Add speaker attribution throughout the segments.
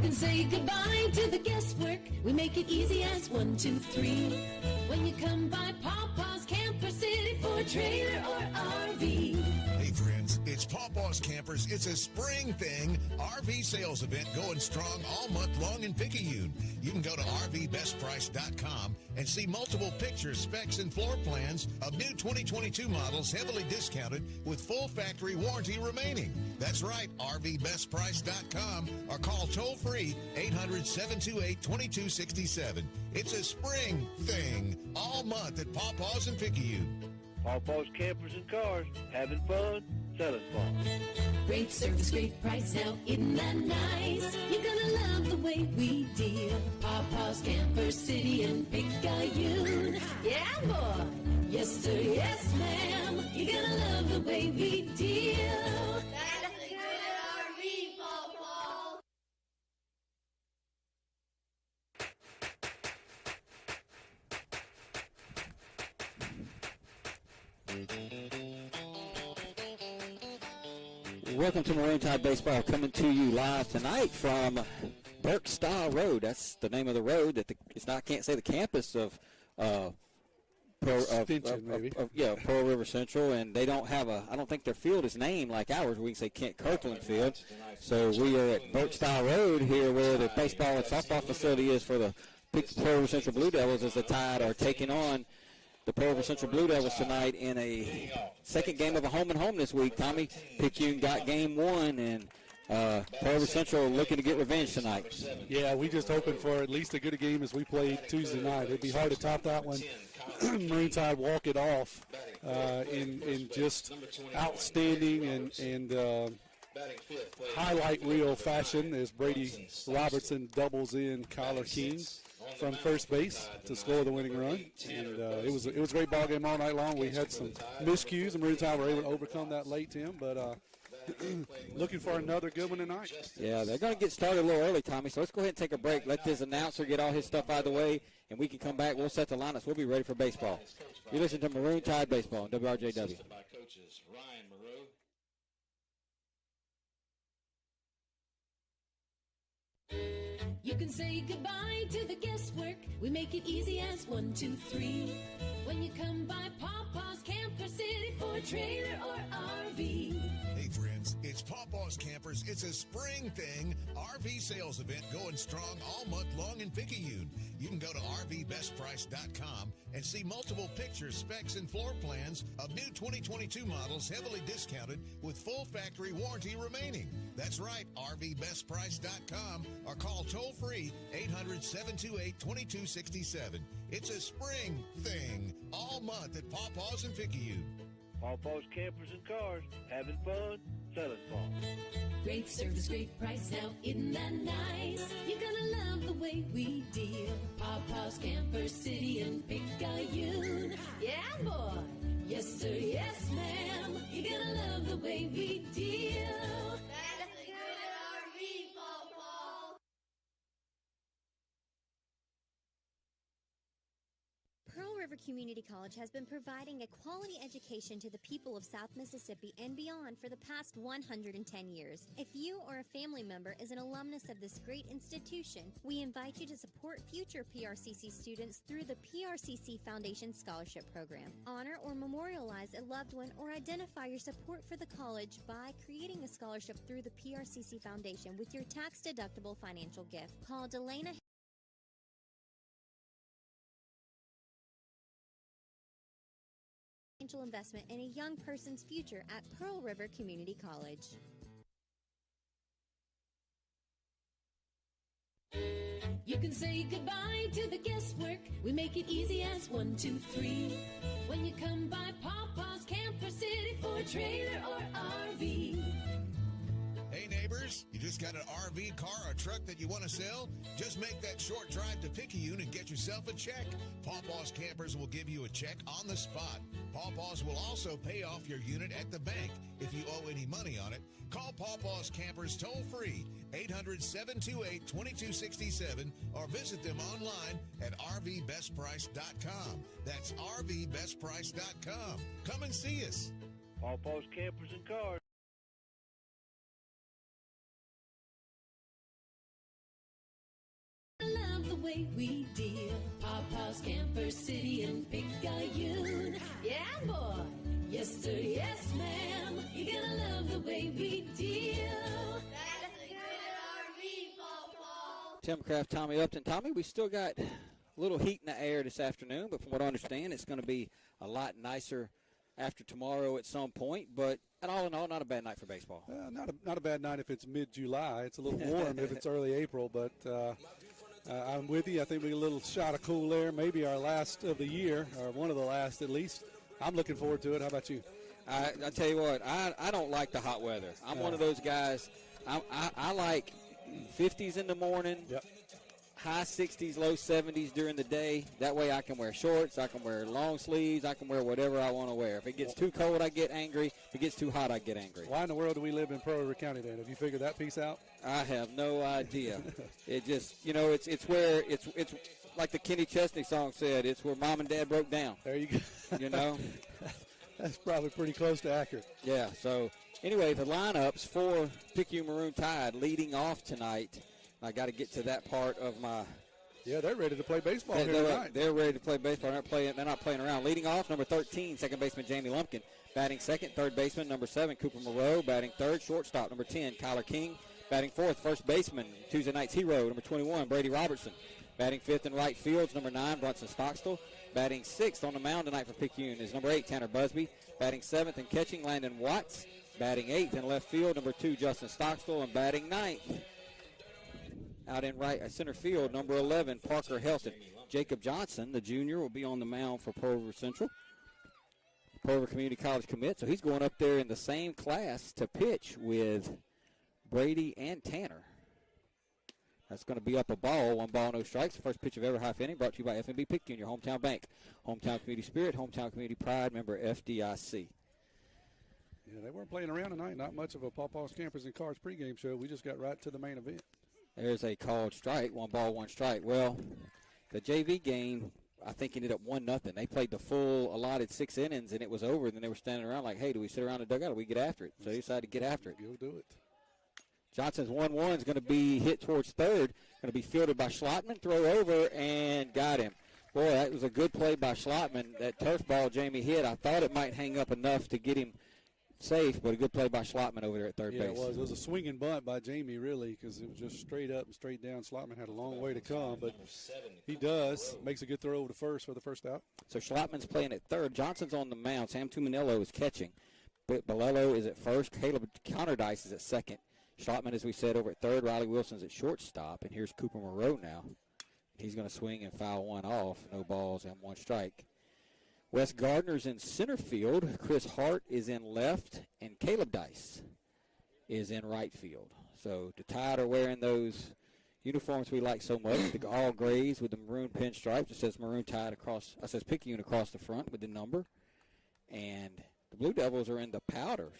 Speaker 1: can say goodbye to the guesswork. We make it easy as 1, 2, 3. When you come by Pawpaw's Camper City for a trailer or RV.
Speaker 2: Hey friends, it's Pawpaw's Campers. It's a spring thing RV sales event going strong all month long in Picayune. You can go to RVBestPrice.com and see multiple pictures, specs, and floor plans of new 2022 models heavily discounted with full factory warranty remaining. That's right, RVBestPrice.com or call toll-free 800-728-2267. It's a spring thing all month at Pawpaw's in Picayune.
Speaker 3: Pawpaw's Campers and Cars, having fun, selling fun.
Speaker 1: Great service, great price, now isn't that nice? You're gonna love the way we deal. Pawpaw's Camper City in Picayune. Yeah, boy. Yes, sir, yes, ma'am. You're gonna love the way we deal.
Speaker 4: That's a good RV, Pawpaw.
Speaker 5: Welcome to Maroon Tide Baseball, coming to you live tonight from Burke-Style Road. That's the name of the road that can't say the campus of Pearl River Central, and they don't have I don't think their field is named like ours. We can say Kent Kirkland Field. So we are at Burke-Style Road here, where the baseball and softball facility is for the Pearl River Central Blue Devils, as the Tide are taking on the Pearl River Central Blue Devils tonight in a second game of a home-and-home this week. Tommy, Picayune got game one, and Pearl River Central looking to get revenge tonight.
Speaker 6: Yeah, we just hoping for at least as good a game as we played Tuesday night. It'd be hard to top that one. Maroon Tide walk it off in just outstanding and highlight reel fashion as Brady Robertson doubles in Kyler King from first base to score the winning run. And it was a great ball game all night long. We had some miscues, and Maroon Tide were able to overcome that late, Tim, but looking for another good one tonight.
Speaker 5: Yeah, they're going to get started a little early, Tommy, so let's go ahead and take a break. Let this announcer get all his stuff out of the way, and we can come back. We'll set the lineups. We'll be ready for baseball. You listen to Maroon Tide Baseball on WRJW.
Speaker 1: You can say goodbye to the guesswork. We make it easy as 1, 2, 3. When you come by Pawpaw's Camper City for a trailer or RV.
Speaker 2: Hey friends, it's Pawpaw's Campers. It's a spring thing RV sales event going strong all month long in Picayune. You can go to RVBestPrice.com and see multiple pictures, specs, and floor plans of new 2022 models heavily discounted with full factory warranty remaining. That's right, RVBestPrice.com or call toll-free 800-728-2267. It's a spring thing all month at Pawpaw's in Picayune.
Speaker 3: Pawpaw's Campers and Cars, having fun, selling fun.
Speaker 1: Great service, great price, now isn't that nice? You're gonna love the way we deal. Pawpaw's Camper City in Picayune. Yeah, boy. Yes, sir, yes, ma'am. You're gonna love the way we deal.
Speaker 4: That's a good RV, Pawpaw.
Speaker 7: Pearl River Community College has been providing a quality education to the people of South Mississippi and beyond for the past 110 years. If you or a family member is an alumnus of this great institution, we invite you to support future PRCC students through the PRCC Foundation Scholarship Program. Honor or memorialize a loved one or identify your support for the college by creating a scholarship through the PRCC Foundation with your tax-deductible financial gift. Call Delana financial investment in a young person's future at Pearl River Community College.
Speaker 1: You can say goodbye to the guesswork. We make it easy as 1, 2, 3. When you come by Pawpaw's Camper City for a trailer or RV.
Speaker 2: Hey neighbors, you just got an RV, car, or truck that you want to sell? Just make that short drive to Picayune and get yourself a check. Pawpaw's Campers will give you a check on the spot. Pawpaw's will also pay off your unit at the bank if you owe any money on it. Call Pawpaw's Campers toll-free, 800-728-2267, or visit them online at RVBestPrice.com. That's RVBestPrice.com. Come and see us.
Speaker 3: Pawpaw's Campers and Cars.
Speaker 1: way we deal. Papa's Camper City and Picayune. Yeah, boy. Yes, sir. Yes, ma'am. You're gonna love the way we deal.
Speaker 4: That's a good RV, Pawpaw.
Speaker 5: Tim Kraft, Tommy Upton. Tommy, we still got a little heat in the air this afternoon, but from what I understand, it's going to be a lot nicer after tomorrow at some point. But all in all, not a bad night for baseball.
Speaker 6: Not a bad night if it's mid-July. It's a little warm if it's early April, but I'm with you. I think we get a little shot of cool air, maybe our last of the year, or one of the last at least. I'm looking forward to it. How about you?
Speaker 5: I tell you what, I don't like the hot weather. I'm one of those guys. I like 50s in the morning, high 60s, low 70s during the day. That way I can wear shorts, I can wear long sleeves, I can wear whatever I want to wear. If it gets too cold, I get angry. If it gets too hot, I get angry.
Speaker 6: Why in the world do we live in Pearl River County then? Have you figured that piece out?
Speaker 5: I have no idea. It just, it's where it's like the Kenny Chesney song said, it's where Mom and Dad broke down.
Speaker 6: There you go. That's probably pretty close to accurate.
Speaker 5: Yeah, so anyway, the lineups for Picayune Maroon Tide leading off tonight. I got to get to that part of my.
Speaker 6: Yeah, they're ready to play baseball here tonight.
Speaker 5: They're ready to play baseball. They're not playing around. Leading off, number 13, second baseman Jamie Lumpkin. Batting second, third baseman, number 7, Cooper Moreau. Batting third, shortstop, number 10, Kyler King. Batting fourth, first baseman, Tuesday night's hero, number 21, Brady Robertson. Batting fifth in right field, number 9, Brunson Stockstill. Batting sixth on the mound tonight for Picayune is number 8, Tanner Busby. Batting seventh in catching, Landon Watts. Batting eighth in left field, number 2, Justin Stockstill. And batting ninth out in center field, number 11, Parker Helton. Jacob Johnson, the junior, will be on the mound for Pearl River Central. Pearl River Community College commit, so he's going up there in the same class to pitch with Brady and Tanner. That's going to be up a ball, 1 ball, no strikes. The first pitch of every half inning brought to you by FNB Picayune, your hometown bank. Hometown community spirit, hometown community pride, member FDIC.
Speaker 6: Yeah, they weren't playing around tonight. Not much of a Pawpaw's Campers and Cards pregame show. We just got right to the main event.
Speaker 5: There's a called strike, 1 ball, 1 strike. Well, the JV game, I think, ended up 1-0. They played the full allotted 6 innings, and it was over. And then they were standing around like, hey, do we sit around the dugout or we get after it? So they decided to get after it.
Speaker 6: Go do it.
Speaker 5: Johnson's 1-1 is going to be hit towards third. Going to be fielded by Schlottman. Throw over and got him. Boy, that was a good play by Schlottman. That turf ball Jamie hit, I thought it might hang up enough to get him safe, but a good play by Schlottman over there at third base.
Speaker 6: Yeah, it was. It was a swinging bunt by Jamie, really, because it was just straight up and straight down. Schlottman had a long way to come, but he makes a good throw over to first for the first out.
Speaker 5: So Schlottman's playing at third. Johnson's on the mound. Sam Tuminello is catching. Bolello is at first. Caleb Counterdice is at second. Schlottman, as we said, over at third. Riley Wilson's at shortstop. And here's Cooper Moreau now. He's going to swing and foul 1 off. No balls and 1 strike. Wes Gardner's in center field. Chris Hart is in left. And Caleb Dice is in right field. So the Tide are wearing those uniforms we like so much, the all grays with the maroon pinstripes. It says Maroon Tide across, it says Picayune across the front with the number. And the Blue Devils are in the powders.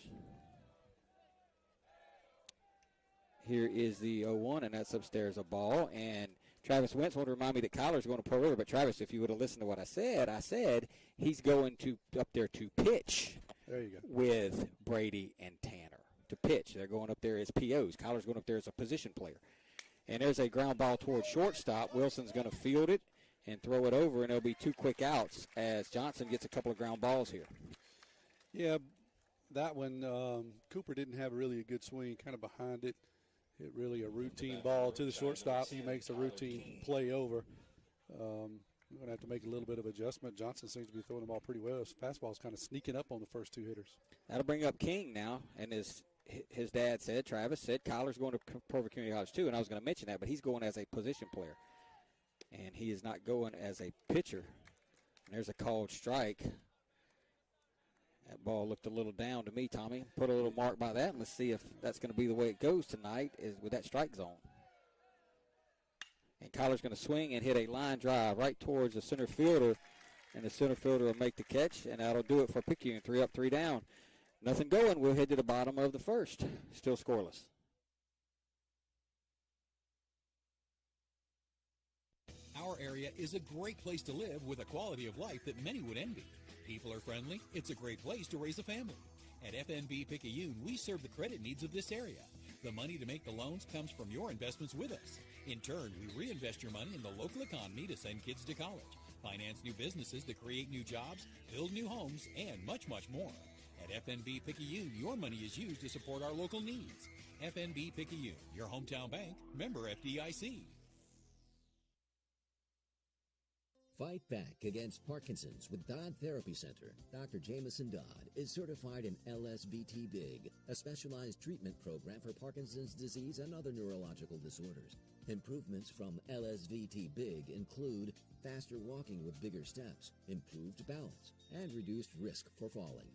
Speaker 5: Here is the 0-1, and that's upstairs a ball. And Travis Wentz wanted to remind me that Kyler's going to Pearl River. But, Travis, if you would have listened to what I said he's going to up there to pitch.
Speaker 6: There you go.
Speaker 5: With Brady and Tanner to pitch. They're going up there as POs. Kyler's going up there as a position player. And there's a ground ball towards shortstop. Wilson's going to field it and throw it over, and there'll be 2 quick outs as Johnson gets a couple of ground balls here.
Speaker 6: Yeah, that one, Cooper didn't have really a good swing, kind of behind it. Hit really a routine ball to the shortstop. He makes a routine play over. We're going to have to make a little bit of adjustment. Johnson seems to be throwing the ball pretty well. His fastball's kind of sneaking up on the first 2 hitters.
Speaker 5: That'll bring up King now, and his dad said, Travis said, Kyler's going to Pearl River Community College too, and I was going to mention that, but he's going as a position player. And he is not going as a pitcher. And there's a called strike. That ball looked a little down to me, Tommy. Put a little mark by that, and let's see if that's going to be the way it goes tonight is with that strike zone. And Kyler's going to swing and hit a line drive right towards the center fielder, and the center fielder will make the catch, and that'll do it for Picayune. 3 up, 3 down. Nothing going. We'll head to the bottom of the first. Still scoreless.
Speaker 8: Our area is a great place to live with a quality of life that many would envy. People are friendly. It's a great place to raise a family. At FNB Picayune, we serve the credit needs of this area. The money to make the loans comes from your investments with us. In turn, we reinvest your money in the local economy to send kids to college, finance new businesses to create new jobs, build new homes, and much, much more. At FNB Picayune, your money is used to support our local needs. FNB Picayune, your hometown bank, member FDIC.
Speaker 9: Fight back against Parkinson's with Dodd Therapy Center. Dr. Jameson Dodd is certified in LSVT BIG, a specialized treatment program for Parkinson's disease and other neurological disorders. Improvements from LSVT BIG include faster walking with bigger steps, improved balance, and reduced risk for falling.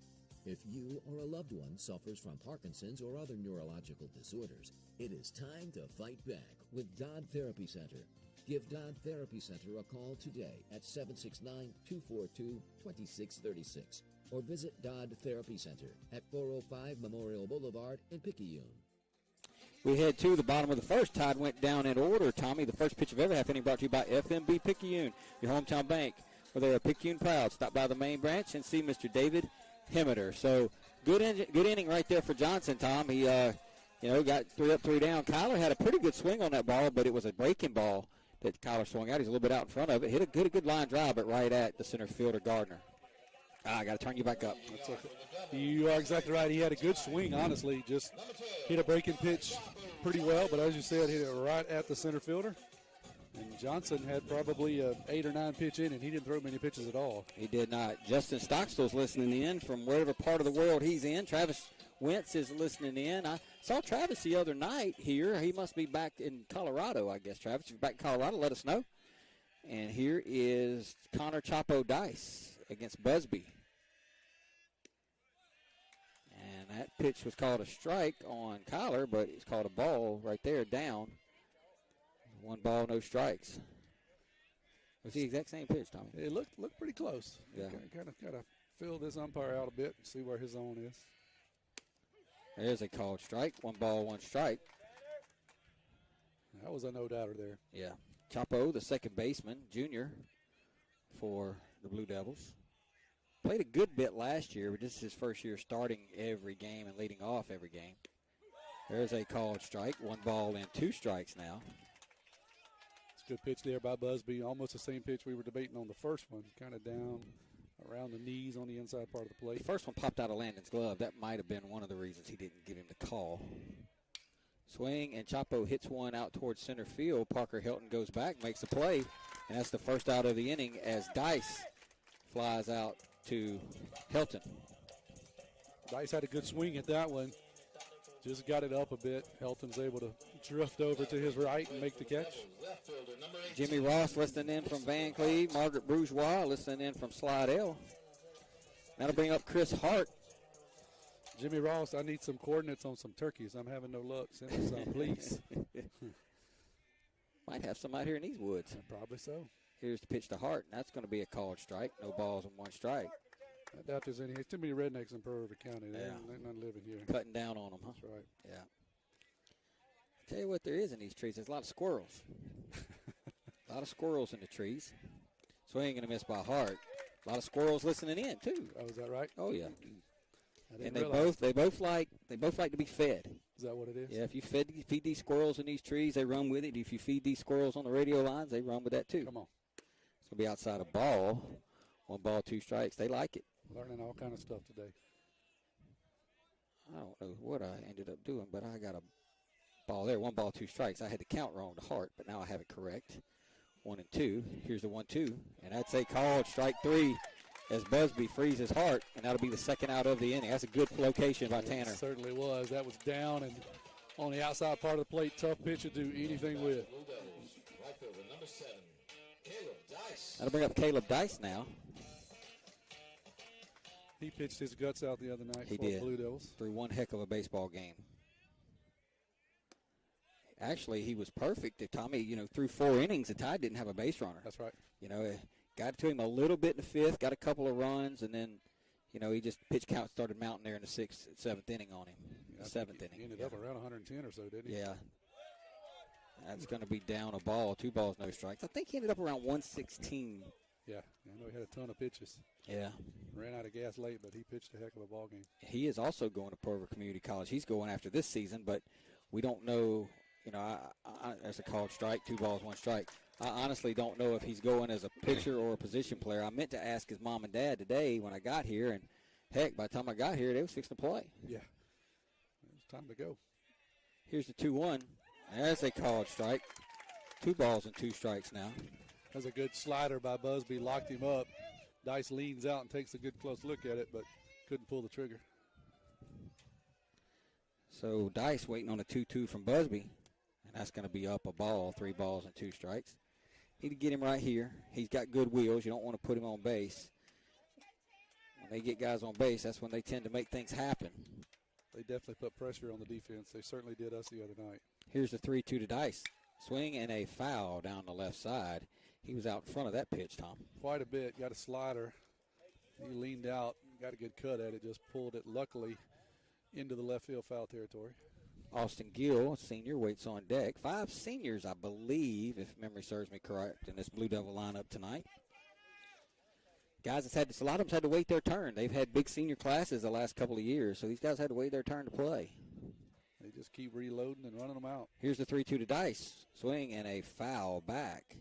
Speaker 9: If you or a loved one suffers from Parkinson's or other neurological disorders, it is time to fight back with Dodd Therapy Center. Give Dodd Therapy Center a call today at 769-242-2636 or visit Dodd Therapy Center at 405 Memorial Boulevard in Picayune.
Speaker 5: We head to the bottom of the first. Tide went down in order. Tommy, the first pitch of every half inning brought to you by FMB Picayune, your hometown bank, where they are Picayune proud. Stop by the main branch and see Mr. David Hemmeter. So good inning right there for Johnson, Tom. He, got 3 up, 3 down. Kyler had a pretty good swing on that ball, but it was a breaking ball that Kyler swung out. He's a little bit out in front of it. Hit a good line drive, but right at the center fielder, Gardner. I got to turn you back up.
Speaker 6: That's okay. You are exactly right. He had a good swing, honestly. Just hit a breaking pitch pretty well, but as you said, hit it right at the center fielder. And Johnson had probably an 8 or 9 pitch in, and he didn't throw many pitches at all.
Speaker 5: He did not. Justin Stockstill's listening in from wherever part of the world he's in. Travis Wentz is listening in. I saw Travis the other night here. He must be back in Colorado, I guess. Travis, if you're back in Colorado, let us know. And here is Connor Chapo Dice against Busby. And that pitch was called a strike on Kyler, but it's called a ball right there down. 1 ball, no strikes. It was the exact same pitch, Tommy.
Speaker 6: It looked pretty close.
Speaker 5: Yeah.
Speaker 6: Kind of fill this umpire out a bit and see where his zone is.
Speaker 5: There's a called strike. 1 ball, 1 strike.
Speaker 6: That was a no-doubter there.
Speaker 5: Yeah. Chapo, the second baseman, junior for the Blue Devils. Played a good bit last year, but this is his first year starting every game and leading off every game. There's a called strike. 1 ball and 2 strikes now.
Speaker 6: It's a good pitch there by Busby. Almost the same pitch we were debating on the first one. Kind of down around the knees on the inside part of the plate.
Speaker 5: The first one popped out of Landon's glove. That might have been one of the reasons he didn't give him the call. Swing, and Chapo hits one out towards center field. Parker Hilton goes back, makes a play, and that's the first out of the inning as Dice flies out to Hilton.
Speaker 6: Dice had a good swing at that one. Just got it up a bit. Hilton's able to drift over to his right and make the catch.
Speaker 5: Jimmy Ross listening in from Van Cleve. Margaret Bourgeois listening in from Slidell. That'll bring up Chris Hart.
Speaker 6: Jimmy Ross, I need some coordinates on some turkeys. I'm having no luck. Send me some, please.
Speaker 5: Might have some out here in these woods.
Speaker 6: Probably so.
Speaker 5: Here's the pitch to Hart, and that's going to be a called strike. No balls and 1 strike.
Speaker 6: I doubt there's any. There's too many rednecks in Pearl River County. They're not living here.
Speaker 5: Cutting down on them, huh?
Speaker 6: That's right.
Speaker 5: Yeah. Tell you what there is in these trees. There's a lot of squirrels. A lot of squirrels in the trees. Swing and a miss by Hart. A lot of squirrels listening in too.
Speaker 6: Oh, is that right?
Speaker 5: Oh yeah. And they
Speaker 6: realize.
Speaker 5: both like to be fed.
Speaker 6: Is that what it is?
Speaker 5: Yeah. If you feed these squirrels in these trees, they run with it. If you feed these squirrels on the radio lines, they run with that too.
Speaker 6: Come on.
Speaker 5: It's gonna be outside a ball. 1 ball, 2 strikes. They like it.
Speaker 6: Learning all kind of stuff today.
Speaker 5: I don't know what I ended up doing, but I got a ball there. 1 ball, 2 strikes. I had the count wrong to Hart, but now I have it correct. 1 and 2. Here's the 1-2, and that's a called strike 3 as Busby freezes Hart, and that'll be the second out of the inning. That's a good location by Tanner.
Speaker 6: It certainly was. That was down and on the outside part of the plate. Tough pitch to do anything with.
Speaker 5: That'll bring up Caleb Dice now.
Speaker 6: He pitched his guts out the other night
Speaker 5: He
Speaker 6: for
Speaker 5: did.
Speaker 6: the Blue Devils.
Speaker 5: Threw one heck of a baseball game. Actually, he was perfect. Tommy, through 4 innings, the Tide didn't have a base runner.
Speaker 6: That's right.
Speaker 5: Got to him a little bit in the 5th, got a couple of runs, and then, he just pitch count started mounting there in the 6th, 7th inning on him.
Speaker 6: Yeah,
Speaker 5: The 7th inning.
Speaker 6: He ended up around 110 or so, didn't he?
Speaker 5: Yeah. That's going to be down a ball, 2 balls, no strikes. I think he ended up around 116.
Speaker 6: Yeah, I know he had a ton of pitches.
Speaker 5: Yeah.
Speaker 6: Ran out of gas late, but he pitched a heck of a ball game.
Speaker 5: He is also going to Pearl River Community College. He's going after this season, but We don't know, that's a called strike, 2 balls, 1 strike. I honestly don't know if he's going as a pitcher or a position player. I meant to ask his mom and dad today when I got here, and heck, by the time I got here, they was fixing to play.
Speaker 6: Yeah, it's time to go.
Speaker 5: Here's the 2-1. There's a called strike. 2 balls and 2 strikes now.
Speaker 6: That's a good slider by Busby, locked him up. Dice leans out and takes a good close look at it, but couldn't pull the trigger.
Speaker 5: So Dice waiting on a 2-2 from Busby, and that's going to be up a ball, 3 balls and 2 strikes. Need to get him right here. He's got good wheels. You don't want to put him on base. When they get guys on base, that's when they tend to make things happen.
Speaker 6: They definitely put pressure on the defense. They certainly did us the other night.
Speaker 5: Here's the 3-2 to Dice. Swing and a foul down the left side. He was out in front of that pitch, Tom.
Speaker 6: Quite a bit. Got a slider. He leaned out, got a good cut at it, just pulled it luckily into the left field foul territory.
Speaker 5: Austin Gill, senior, waits on deck. 5 seniors, I believe, if memory serves me correct, in this Blue Devil lineup tonight. Guys, a lot of them had to wait their turn. They've had big senior classes the last couple of years, so these guys had to wait their turn to play.
Speaker 6: They just keep reloading and running them out.
Speaker 5: Here's the 3-2 to Dice. Swing and a foul back.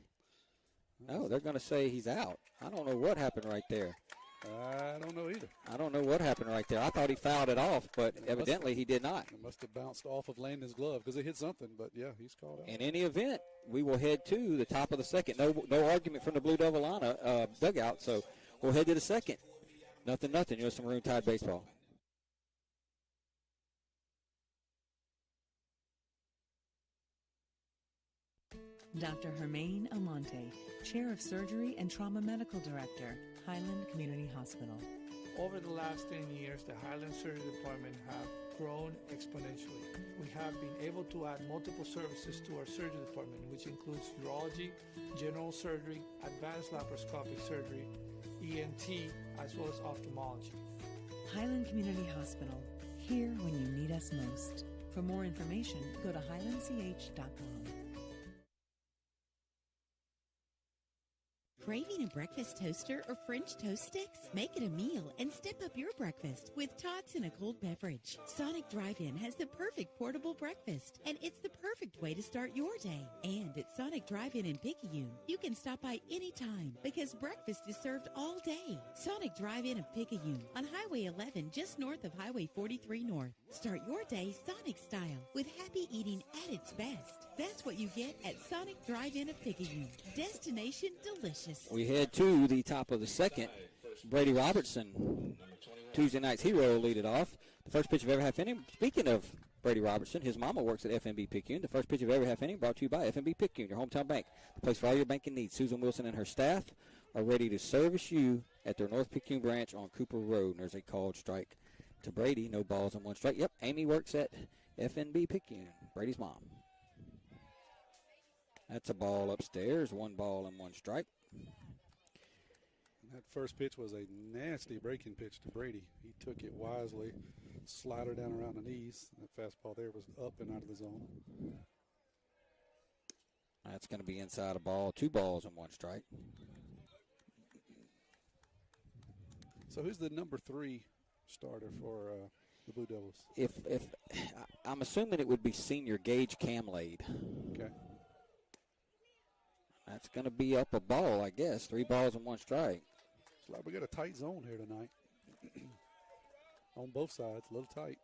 Speaker 5: No, they're going to say he's out. I don't know what happened right there.
Speaker 6: I don't know either.
Speaker 5: I don't know what happened right there. I thought he fouled it off, but evidently he did not.
Speaker 6: It must have bounced off of Landon's glove because it hit something, but, yeah, he's called out.
Speaker 5: In any event, we will head to the top of the second. No argument from the Blue Devil dugout, so we'll head to the second. 0-0. You're some Maroon Tide baseball.
Speaker 10: Dr. Hermaine Amante, Chair of Surgery and Trauma Medical Director, Highland Community Hospital.
Speaker 11: Over the last 10 years, the Highland Surgery Department have grown exponentially. We have been able to add multiple services to our surgery department, which includes urology, general surgery, advanced laparoscopic surgery, ENT, as well as ophthalmology.
Speaker 10: Highland Community Hospital, here when you need us most. For more information, go to highlandch.com.
Speaker 12: Craving a breakfast toaster or French toast sticks? Make it a meal and step up your breakfast with tots and a cold beverage. Sonic Drive-In has the perfect portable breakfast, and it's the perfect way to start your day. And at Sonic Drive-In in Picayune, you can stop by anytime because breakfast is served all day. Sonic Drive-In of Picayune on Highway 11 just north of Highway 43 North. Start your day Sonic style with happy eating at its best. That's what you get at Sonic Drive-In of Picayune. Destination delicious.
Speaker 5: We head to the top of the second. Brady Robertson, Tuesday night's hero, lead it off. The first pitch of every half inning. Speaking of Brady Robertson, his mama works at FNB Picayune. The first pitch of every half inning brought to you by FNB Picayune, your hometown bank. The place for all your banking needs. Susan Wilson and her staff are ready to service you at their North Picayune branch on Cooper Road. And there's a called strike to Brady. No balls and 1 strike. Yep, Amy works at FNB Picayune, Brady's mom. That's a ball upstairs. 1 ball and 1 strike.
Speaker 6: That first pitch was a nasty breaking pitch to Brady. He took it wisely, slider down around the knees. That fastball there was up and out of the zone.
Speaker 5: That's going to be inside a ball. 2 balls and 1 strike.
Speaker 6: So who's the number 3 starter for the Blue Devils?
Speaker 5: If I'm assuming it would be senior Gage Camlade.
Speaker 6: Okay.
Speaker 5: That's going to be up a ball, I guess. 3 balls and 1 strike.
Speaker 6: It's like we got a tight zone here tonight. On both sides, a little tight.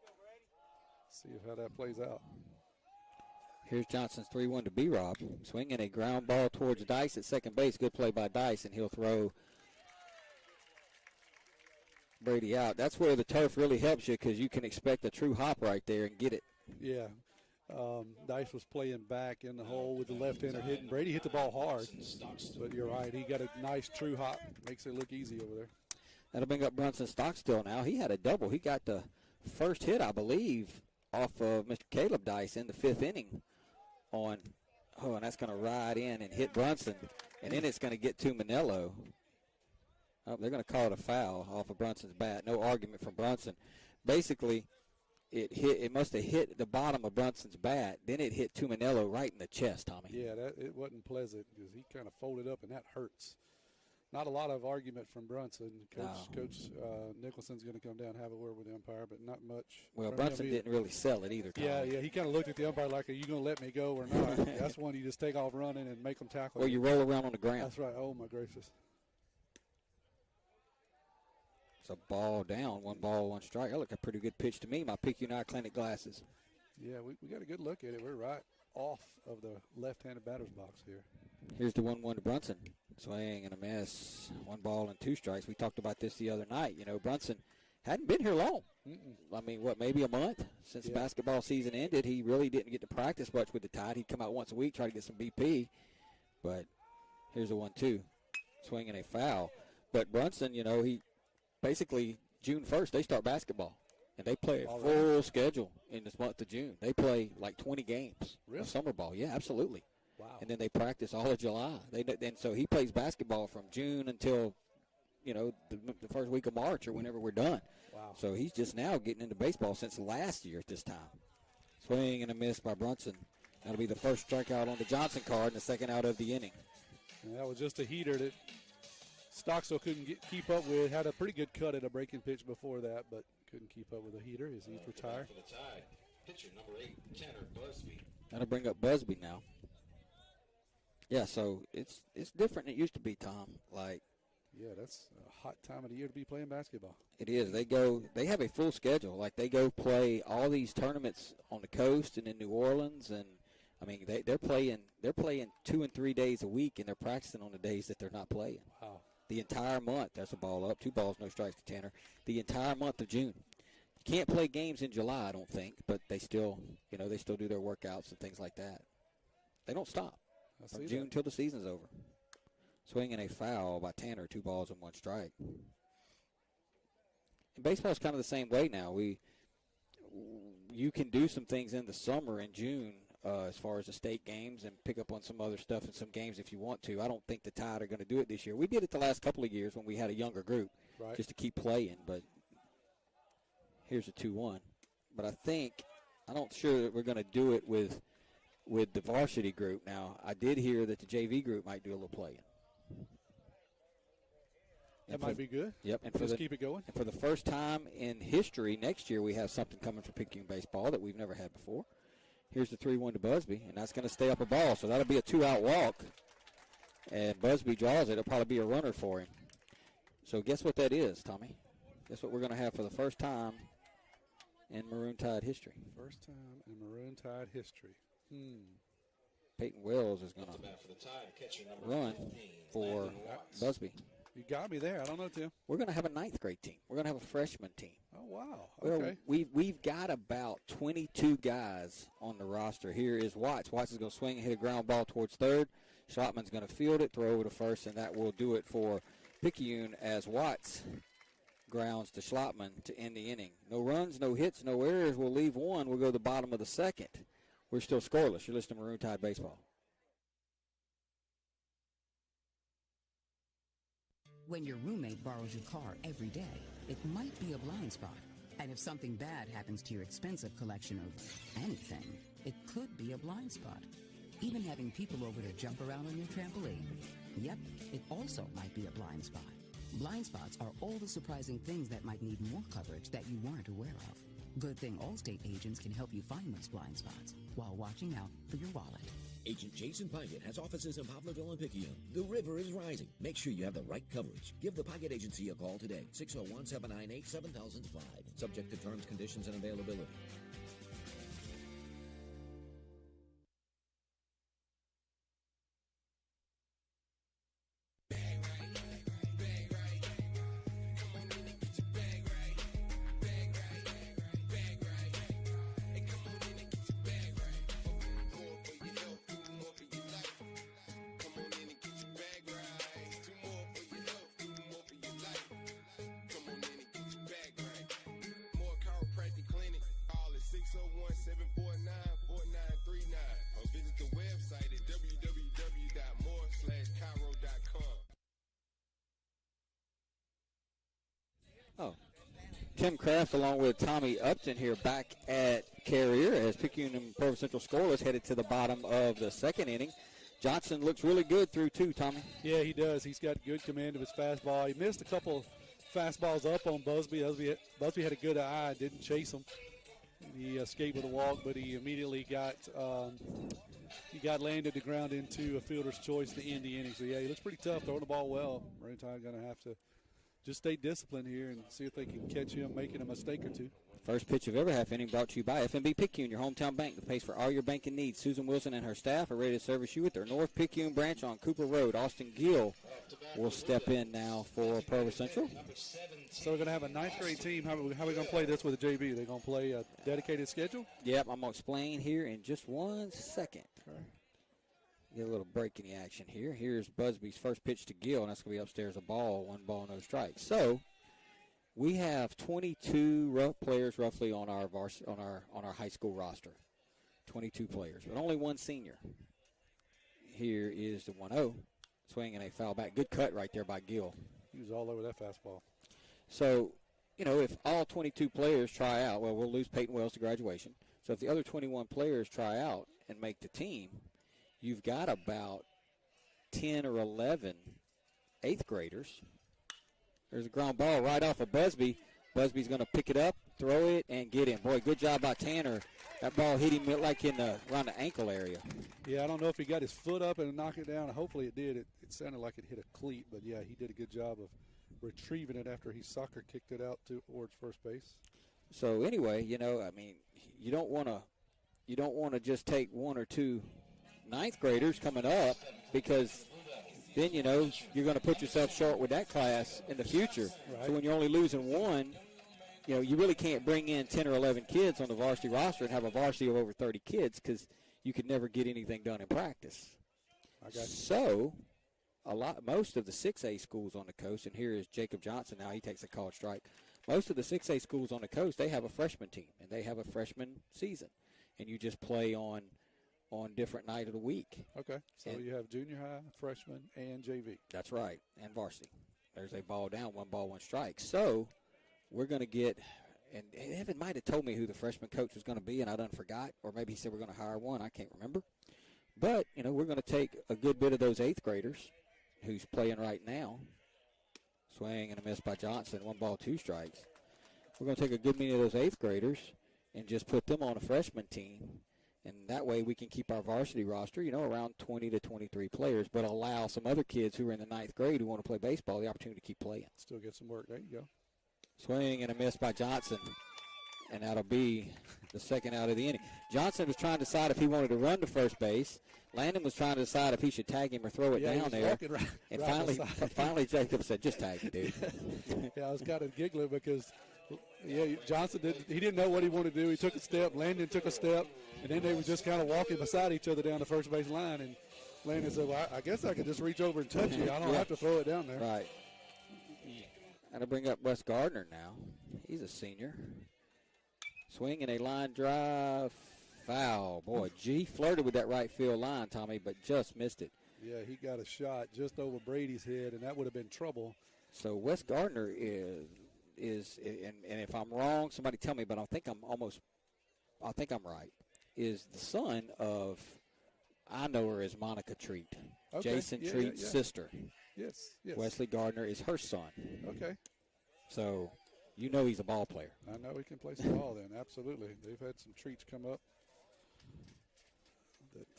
Speaker 6: See how that plays out.
Speaker 5: Here's Johnson's 3-1 to B-Rob. Swinging a ground ball towards Dice at second base. Good play by Dice, and he'll throw Brady out. That's where the turf really helps you because you can expect a true hop right there and get it.
Speaker 6: Yeah. Dice was playing back in the hole with the left-hander hitting. Brady hit the ball hard, but you're right. He got a nice true hop. Makes it look easy over there.
Speaker 5: That'll bring up Brunson Stockstill now. He had a double. He got the first hit, I believe, off of Mr. Caleb Dice in the 5th inning and that's going to ride in and hit Brunson, and then it's going to get to Manello. Oh, they're going to call it a foul off of Brunson's bat. No argument from Brunson. Basically, it must have hit the bottom of Brunson's bat. Then it hit Tuminello right in the chest, Tommy.
Speaker 6: Yeah, it wasn't pleasant because he kind of folded up, and that hurts. not a lot of argument from Brunson. Coach
Speaker 5: No.
Speaker 6: Nicholson's going to come down and have a word with the umpire, but not much.
Speaker 5: Well, Brunson didn't really sell it either, Tom.
Speaker 6: Yeah, he kind of looked at the umpire like, are you going to let me go or not? That's one you just take off running and make them tackle.
Speaker 5: Or you roll around on the ground.
Speaker 6: That's right. Oh, my gracious.
Speaker 5: It's a ball down, 1 ball, 1 strike. That looked a pretty good pitch to me, my Picayune Clinic glasses.
Speaker 6: Yeah, we got a good look at it. We're right off of the left-handed batter's box here.
Speaker 5: Here's the 1-1 to Brunson. Swing and a miss. 1 ball and 2 strikes. We talked about this the other night. You know, Brunson hadn't been here long. I mean, maybe a month since the basketball season ended. He really didn't get to practice much with the Tide. He'd come out once a week, try to get some BP. But here's a 1-2. Swing and a foul. But Brunson, you know, he basically June 1st, they start basketball. And they play a full schedule in this month of June. They play like 20 games of summer ball. Yeah, absolutely.
Speaker 6: Wow.
Speaker 5: And then they practice all of July. And so he plays basketball from June until, you know, the first week of March or whenever we're done.
Speaker 6: Wow.
Speaker 5: So he's just now getting into baseball since last year at this time. Swing and a miss by Brunson. That'll be the first strikeout on the Johnson card and the second out of the inning.
Speaker 6: And that was just a heater that Stockstill couldn't keep up with. Had a pretty good cut at a breaking pitch before that, but couldn't keep up with a heater as he's retired.
Speaker 13: For the Tide, pitcher number 8, Tanner Busby.
Speaker 5: That'll bring up Busby now. Yeah, so it's different than it used to be, Tom. Like,
Speaker 6: yeah, that's a hot time of the year to be playing basketball.
Speaker 5: It is. They have a full schedule. Like, they go play all these tournaments on the coast and in New Orleans, and I mean they're playing 2 and 3 days a week, and they're practicing on the days that they're not playing.
Speaker 6: Wow.
Speaker 5: The entire month. That's a ball up. 2 balls, no strikes to Tanner. The entire month of June. You can't play games in July, I don't think, but they still do their workouts and things like that. They don't stop from June till the season's over. Swinging a foul by Tanner, 2 balls and 1 strike. And baseball's kind of the same way now. You can do some things in the summer in June as far as the state games and pick up on some other stuff in some games if you want to. I don't think the Tide are going to do it this year. We did it the last couple of years when we had a younger group just to keep playing. But here's a 2-1. But I'm not sure that we're going to do it with the varsity group. Now, I did hear that the JV group might do a little playing.
Speaker 6: That might be good.
Speaker 5: Yep. And
Speaker 6: Let's keep it going.
Speaker 5: And for the first time in history, next year we have something coming for Picayune baseball that we've never had before. Here's the 3-1 to Busby, and that's going to stay up a ball. So that'll be a 2-out walk. And Busby draws it. It'll probably be a runner for him. So guess what that is, Tommy? Guess what we're going to have for the first time in Maroon Tide history.
Speaker 6: First time in Maroon Tide history.
Speaker 5: Peyton Wells is going to run for Busby.
Speaker 6: You got me there. I don't know, Tim.
Speaker 5: We're going to have a 9th grade team. We're going to have a freshman team.
Speaker 6: Oh, wow.
Speaker 5: Okay. Well, we've got about 22 guys on the roster. Here is Watts. Watts is going to swing and hit a ground ball towards third. Schlottman's going to field it, throw over to first, and that will do it for Picayune as Watts grounds to Schlottman to end the inning. No runs, no hits, no errors. We'll leave 1. We'll go to the bottom of the 2nd. We're still scoreless. You're listening to Maroon Tide Baseball.
Speaker 14: When your roommate borrows your car every day, it might be a blind spot. And if something bad happens to your expensive collection of anything, it could be a blind spot. Even having people over to jump around on your trampoline. Yep, it also might be a blind spot. Blind spots are all the surprising things that might need more coverage that you weren't aware of. Good thing Allstate agents can help you find those blind spots while watching out for your wallet.
Speaker 9: Agent Jason Pyatt has offices in Poplarville and Picayune. The river is rising. Make sure you have the right coverage. Give the Pyatt Agency a call today. 601-798-7005. Subject to terms, conditions, and availability.
Speaker 5: Tim Kraft along with Tommy Upton here back at Carrier as Picayune and Provo Central scoreless headed to the bottom of the 2nd inning. Johnson looks really good through 2, Tommy.
Speaker 6: Yeah, he does. He's got good command of his fastball. He missed a couple fastballs up on Busby. Busby had a good eye, didn't chase him. He escaped with a walk, but he immediately got landed the ground into a fielder's choice to end the inning. So, yeah, he looks pretty tough, throwing the ball well. Maroon Tide going to have to just stay disciplined here and see if they can catch him making a mistake or two.
Speaker 5: First pitch of every half inning brought to you by FNB Picayune, your hometown bank that pays for all your banking needs. Susan Wilson and her staff are ready to service you at their North Picayune branch on Cooper Road. Austin Gill will step in now for Provo Central.
Speaker 6: So we're going to have a 9th grade team. How are we going to play this with the JV? Are they going to play a dedicated schedule?
Speaker 5: Yep, I'm going to explain here in just 1 second. Okay. Get a little break in the action here. Here's Busby's first pitch to Gill, and that's going to be upstairs a ball, 1 ball, no strikes. So we have 22 players roughly on our high school roster. 22 players, but only 1 senior. Here is the 1-0, swinging a foul back. Good cut right there by Gill.
Speaker 6: He was all over that fastball.
Speaker 5: So, if all 22 players try out, well, we'll lose Peyton Wells to graduation. So if the other 21 players try out and make the team, you've got about 10 or 11 8th graders. There's a ground ball right off of Busby. Busby's going to pick it up, throw it, and get him. Boy, good job by Tanner. That ball hit him like around the ankle area.
Speaker 6: Yeah, I don't know if he got his foot up and knocked it down. Hopefully it did. It sounded like it hit a cleat, but, yeah, he did a good job of retrieving it after he soccer kicked it out towards first base.
Speaker 5: So, anyway, you don't want to just take 1 or 2 9th graders coming up, because then, you're going to put yourself short with that class in the future. Right. So when you're only losing 1, you really can't bring in 10 or 11 kids on the varsity roster and have a varsity of over 30 kids, because you could never get anything done in practice.
Speaker 6: I got you.
Speaker 5: So most of the 6A schools on the coast, and here is Jacob Johnson now, he takes a called strike. Most of the 6A schools on the coast, they have a freshman team, and they have a freshman season, and you just play on different night of the week.
Speaker 6: Okay, so you have junior high, freshman, and JV.
Speaker 5: That's right, and varsity. There's a ball down, 1 ball, 1 strike. So we're going to get, and Evan might have told me who the freshman coach was going to be, and I done forgot, or maybe he said we're going to hire one. I can't remember. But, we're going to take a good bit of those 8th graders who's playing right now. Swing and a miss by Johnson, 1 ball, 2 strikes. We're going to take a good many of those 8th graders and just put them on a freshman team. And that way we can keep our varsity roster, around 20 to 23 players, but allow some other kids who are in the 9th grade who want to play baseball the opportunity to keep playing.
Speaker 6: Still get some work. There you go.
Speaker 5: Swing and a miss by Johnson. And that'll be the second out of the inning. Johnson was trying to decide if he wanted to run to first base. Landon was trying to decide if he should tag him or throw it down there. And finally Jacob said, just tag it, dude.
Speaker 6: Yeah, I was kind of giggling because, Johnson didn't know what he wanted to do. He took a step. Landon took a step. And then they were just kind of walking beside each other down the first base line. And Landon said, well, I guess I could just reach over and touch you. I don't have to throw it down there.
Speaker 5: Right. And to bring up Wes Gardner now. He's a senior. Swinging a line drive, foul. Boy, G flirted with that right field line, Tommy, but just missed it.
Speaker 6: Yeah, he got a shot just over Brady's head, and that would have been trouble.
Speaker 5: So Wes Gardner is and if I'm wrong, somebody tell me, but I think I'm right, is the son of, I know her as Monica Treat,
Speaker 6: okay.
Speaker 5: Jason Treat's sister.
Speaker 6: Yes.
Speaker 5: Wesley Gardner is her son.
Speaker 6: Okay.
Speaker 5: So he's a ball player.
Speaker 6: I know he can play some ball then, absolutely. They've had some treats come up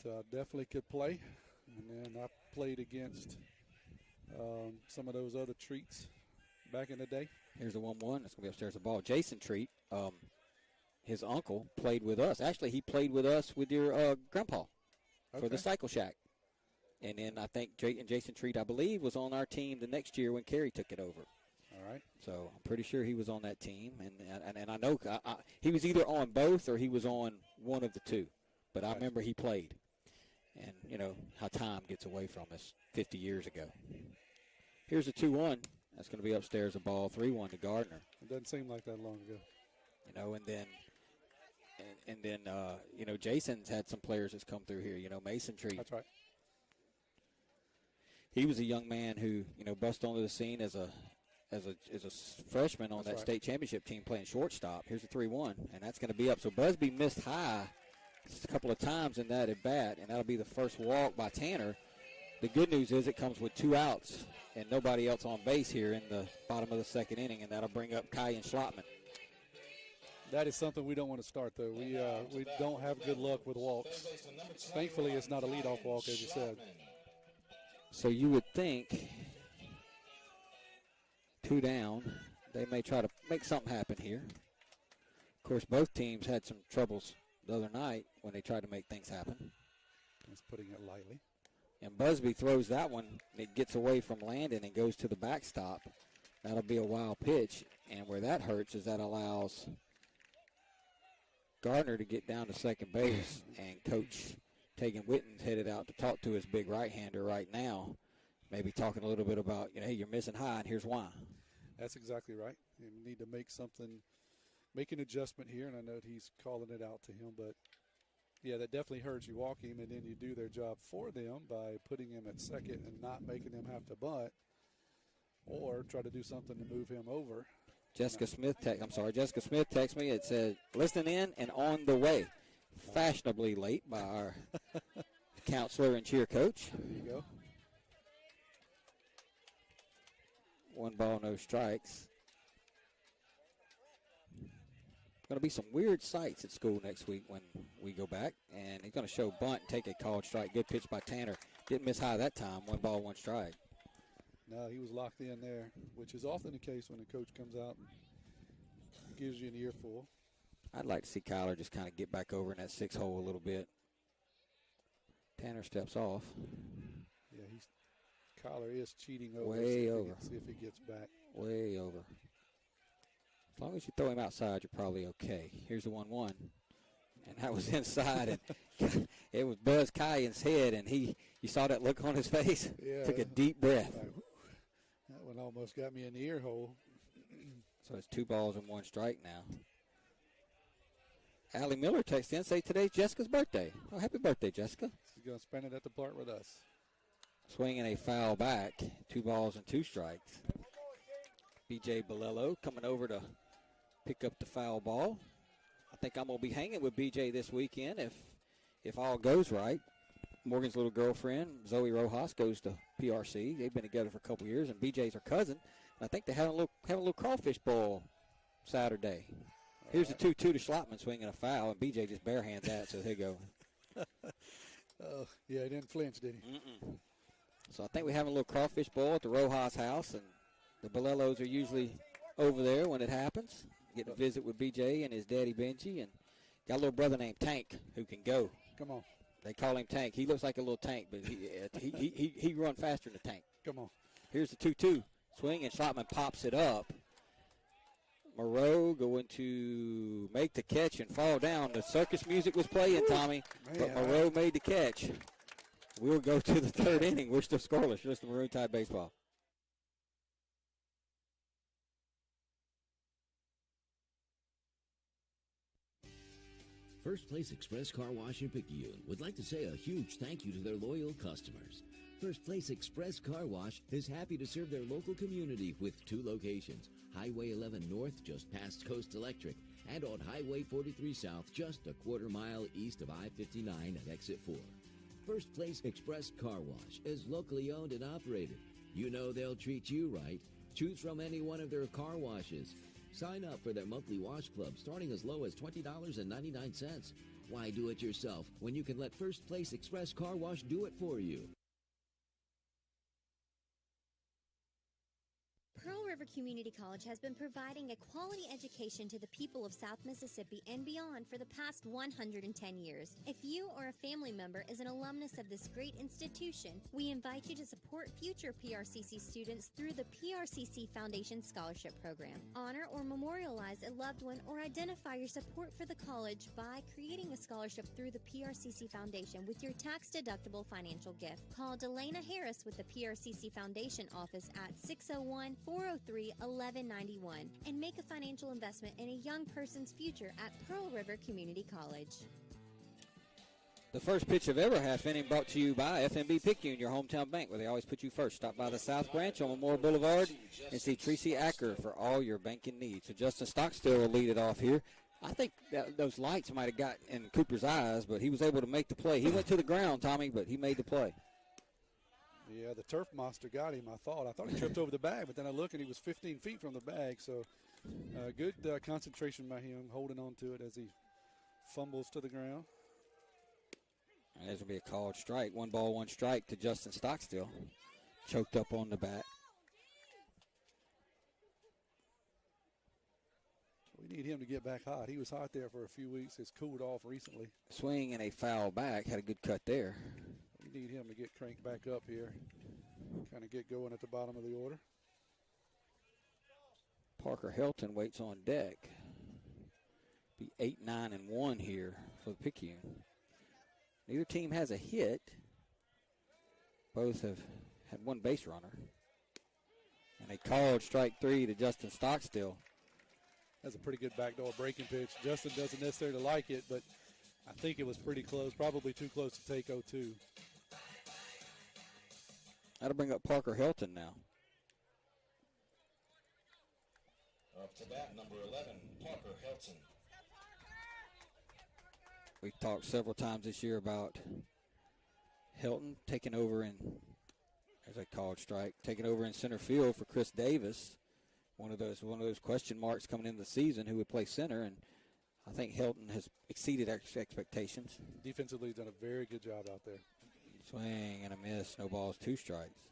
Speaker 6: that definitely could play. And then I played against some of those other treats back in the day.
Speaker 5: Here's the 1-1. It's going to be upstairs the ball. Jason Treat, his uncle, played with us. Actually, he played with us with your grandpa for the Cycle Shack. And then I think Jason Treat, I believe, was on our team the next year when Kerry took it over.
Speaker 6: All right.
Speaker 5: So I'm pretty sure he was on that team, and I know he was either on both or he was on one of the two. But I remember he played, and how time gets away from us 50 years ago. Here's a 2-1. That's going to be upstairs a ball, 3-1 to Gardner.
Speaker 6: It doesn't seem like that long ago.
Speaker 5: And then Jason's had some players that's come through here. Mason Treat.
Speaker 6: That's right.
Speaker 5: He was a young man who bust onto the scene as a freshman on that state championship team playing shortstop. Here's a 3-1, and that's going to be up. So Busby missed high a couple of times in that at bat, and that'll be the first walk by Tanner. The good news is it comes with 2 outs and nobody else on base here in the bottom of the second inning, and that'll bring up Kyan Schlottman.
Speaker 6: That is something we don't want to start, though. We don't have good luck with walks. Thankfully, it's not a leadoff walk, as you said.
Speaker 5: So you would think 2 down, they may try to make something happen here. Of course, both teams had some troubles the other night when they tried to make things happen.
Speaker 6: That's putting it lightly.
Speaker 5: And Busby throws that one, and it gets away from Landon and goes to the backstop. That'll be a wild pitch, and where that hurts is that allows Gardner to get down to second base, and Coach Tegan Witten's headed out to talk to his big right-hander right now, maybe talking a little bit about, hey, you're missing high, and here's why.
Speaker 6: That's exactly right. You need to make an adjustment here, and I know he's calling it out to him, but yeah, that definitely hurts. You walk him, and then you do their job for them by putting him at second and not making him have to bunt, or try to do something to move him over.
Speaker 5: Jessica Smith texted me. It said, listening in and on the way. Fashionably late by our counselor and cheer coach.
Speaker 6: There you go.
Speaker 5: 1 ball, no strikes. Going to be some weird sights at school next week when we go back. And he's going to show bunt and take a called strike. Good pitch by Tanner. Didn't miss high that time. 1 ball, 1 strike.
Speaker 6: No, he was locked in there, which is often the case when the coach comes out and gives you an earful.
Speaker 5: I'd like to see Kyler just kind of get back over in that 6 hole a little bit. Tanner steps off.
Speaker 6: Yeah, Kyler is cheating over.
Speaker 5: Way over.
Speaker 6: See if he gets back.
Speaker 5: Way over. As long as you throw him outside, you're probably okay. Here's the 1-1. And that was inside, and it was Buzz Kyan's head, and you saw that look on his face.
Speaker 6: Yeah,
Speaker 5: took a deep breath.
Speaker 6: That one almost got me in the ear hole.
Speaker 5: So it's 2 balls and 1 strike now. Allie Miller texts in, say today's Jessica's birthday. Oh, happy birthday, Jessica.
Speaker 6: She's going to spend it at the park with us.
Speaker 5: Swinging a foul back, 2 balls and 2 strikes. B.J. Bolello coming over to pick up the foul ball. I think I'm going to be hanging with B.J. this weekend if all goes right. Morgan's little girlfriend, Zoe Rojas, goes to PRC. They've been together for a couple years, and B.J.'s her cousin. And I think they have a little crawfish boil Saturday. Here's the 2-2 to Schlottman swinging a foul, and B.J. just barehands that, so here you go.
Speaker 6: Oh, yeah, he didn't flinch, did he?
Speaker 5: So I think we're having a little crawfish boil at the Rojas house, and the Bolellos are usually over there when it happens. Getting to visit with B.J. and his daddy Benji, and got a little brother named Tank who can go.
Speaker 6: Come on.
Speaker 5: They call him Tank. He looks like a little tank, but he run faster than the tank.
Speaker 6: Come on.
Speaker 5: Here's the 2-2 swing, and Schlottman pops it up. Moreau going to make the catch and fall down. The circus music was playing, Tommy, but Moreau made the catch. We'll go to the 3rd inning. We're still scoreless. Just the Maroon Tide baseball.
Speaker 9: First Place Express Car Wash in Picayune would like to say a huge thank you to their loyal customers. First Place Express Car Wash is happy to serve their local community with 2 locations, Highway 11 North just past Coast Electric, and on Highway 43 South just a quarter mile east of I-59 at Exit 4. First Place Express Car Wash is locally owned and operated. You know they'll treat you right. Choose from any one of their car washes. Sign up for their monthly wash club starting as low as $20.99. Why do it yourself when you can let First Place Express Car Wash do it for you?
Speaker 7: Pearl River Community College has been providing a quality education to the people of South Mississippi and beyond for the past 110 years. If you or a family member is an alumnus of this great institution, we invite you to support future PRCC students through the PRCC Foundation Scholarship Program. Honor or memorialize a loved one or identify your support for the college by creating a scholarship through the PRCC Foundation with your tax-deductible financial gift. Call Delana Harris with the PRCC Foundation office at 601-403-1191 and make a financial investment in a young person's future at Pearl River Community College.
Speaker 5: The first pitch of every half inning brought to you by FNB Picayune, your hometown bank, where they always put you first. Stop by the South Branch on Memorial Boulevard and see Tracy Acker for all your banking needs. So Justin Stockstill will lead it off here. I think that those lights might have got in Cooper's eyes, but he was able to make the play. He went to the ground, Tommy, but he made the play.
Speaker 6: Yeah, the turf monster got him, I thought. I thought he tripped over the bag, but then I looked and he was 15 feet from the bag. So good concentration by him, holding on to it as he fumbles to the ground.
Speaker 5: And there's going to be a called strike. 1 ball, 1 strike to Justin Stockstill. Choked up on the bat.
Speaker 6: We need him to get back hot. He was hot there for a few weeks. It's cooled off recently.
Speaker 5: Swing and a foul back. Had a good cut there.
Speaker 6: We need him to get cranked back up here. Kind of get going at the bottom of the order.
Speaker 5: Parker Helton waits on deck. Be 8-9-1 here for the Picayune. Neither team has a hit. Both have had 1 base runner. And a called strike 3 to Justin Stockstill.
Speaker 6: That's a pretty good backdoor breaking pitch. Justin doesn't necessarily like it, but I think it was pretty close, probably too close to take 0-2.
Speaker 5: That'll bring up Parker Helton now.
Speaker 13: Up to bat, number 11, Parker Helton.
Speaker 5: We've talked several times this year about Helton taking over in, as I called strike, taking over in center field for Chris Davis. One of those question marks coming into the season, who would play center, and I think Helton has exceeded expectations.
Speaker 6: Defensively, he's done a very good job out there.
Speaker 5: Swing and a miss, no balls, 2 strikes.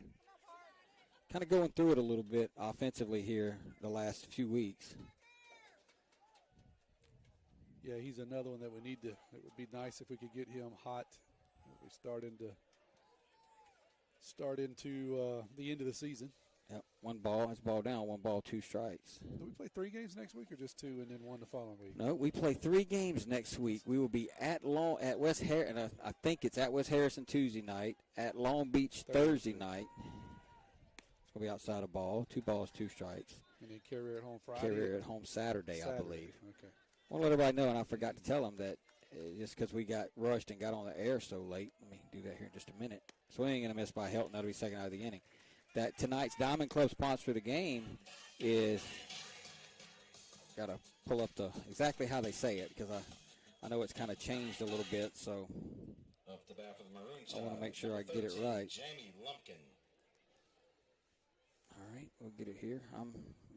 Speaker 5: Kind of going through it a little bit offensively here the last few weeks.
Speaker 6: Yeah, he's another one that we need to. It would be nice if we could get him hot. We're starting to start into the end of the season.
Speaker 5: Yep, 1 ball. That's ball down. 1 ball, 2 strikes.
Speaker 6: Do we play 3 games next week or just 2 and then 1 the following week?
Speaker 5: No, we play 3 games next week. We will be at West Harrison, and I think it's at West Harrison Tuesday night, at Long Beach Thursday night. It's going to be outside of ball. 2 balls, 2 strikes.
Speaker 6: And then Carrier at home Friday?
Speaker 5: Carrier at home Saturday, I believe.
Speaker 6: Okay.
Speaker 5: I want to let everybody know, and I forgot to tell them that just because we got rushed and got on the air so late, let me do that here in just a minute. Swing and a miss by Helton. That'll be second out of the inning. That tonight's Diamond Club sponsor of the game is, got to pull up exactly how they say it, because I know it's kind of changed a little bit, so
Speaker 13: Up to bat for the Maroon Tide,
Speaker 5: I want to make sure I
Speaker 13: number
Speaker 5: get it
Speaker 13: 13,
Speaker 5: right.
Speaker 13: Jamie Lumpkin.
Speaker 5: All right, we'll get it here.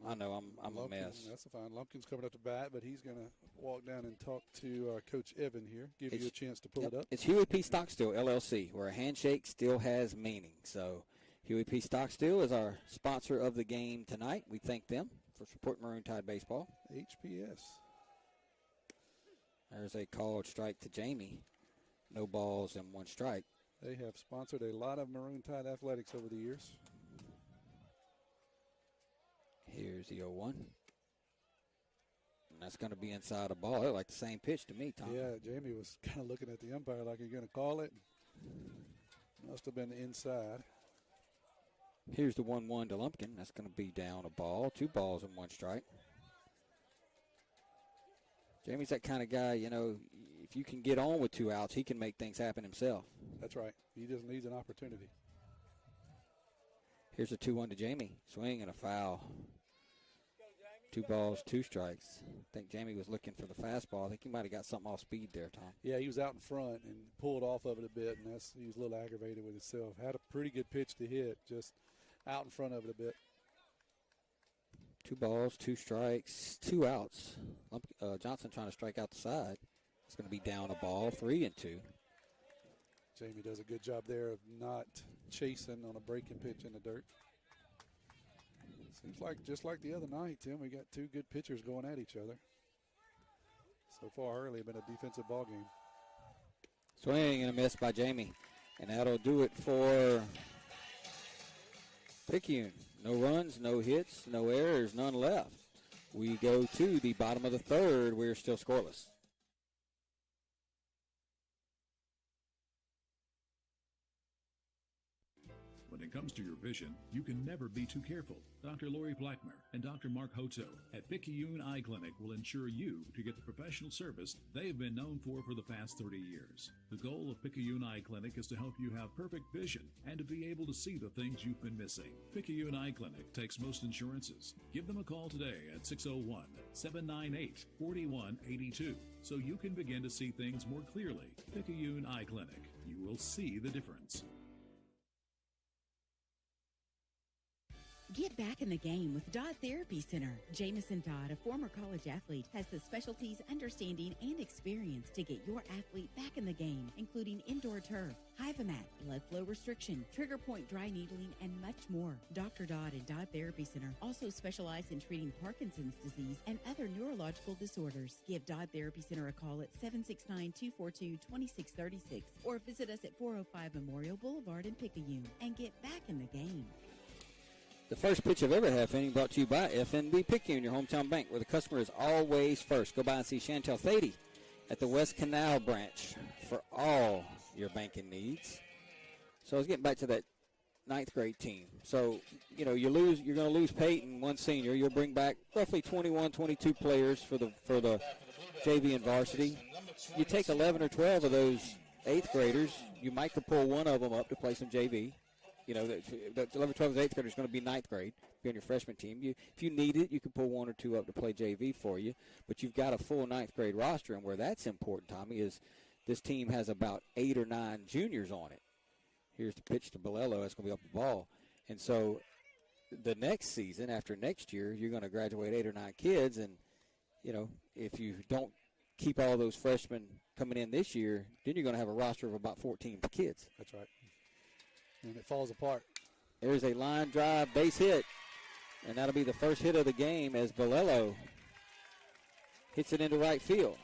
Speaker 5: I know I'm a mess.
Speaker 6: That's fine. Lumpkin's coming up to bat, but he's going to walk down and talk to Coach Evan here, give you a chance to pull it up.
Speaker 5: It's Huey P. Stockstill, LLC, where a handshake still has meaning. So Huey P. Stockstill is our sponsor of the game tonight. We thank them for supporting Maroon Tide baseball.
Speaker 6: HPS.
Speaker 5: There's a called strike to Jamie. No balls and 1 strike.
Speaker 6: They have sponsored a lot of Maroon Tide athletics over the years.
Speaker 5: Here's the 0-1. And that's going to be inside a ball. They're like the same pitch to me, Tom.
Speaker 6: Yeah, Jamie was kind of looking at the umpire like, you're going to call it. Must have been inside.
Speaker 5: Here's the 1-1 to Lumpkin. That's going to be down a ball. 2 balls and 1 strike. Jamie's that kind of guy, if you can get on with 2 outs, he can make things happen himself.
Speaker 6: That's right. He just needs an opportunity.
Speaker 5: Here's a 2-1 to Jamie. Swing and a foul. 2 balls, 2 strikes. I think Jamie was looking for the fastball. I think he might have got something off speed there, Tom.
Speaker 6: Yeah, he was out in front and pulled off of it a bit, and he was a little aggravated with himself. Had a pretty good pitch to hit, just out in front of it a bit.
Speaker 5: 2 balls, 2 strikes, 2 outs. Johnson trying to strike out the side. It's going to be down a ball, 3-2.
Speaker 6: Jamie does a good job there of not chasing on a breaking pitch in the dirt. Seems like just like the other night, Tim, we got 2 good pitchers going at each other. So far early, been a defensive ball game.
Speaker 5: Swing and a miss by Jamie. And that'll do it for Picayune. No runs, no hits, no errors, none left. We go to the bottom of the 3rd. We're still scoreless.
Speaker 15: When it comes to your vision, you can never be too careful. Dr. Lori Blackmer and Dr. Mark Hoto at Picayune Eye Clinic will ensure you to get the professional service they have been known for the past 30 years. The goal of Picayune Eye Clinic is to help you have perfect vision and to be able to see the things you've been missing. Picayune Eye Clinic takes most insurances. Give them a call today at 601-798-4182 so you can begin to see things more clearly. Picayune Eye Clinic. You will see the difference.
Speaker 12: Get back in the game with Dodd Therapy Center. Jamison Dodd, a former college athlete, has the specialties, understanding, and experience to get your athlete back in the game, including indoor turf, Hyvamat, blood flow restriction, trigger point dry needling, and much more. Dr. Dodd and Dodd Therapy Center also specialize in treating Parkinson's disease and other neurological disorders. Give Dodd Therapy Center a call at 769-242-2636 or visit us at 405 Memorial Boulevard in Picayune and get back in the game.
Speaker 5: The first pitch of every half inning brought to you by FNB Picayune, your hometown bank, where the customer is always first. Go by and see Chantel Thady at the West Canal branch for all your banking needs. So I was getting back to that ninth grade team. So, you're going to lose Peyton, one senior. You'll bring back roughly 21, 22 players for the JV and varsity. You take 11 or 12 of those eighth graders. You might could pull one of them up to play some JV. The 11, 12, 8th grade is going to be ninth grade, be on your freshman team. If you need it, you can pull one or two up to play JV for you. But you've got a full ninth grade roster, and where that's important, Tommy, is this team has about 8 or 9 juniors on it. Here's the pitch to Bolello. That's going to be up the ball. And so the next season, after next year, you're going to graduate 8 or 9 kids. And, if you don't keep all those freshmen coming in this year, then you're going to have a roster of about 14 kids.
Speaker 6: That's right. And it falls apart.
Speaker 5: There's a line drive base hit, and that'll be the first hit of the game as Bolello hits it into right field.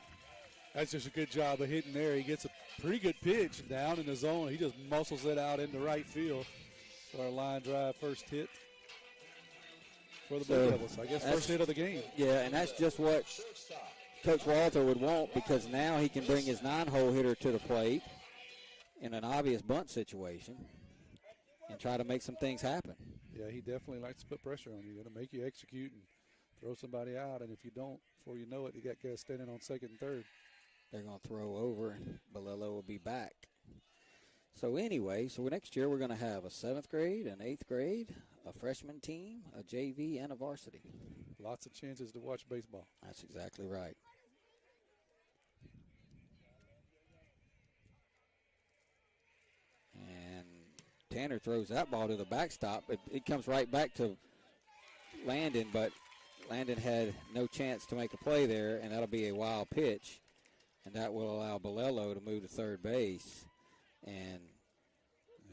Speaker 6: That's just a good job of hitting there. He gets a pretty good pitch down in the zone. He just muscles it out into right field for a line drive first hit for the Blue Devils. I guess first hit of the game.
Speaker 5: Yeah, and that's just what Coach Walter would want, because now he can bring his 9-hole hitter to the plate in an obvious bunt situation and try to make some things happen.
Speaker 6: Yeah, he definitely likes to put pressure on you. He's going to make you execute and throw somebody out, and if you don't, before you know it, you got guys standing on second and third.
Speaker 5: They're going to throw over, and Bolello will be back. So anyway, next year we're going to have a 7th grade, an 8th grade, a freshman team, a JV, and a varsity.
Speaker 6: Lots of chances to watch baseball.
Speaker 5: That's exactly right. And Tanner throws that ball to the backstop. It comes right back to Landon, but Landon had no chance to make a play there, and that'll be a wild pitch. And that will allow Bolello to move to third base. And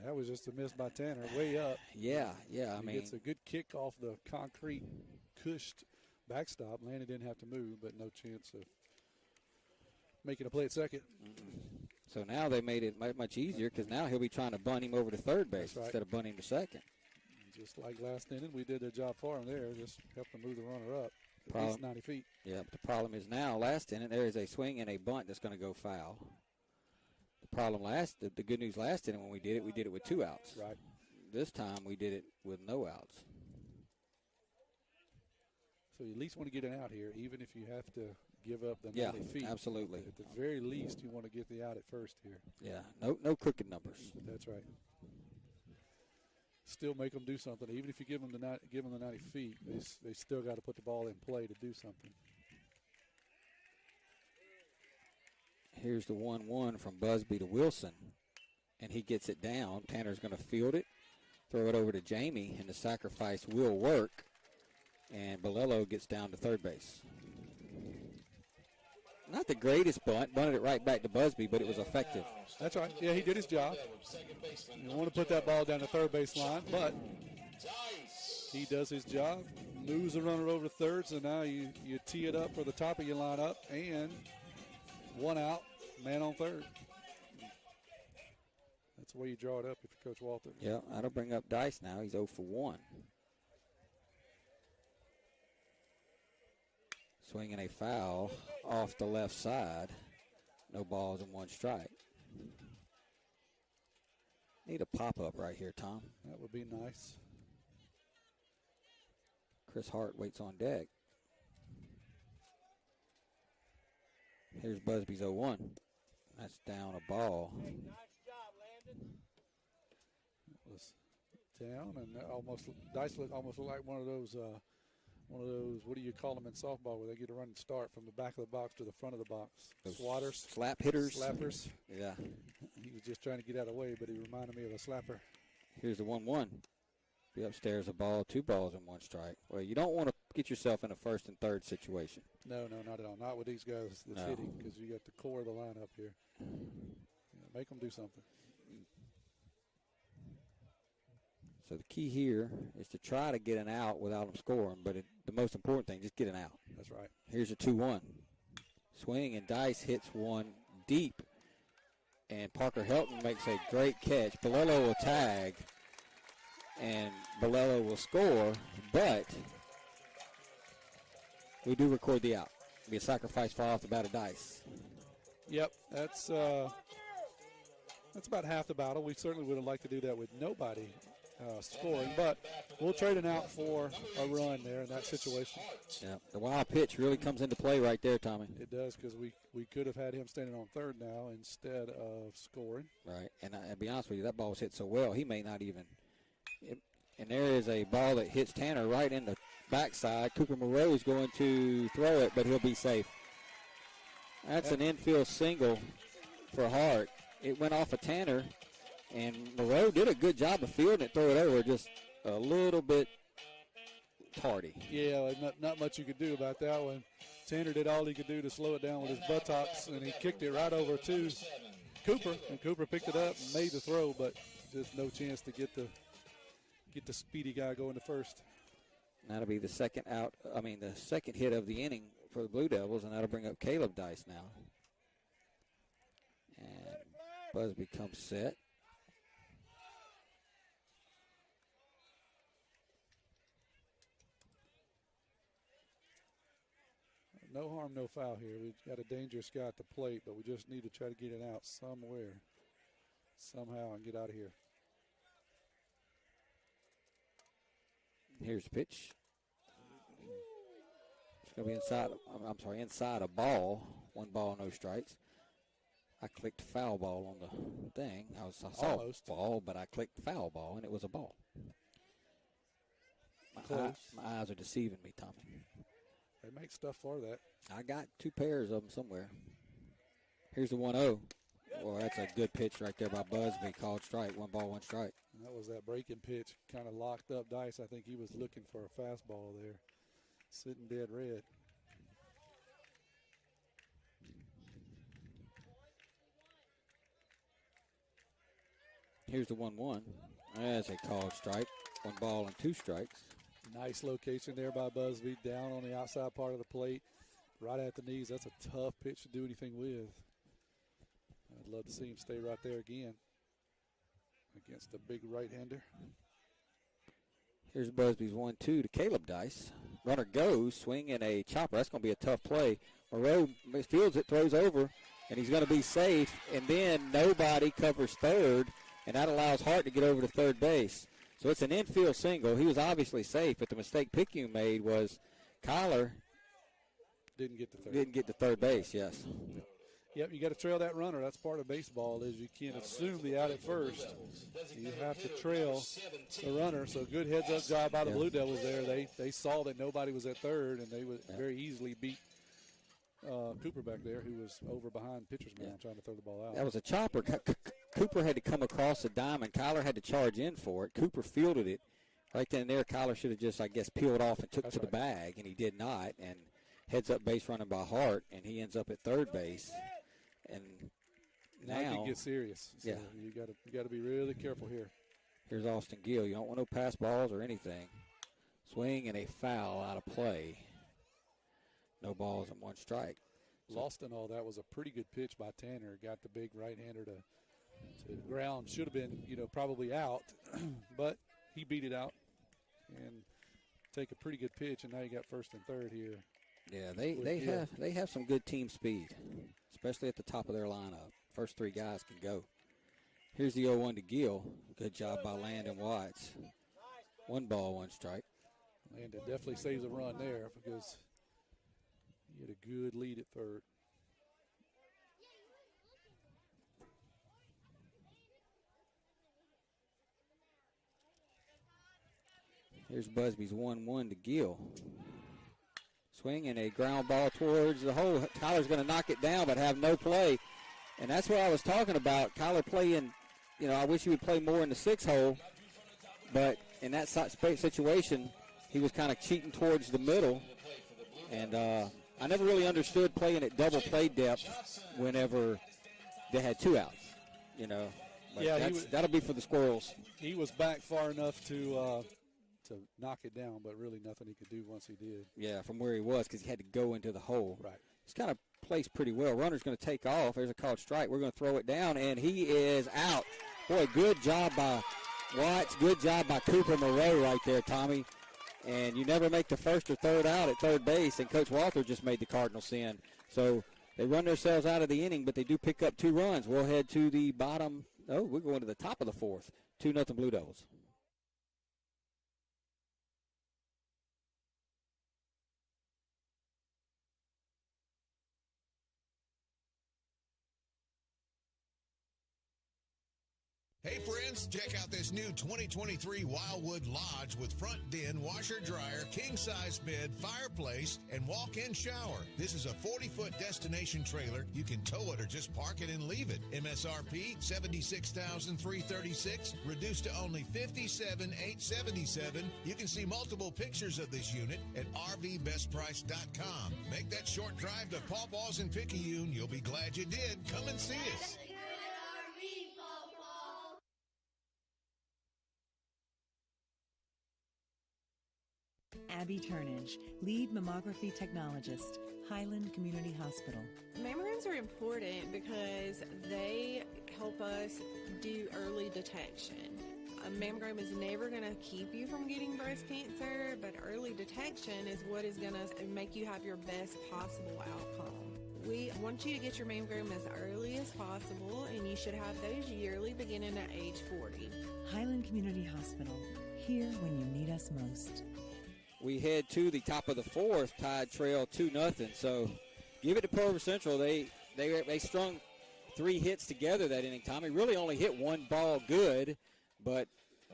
Speaker 6: that was just a miss by Tanner, way up.
Speaker 5: Yeah. I mean,
Speaker 6: it's a good kick off the concrete cushed backstop. Landon didn't have to move, but no chance of making a play at second.
Speaker 5: So now they made it much easier, because now he'll be trying to bunt him over to third base instead of bunting him to second.
Speaker 6: Just like last inning, we did a job for him there, just helped him move the runner up at least 90 feet.
Speaker 5: Yeah, but the problem is now, last inning, there is a swing and a bunt that's going to go foul. The good news last inning when we did it with 2 outs.
Speaker 6: Right.
Speaker 5: This time we did it with no outs.
Speaker 6: So you at least want to get an out here, even if you have to give up the 90 feet.
Speaker 5: Yeah, absolutely.
Speaker 6: At the very least, you want to get the out at first here.
Speaker 5: Yeah, no crooked numbers.
Speaker 6: That's right. Still make them do something. Even if you give them the 90 feet, they still got to put the ball in play to do something.
Speaker 5: Here's the 1-1 from Busby to Wilson, and he gets it down. Tanner's going to field it, throw it over to Jamie, and the sacrifice will work, and Bolello gets down to third base. Not the greatest bunt, bunted it right back to Busby, but it was effective.
Speaker 6: That's right. Yeah, he did his job. You want to put that ball down the third base line, but he does his job, moves the runner over to third, so now you tee it up for the top of your lineup, and 1 out, man on third. That's the way you draw it up if you're Coach Walter.
Speaker 5: Yeah, that'll bring up Dice now. He's 0 for 1. Swinging a foul off the left side. No balls and 1 strike. Need a pop-up right here, Tom.
Speaker 6: That would be nice.
Speaker 5: Chris Hart waits on deck. Here's Busby's 0-1. That's down a ball.
Speaker 6: It was down, and Dice looked almost like one of those, what do you call them in softball, where they get a running start from the back of the box to the front of the box?
Speaker 5: Those
Speaker 6: Swatters.
Speaker 5: Slap hitters.
Speaker 6: Slappers.
Speaker 5: Yeah.
Speaker 6: He was just trying to get out of the way, but he reminded me of a slapper.
Speaker 5: Here's the 1-1. Be upstairs a ball, 2 balls and 1 strike. Well, you don't want to get yourself in a first and third situation.
Speaker 6: No, not at all. Not with these guys that's hitting, because you got the core of the lineup here. Yeah, make them do something.
Speaker 5: So the key here is to try to get an out without them scoring, but the most important thing, just get an out.
Speaker 6: That's right.
Speaker 5: Here's a 2-1. Swing, and Dice hits one deep, and Parker Helton makes a great catch. Bolello will tag, and Bolello will score, but we do record the out. It'll be a sacrifice fly off the bat of Dice.
Speaker 6: Yep, that's about half the battle. We certainly would have liked to do that with nobody scoring, but we'll trade it out for a run there in that situation.
Speaker 5: Yeah, the wild pitch really comes into play right there, Tommy.
Speaker 6: It does, because we could have had him standing on third now instead of scoring.
Speaker 5: Right, and I'll be honest with you, that ball was hit so well, he may not even. And there is a ball that hits Tanner right in the backside. Cooper Moreau is going to throw it, but he'll be safe. That's an infield single for Hart. It went off of Tanner, and Moreau did a good job of fielding it, throw it over, just a little bit tardy.
Speaker 6: Yeah, not much you could do about that one. Tanner did all he could do to slow it down with his buttocks, and he kicked it right over to Cooper, and Cooper picked it up and made the throw, but just no chance to get the speedy guy going to first.
Speaker 5: That'll be the second hit of the inning for the Blue Devils, and that'll bring up Caleb Dice now. And Busby comes set.
Speaker 6: No harm, no foul here. We've got a dangerous guy at the plate, but we just need to try to get it out somewhere, somehow, and get out of here.
Speaker 5: Here's the pitch. It's going to be inside a ball. 1 ball, no strikes. I clicked foul ball on the thing. I saw
Speaker 6: Almost.
Speaker 5: Ball, but I clicked foul ball, and it was a ball. My eyes are deceiving me, Tommy.
Speaker 6: They make stuff for that.
Speaker 5: I got 2 pairs of them somewhere. Here's the 1-0. Well, that's a good pitch right there by Busby. Called strike. 1 ball, 1 strike.
Speaker 6: And that was that breaking pitch. Kind of locked up Dice. I think he was looking for a fastball there. Sitting dead red.
Speaker 5: Here's the 1-1. That's a called strike. 1 ball and 2 strikes.
Speaker 6: Nice location there by Busby. Down on the outside part of the plate. Right at the knees. That's a tough pitch to do anything with. I'd love to see him stay right there again against the big right-hander.
Speaker 5: Here's Busby's 1-2 to Caleb Dice. Runner goes, swing and a chopper. That's going to be a tough play. Moreau fields it, throws over, and he's going to be safe. And then nobody covers third, and that allows Hart to get over to third base. So it's an infield single. He was obviously safe, but the mistake Picayune made was Kyler
Speaker 6: didn't get to third.
Speaker 5: Didn't get to third base, yes.
Speaker 6: Yep, you got to trail that runner. That's part of baseball is you can't assume the out at first. You have to trail the runner. So good heads-up job by the Blue Devils there. They saw that nobody was at third, and they would very easily beat Cooper back there, who was over behind pitcher's mound trying to throw the ball out.
Speaker 5: That was a chopper. Cooper had to come across the diamond. Kyler had to charge in for it. Cooper fielded it. Right then and there, Kyler should have just, I guess, peeled off and took to the bag, and he did not. And heads-up base running by Hart, and he ends up at third base. And now
Speaker 6: it can get serious. So you got to be really careful here.
Speaker 5: Here's Austin Gill. You don't want no pass balls or anything. Swing and a foul out of play. No balls and 1 strike.
Speaker 6: Lost in all that was a pretty good pitch by Tanner. Got the big right-hander to the ground. Should have been, probably out, but he beat it out and take a pretty good pitch. And now you got first and third here.
Speaker 5: Yeah, they have some good team speed, especially at the top of their lineup. First 3 guys can go. Here's the 0-1 to Gill. Good job by Landon Watts. 1 ball, 1 strike.
Speaker 6: Landon definitely saves a run there because he had a good lead at third.
Speaker 5: Here's Busby's 1-1 to Gill. Swing and a ground ball towards the hole. Kyler's going to knock it down but have no play. And that's what I was talking about. Kyler playing, I wish he would play more in the 6 hole. But in that situation, he was kind of cheating towards the middle. And I never really understood playing at double play depth whenever they had 2 outs, But
Speaker 6: yeah,
Speaker 5: that'll be for the Squirrels.
Speaker 6: He was back far enough to knock it down, but really nothing he could do once he did.
Speaker 5: Yeah, from where he was because he had to go into the hole.
Speaker 6: Right.
Speaker 5: He's kind of placed pretty well. Runner's going to take off. There's a called strike. We're going to throw it down, and he is out. Boy, good job by Watts. Good job by Cooper Moreau right there, Tommy. And you never make the first or third out at third base, and Coach Walther just made the Cardinals sin. So they run themselves out of the inning, but they do pick up 2 runs. We'll head to the bottom. Oh, we're going to the top of the 4th. 2-0 Blue Devils.
Speaker 2: Hey friends, check out this new 2023 Wildwood Lodge with front den, washer dryer, king size bed, fireplace, and walk-in shower. This is a 40-foot destination trailer. You can tow it or just park it and leave it. MSRP $76,336, reduced to only $57,877. You can see multiple pictures of this unit at RVBestPrice.com. Make that short drive to Paw Paws in Picayune. You'll be glad you did. Come and see us.
Speaker 10: Abby Turnage, lead mammography technologist, Highland Community Hospital.
Speaker 16: Mammograms are important because they help us do early detection. A mammogram is never going to keep you from getting breast cancer, but early detection is what is going to make you have your best possible outcome. We want you to get your mammogram as early as possible, and you should have those yearly beginning at age 40.
Speaker 10: Highland Community Hospital, here when you need us most.
Speaker 5: We head to the top of the 4th, Tide trail 2-0. So give it to Pearl River Central. They strung 3 hits together that inning, Tommy. Really only hit 1 ball good, but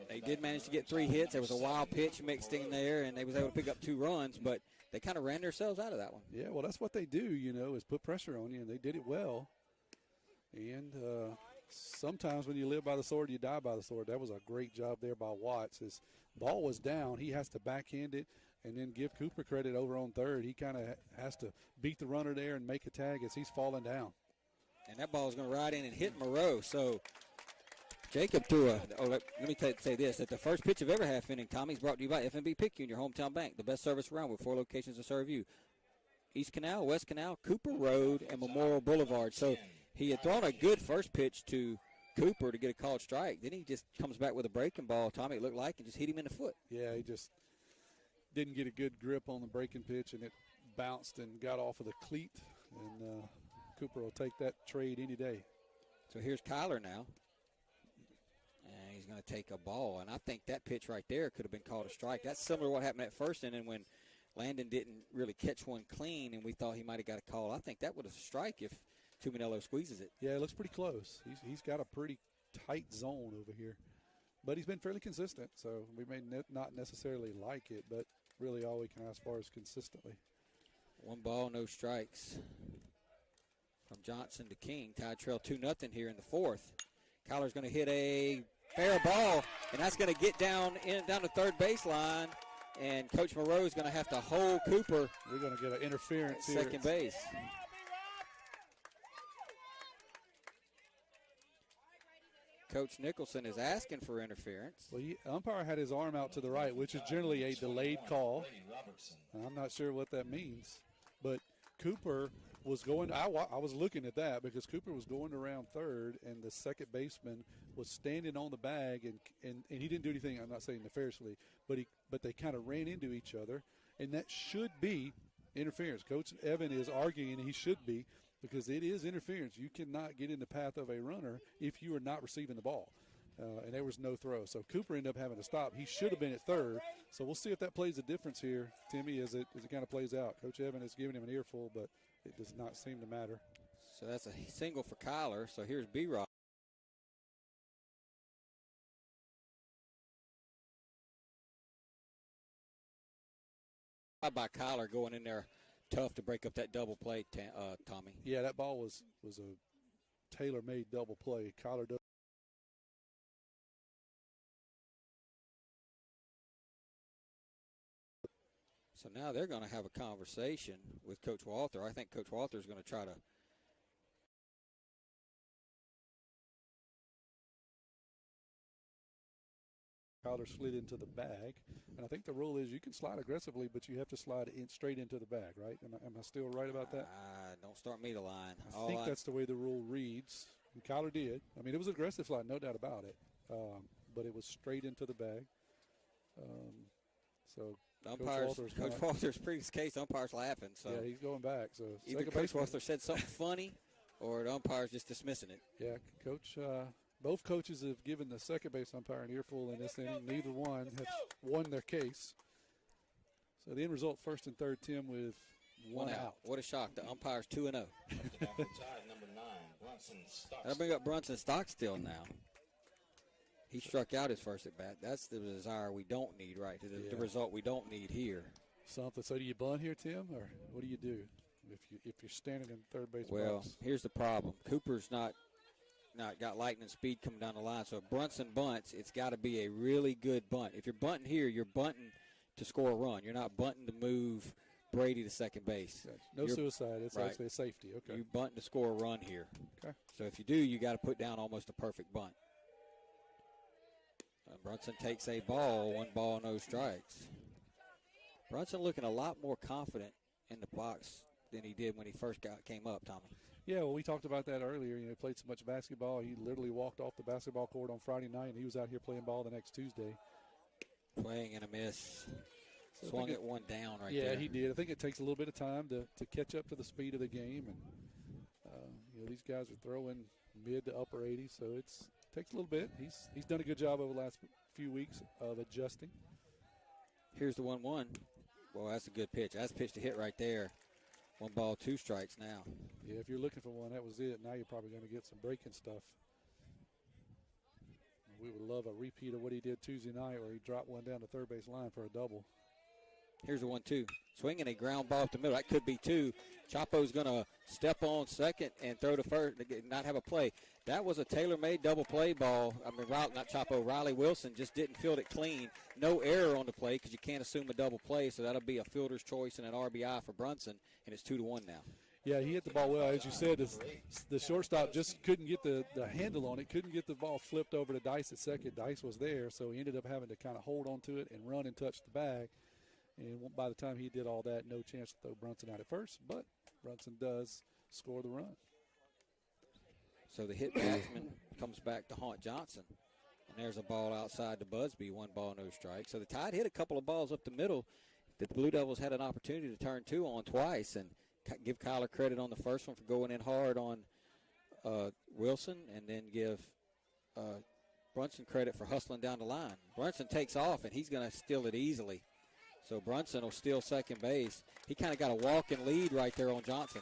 Speaker 5: they did manage to get 3 hits. There was a wild pitch mixed in there, and they was able to pick up 2 runs, but they kind of ran themselves out of that one.
Speaker 6: Yeah, well, that's what they do, is put pressure on you, and they did it well. And sometimes when you live by the sword, you die by the sword. That was a great job there by Watts. His ball was down. He has to backhand it and then give Cooper credit over on third. He kind of has to beat the runner there and make a tag as he's falling down.
Speaker 5: And that ball is going to ride in and hit Moreau. So Jacob threw let me say this, that the first pitch of every half inning, Tommy, is brought to you by F&B Picayune, your hometown bank, the best service around with 4 locations to serve you. East Canal, West Canal, Cooper Road, and Memorial Boulevard. So he had thrown a good first pitch to Cooper to get a called strike. Then he just comes back with a breaking ball, Tommy, it looked like, and just hit him in the foot.
Speaker 6: Yeah, he just didn't get a good grip on the breaking pitch, and it bounced and got off of the cleat. And Cooper will take that trade any day.
Speaker 5: So here's Kyler now. And he's going to take a ball. And I think that pitch right there could have been called a strike. That's similar to what happened at first inning when Landon didn't really catch one clean, and we thought he might have got a call. I think that would have strike if Tuminello squeezes it.
Speaker 6: Yeah, it looks pretty close. He's got a pretty tight zone over here. But he's been fairly consistent, so we may not necessarily like it, but really all we can ask for is consistently.
Speaker 5: 1 ball, no strikes. From Johnson to King. Tide trail 2-0 here in the 4th. Kyler's going to hit a fair ball, and that's going to get down the third baseline, and Coach Moreau is going to have to hold Cooper.
Speaker 6: We're going to get an interference
Speaker 5: at
Speaker 6: here.
Speaker 5: Second base. Coach Nicholson is asking for interference.
Speaker 6: Well, umpire had his arm out to the right, which is generally a delayed call. I'm not sure what that means. But Cooper was going – I was looking at that because Cooper was going around third, and the second baseman was standing on the bag, and he didn't do anything, I'm not saying nefariously, but they kind of ran into each other, and that should be interference. Coach Evan is arguing he should be. because it is interference. You cannot get in the path of a runner if you are not receiving the ball. And there was no throw. So Cooper ended up having to stop. He should have been at third. So we'll see if that plays a difference here, Timmy, as it kind of plays out. Coach Evan has given him an earful, but it does not seem to matter.
Speaker 5: So that's a single for Kyler. So here's B-Rock. By Kyler going in there tough to break up that double play, Tommy.
Speaker 6: Yeah, that ball was a tailor-made double play. Kyler does.
Speaker 5: So now they're going to have a conversation with Coach Walther. I think Coach Walther is going to try to
Speaker 6: Kyler slid into the bag, and I think the rule is you can slide aggressively, but you have to slide straight into the bag, right? Am I still right about that?
Speaker 5: Don't start me to line.
Speaker 6: I think that's the way the rule reads, and Kyler did. I mean, it was an aggressive slide, no doubt about it, but it was straight into the bag. So
Speaker 5: Coach Walter's previous case, umpire's laughing. So
Speaker 6: yeah, he's going back. So
Speaker 5: either Coach Walter said something funny, or the umpire's just dismissing it.
Speaker 6: Yeah, Coach. Both coaches have given the second base umpire an earful in this inning. Neither one have won their case. So the end result, 1st and 3rd, Tim, with one out.
Speaker 5: What a shock! The umpire's 2-0.
Speaker 13: Number 9, Brunson Stockstill.
Speaker 5: That'll bring up Brunson Stockstill now. He struck out his first at bat. That's the desire we don't need, right? The result we don't need here.
Speaker 6: Something. So do you bunt here, Tim, or what do you do if you're standing in third base?
Speaker 5: Well,
Speaker 6: box?
Speaker 5: Here's the problem. Cooper's not got lightning speed coming down the line. So if Brunson bunts, it's got to be a really good bunt. If you're bunting here, you're bunting to score a run. You're not bunting to move Brady to second base.
Speaker 6: No suicide. It's actually a safety. Okay.
Speaker 5: You're bunting to score a run here.
Speaker 6: Okay.
Speaker 5: So if you do, you got to put down almost a perfect bunt. Brunson takes a ball, 1 ball, no strikes. Brunson looking a lot more confident in the box than he did when he first came up, Tommy.
Speaker 6: Yeah, well, we talked about that earlier. He played so much basketball. He literally walked off the basketball court on Friday night, and he was out here playing ball the next Tuesday.
Speaker 5: Swing and a miss. Swung it one down right
Speaker 6: there.
Speaker 5: there.
Speaker 6: Yeah, he did. I think it takes a little bit of time to catch up to the speed of the game. And, these guys are throwing mid to upper 80s, so it takes a little bit. He's done a good job over the last few weeks of adjusting.
Speaker 5: Here's the 1-1. Well, that's a good pitch. That's a pitch to hit right there. 1 ball, 2 strikes now.
Speaker 6: Yeah, if you're looking for one, that was it. Now you're probably going to get some breaking stuff. We would love a repeat of what he did Tuesday night where he dropped one down the third base line for a double.
Speaker 5: Here's the 1-2. Swinging a ground ball up the middle. That could be 2. Chapo's going to step on second and throw to first, not have a play. That was a tailor-made double play ball. I mean, not Chapo, Riley Wilson just didn't field it clean. No error on the play because you can't assume a double play, so that'll be a fielder's choice and an RBI for Brunson, and it's 2-1 now.
Speaker 6: Yeah, he hit the ball well. As you said, the shortstop just couldn't get the handle on it, couldn't get the ball flipped over to Dice at second. Dice was there, so he ended up having to kind of hold on to it and run and touch the bag. And by the time he did all that, no chance to throw Brunson out at first, but Brunson does score the run.
Speaker 5: So the hit batsman comes back to haunt Johnson. And there's a ball outside to Busby, 1 ball, no strike. So the Tide hit a couple of balls up the middle that the Blue Devils had an opportunity to turn 2 on twice. And give Kyler credit on the first one for going in hard on Wilson, and then give Brunson credit for hustling down the line. Brunson takes off, and he's going to steal it easily. So Brunson will steal second base. He kind of got a walking lead right there on Johnson.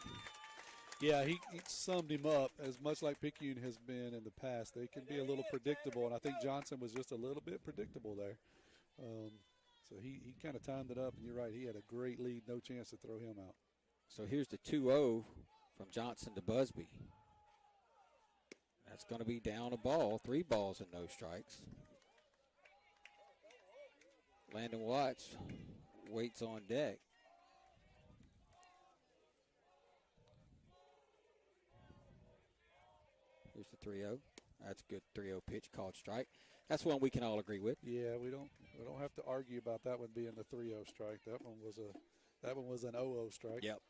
Speaker 6: Yeah, he summed him up as much like Picayune has been in the past. They can be a little predictable, and I think Johnson was just a little bit predictable there. So he kind of timed it up, and you're right, he had a great lead, no chance to throw him out.
Speaker 5: So here's the 2-0 from Johnson to Busby. That's going to be down a ball, 3 balls and no strikes. Landon Watts waits on deck. Here's the 3-0. That's a good 3-0 pitch called strike. That's one we can all agree with.
Speaker 6: Yeah, we don't have to argue about that one being the 3-0 strike. That one was an 0-0 strike.
Speaker 5: Yep.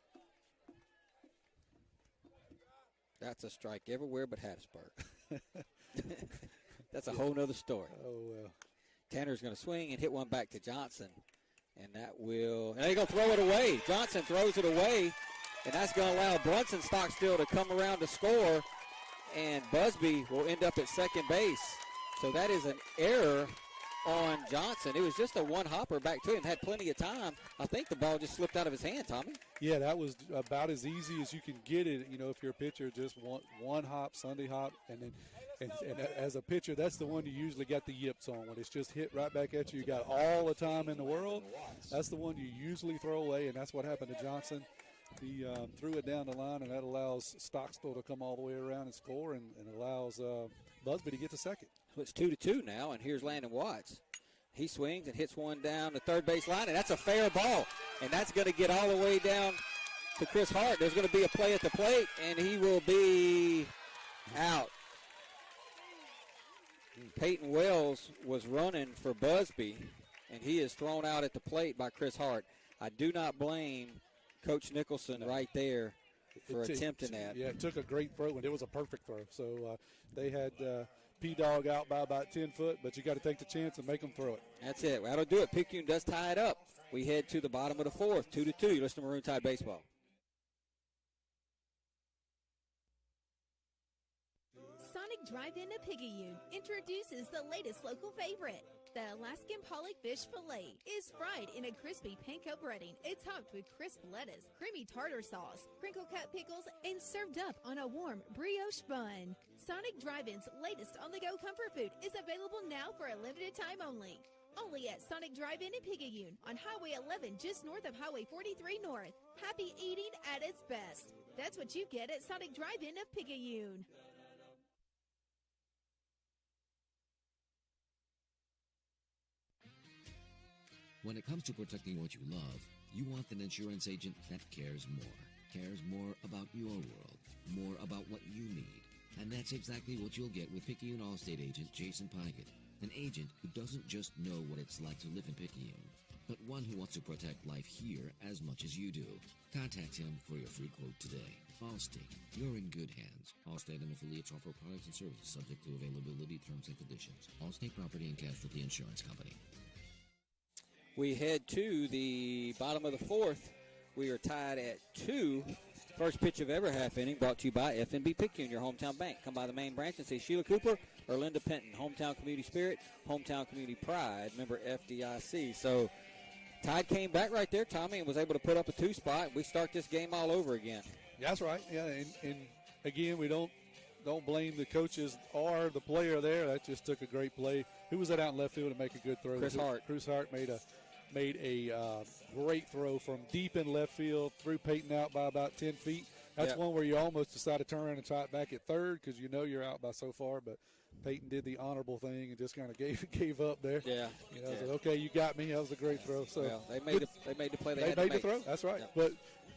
Speaker 5: That's a strike everywhere but Hattiesburg. That's a whole nother story.
Speaker 6: Oh, well.
Speaker 5: Tanner's going to swing and hit one back to Johnson. And that will – and they're going to throw it away. Johnson throws it away. And that's going to allow Brunson Stockstill to come around to score, and Busby will end up at second base. So that is an error on Johnson. It was just a one-hopper back to him. Had plenty of time. I think the ball just slipped out of his hand, Tommy.
Speaker 6: Yeah, that was about as easy as you can get it. You know, if you're a pitcher, just one hop, Sunday hop, and then and as a pitcher, that's the one you usually got the yips on. When it's just hit right back at you, you got all the time in the world. That's the one you usually throw away, and that's what happened to Johnson. He threw it down the line, and that allows Stockstill to come all the way around and score, and allows Busby to get to second.
Speaker 5: So it's 2-2 now, and here's Landon Watts. He swings and hits one down the third base line, and that's a fair ball. And that's going to get all the way down to Chris Hart. There's going to be a play at the plate, and he will be out. Peyton Wells was running for Busby, and he is thrown out at the plate by Chris Hart. I do not blame Coach Nicholson right there for attempting that.
Speaker 6: Yeah, it took a great throw, and it was a perfect throw. So they had P-Dog out by about 10 foot, but you got to take the chance and make them throw it.
Speaker 5: That's it. That'll do it. Picayune does tie it up. We head to the bottom of the fourth, 2-2. You listen to Maroon Tide Baseball.
Speaker 12: Sonic Drive-In at Picayune introduces the latest local favorite. The Alaskan pollock fish fillet is fried in a crispy panko breading and topped with crisp lettuce, creamy tartar sauce, crinkle-cut pickles, and served up on a warm brioche bun. Sonic Drive-In's latest on-the-go comfort food is available now for a limited time only. Only at Sonic Drive-In in Picayune on Highway 11 just north of Highway 43 North. Happy eating at its best. That's what you get at Sonic Drive-In of Picayune.
Speaker 9: When it comes to protecting what you love, you want an insurance agent that cares more about your world, more about what you need. And that's exactly what you'll get with Picayune Allstate agent Jason Pygott, an agent who doesn't just know what it's like to live in Picayune, but one who wants to protect life here as much as you do. Contact him for your free quote today. Allstate, you're in good hands. Allstate and affiliates offer products and services subject to availability, terms, and conditions. Allstate Property and Casualty Insurance Company.
Speaker 5: We head to the bottom of the fourth. We are tied at 2. First pitch of every half inning brought to you by FNB Picayune, your hometown bank. Come by the main branch and say Sheila Cooper or Linda Penton. Hometown community spirit, hometown community pride. Member FDIC. So Tide came back right there, Tommy, and was able to put up a 2 spot. We start this game all over again.
Speaker 6: That's right. Yeah, and again, we don't blame the coaches or the player there. That just took a great play. Who was that out in left field to make a good throw?
Speaker 5: Chris Hart.
Speaker 6: Chris Hart made a great throw from deep in left field, threw Peyton out by about 10 feet. That's one where you almost decide to turn around and try it back at third because you know you're out by so far, but Peyton did the honorable thing and just kind of gave up there.
Speaker 5: Yeah.
Speaker 6: You know, said, okay, you got me. That was a great throw. So
Speaker 5: they made the play they had to
Speaker 6: made
Speaker 5: make.
Speaker 6: the throw. That's right.
Speaker 5: Yeah.
Speaker 6: But,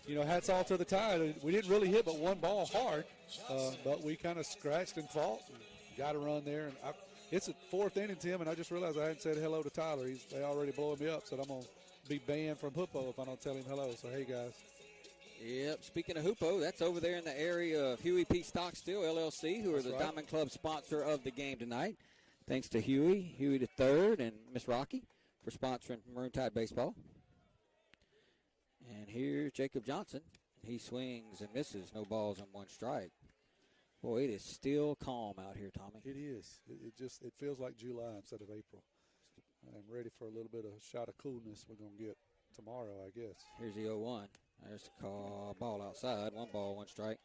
Speaker 6: you know, hats off to the Tide. We didn't really hit but one ball hard, but we kind of scratched and fought and got a run there. And it's a 4th inning, Tim, and I just realized I hadn't said hello to Tyler. They already blowing me up, so I'm going to be banned from Hoopo if I don't tell him hello. So, hey, guys.
Speaker 5: Yep. Speaking of Hoopo, that's over there in the area of Huey P. Stockstill, LLC, who are the Diamond Club sponsor of the game tonight. Thanks to Huey the third, and Miss Rocky for sponsoring Maroon Tide Baseball. And here's Jacob Johnson. He swings and misses. No balls and 1 strike. Boy, it is still calm out here, Tommy.
Speaker 6: It is. It feels like July instead of April. I'm ready for a little bit of shot of coolness we're going to get tomorrow, I guess.
Speaker 5: Here's the 0-1. There's the ball outside. 1 ball, 1 strike.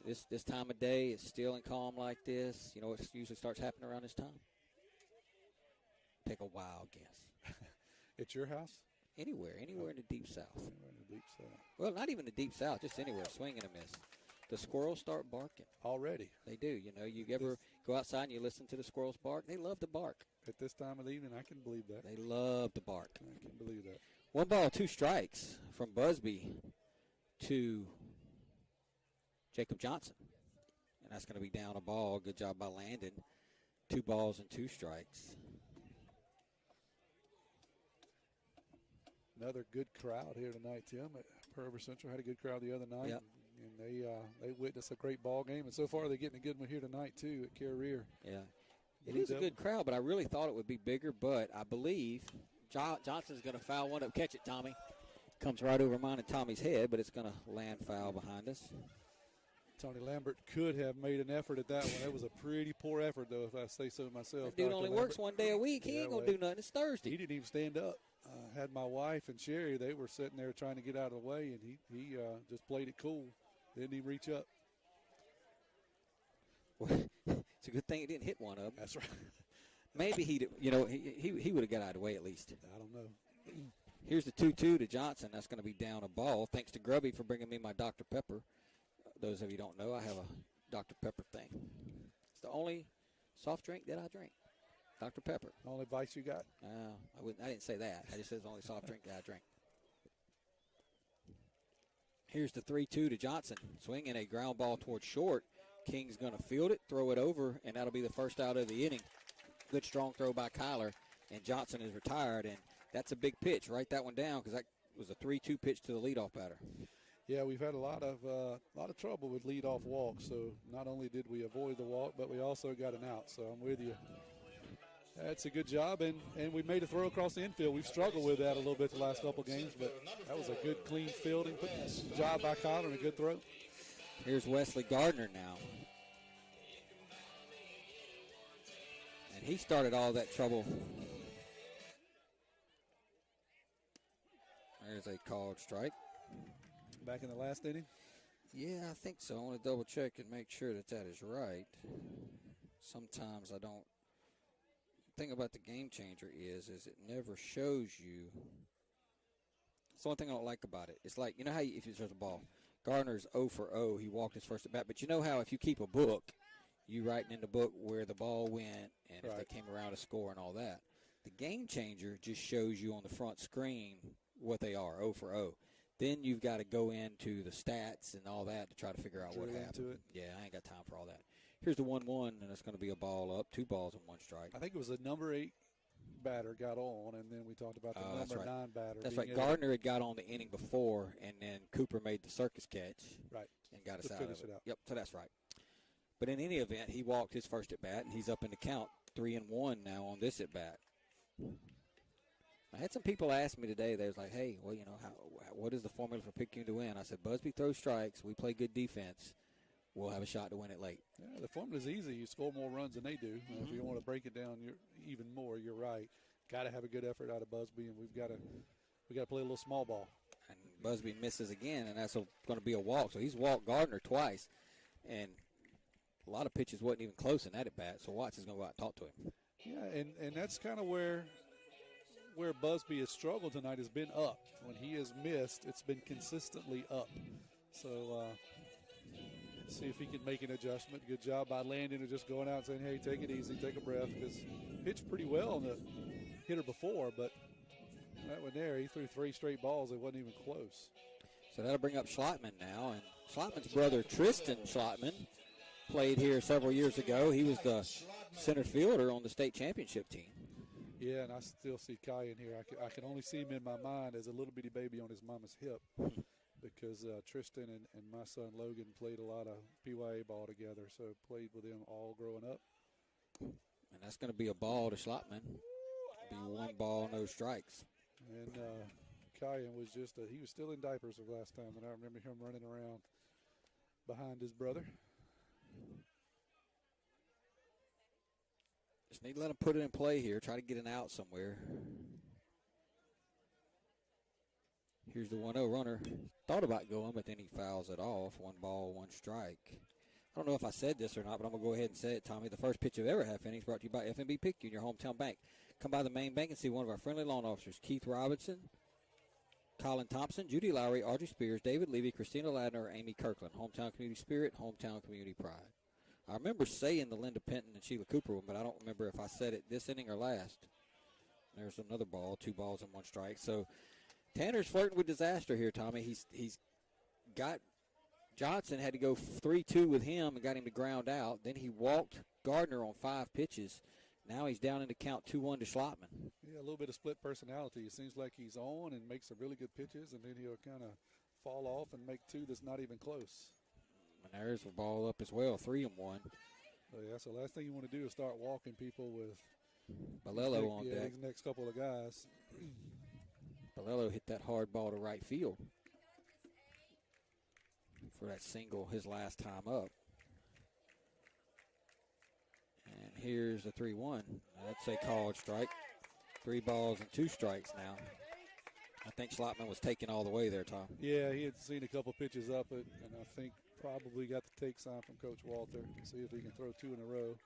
Speaker 5: This time of day, it's still and calm like this. You know what usually starts happening around this time? Take a wild guess.
Speaker 6: At your house?
Speaker 5: Anywhere in the deep south.
Speaker 6: Anywhere in the deep south.
Speaker 5: Well, not even the deep south, just anywhere. Swing and a miss. The squirrels start barking.
Speaker 6: Already?
Speaker 5: They do. You know, you ever go outside and you listen to the squirrels bark? They love to bark.
Speaker 6: At this time of the evening, I can believe that.
Speaker 5: They love to bark.
Speaker 6: I can believe that.
Speaker 5: 1 ball, 2 strikes from Busby to Jacob Johnson. And that's going to be down a ball. Good job by Landon. 2 balls and 2 strikes.
Speaker 6: Another good crowd here tonight, Tim. At Pearl River Central had a good crowd the other night.
Speaker 5: Yep.
Speaker 6: And they witnessed a great ball game. And so far, they're getting a good one here tonight, too, at Carrier.
Speaker 5: Yeah. It is a good crowd, but I really thought it would be bigger. But I believe Johnson's going to foul one up. Catch it, Tommy. Comes right over mine and Tommy's head, but it's going to land foul behind us.
Speaker 6: Tony Lambert could have made an effort at that one. That was a pretty poor effort, though, if I say so myself.
Speaker 5: That dude only works one day a week. He ain't going to do nothing. It's Thursday.
Speaker 6: He didn't even stand up. Had my wife and Sherry, they were sitting there trying to get out of the way, and he just played it cool. Didn't even reach up.
Speaker 5: Well, it's a good thing he didn't hit one of them.
Speaker 6: That's right.
Speaker 5: Maybe he would have got out of the way at least.
Speaker 6: I don't know.
Speaker 5: Here's the 2-2 to Johnson. That's going to be down a ball. Thanks to Grubby for bringing me my Dr. Pepper. Those of you who don't know, I have a Dr. Pepper thing. It's the only soft drink that I drink. Dr. Pepper.
Speaker 6: Only advice you got?
Speaker 5: I didn't say that. I just said it's the only soft drink that I drink. Here's the 3-2 to Johnson. Swinging a ground ball towards short. King's going to field it, throw it over, and that'll be the first out of the inning. Good strong throw by Kyler, and Johnson is retired, and that's a big pitch. Write that one down because that was a 3-2 pitch to the leadoff batter.
Speaker 6: Yeah, we've had a lot of trouble with leadoff walks. So not only did we avoid the walk, but we also got an out. So I'm with you. That's a good job, and we made a throw across the infield. We've struggled with that a little bit the last couple games, but that was a good, clean fielding job by Kyler and a good throw.
Speaker 5: Here's Wesley Gardner now. And he started all that trouble. There's a called strike.
Speaker 6: Back in the last inning?
Speaker 5: Yeah, I think so. I want to double check and make sure that is right. Sometimes I don't. The thing about the game changer is it never shows you. It's the one thing I don't like about it. It's like, you know how if you throw the ball, Gardner's 0 for 0. He walked his first at bat. But you know how if you keep a book, you write in the book where the ball went and if they came around to score and all that. The game changer just shows you on the front screen what they are, 0 for 0. Then you've got to go into the stats and all that to try to figure out what happened. Yeah, I ain't got time for all that. Here's the 1-1, and it's going to be a ball up, 2 balls and 1 strike.
Speaker 6: I think it was a number 8 batter got on, and then we talked about the number 9 batter.
Speaker 5: That's right. Gardner had got on the inning before, and then Cooper made the circus catch.
Speaker 6: Right.
Speaker 5: And got us out of it. Yep, so that's right. But in any event, he walked his first at bat, and he's up in the count 3-1 now on this at bat. I had some people ask me today. They was like, "Hey, well, you know, what is the formula for Picayune to win?" I said, "Busby throws strikes. We play good defense. We'll have a shot to win it late."
Speaker 6: Yeah, the formula's easy. You score more runs than they do. If you want to break it down even more, you're right. Got to have a good effort out of Busby, and we got to play a little small ball.
Speaker 5: And Busby misses again, and that's going to be a walk. So he's walked Gardner twice, and a lot of pitches wasn't even close in that at bat. So Watts is going to go out and talk to him.
Speaker 6: Yeah, and that's kind of where Busby has struggled tonight has been up. When he has missed, it's been consistently up. So see if he can make an adjustment. Good job by Landon of just going out and saying, "Hey, take it easy, take a breath," because pitched pretty well on the hitter before, but that one there, he threw 3 straight balls. It wasn't even close.
Speaker 5: So that'll bring up Schlottman now, and Schlottman's brother Tristan Schlottman played here several years ago. He was the center fielder on the state championship team.
Speaker 6: Yeah, and I still see Kai in here. I can only see him in my mind as a little bitty baby on his mama's hip because Tristan and my son Logan played a lot of PYA ball together, so played with him all growing up.
Speaker 5: And that's going to be a ball to Schlottman. Be 1 ball, no strikes.
Speaker 6: And Kyan was he was still in diapers the last time, and I remember him running around behind his brother.
Speaker 5: Just need to let him put it in play here. Try to get an out somewhere. Here's the 1-0 runner. Thought about going, but then he fouls it off. 1 ball, 1 strike. I don't know if I said this or not, but I'm going to go ahead and say it, Tommy. The first pitch of ever half innings brought to you by FNB Picayune, your hometown bank. Come by the main bank and see one of our friendly loan officers, Keith Robinson, Colin Thompson, Judy Lowry, Audrey Spears, David Levy, Christina Ladner, Amy Kirkland. Hometown community spirit, hometown community pride. I remember saying the Linda Penton and Sheila Cooper one, but I don't remember if I said it this inning or last. There's another ball, 2 balls and 1 strike. So Tanner's flirting with disaster here, Tommy. He's got Johnson had to go 3-2 with him and got him to ground out. Then he walked Gardner on 5 pitches. Now he's down in the count 2-1 to Schlottman.
Speaker 6: Yeah, a little bit of split personality. It seems like he's on and makes some really good pitches, and then he'll kind of fall off and make 2 that's not even close.
Speaker 5: And there's a ball up as well, 3-1.
Speaker 6: So yeah, so the last thing you want to do is start walking people with
Speaker 5: Balello on deck.
Speaker 6: These next couple of guys.
Speaker 5: Bolello hit that hard ball to right field for that single his last time up. And here's the 3-1. That's a called strike. 3 balls and 2 strikes now. I think Schlottman was taking all the way there, Tom.
Speaker 6: Yeah, he had seen a couple pitches up it, and I think probably got the take sign from Coach Walter. See if he can throw 2 in a row.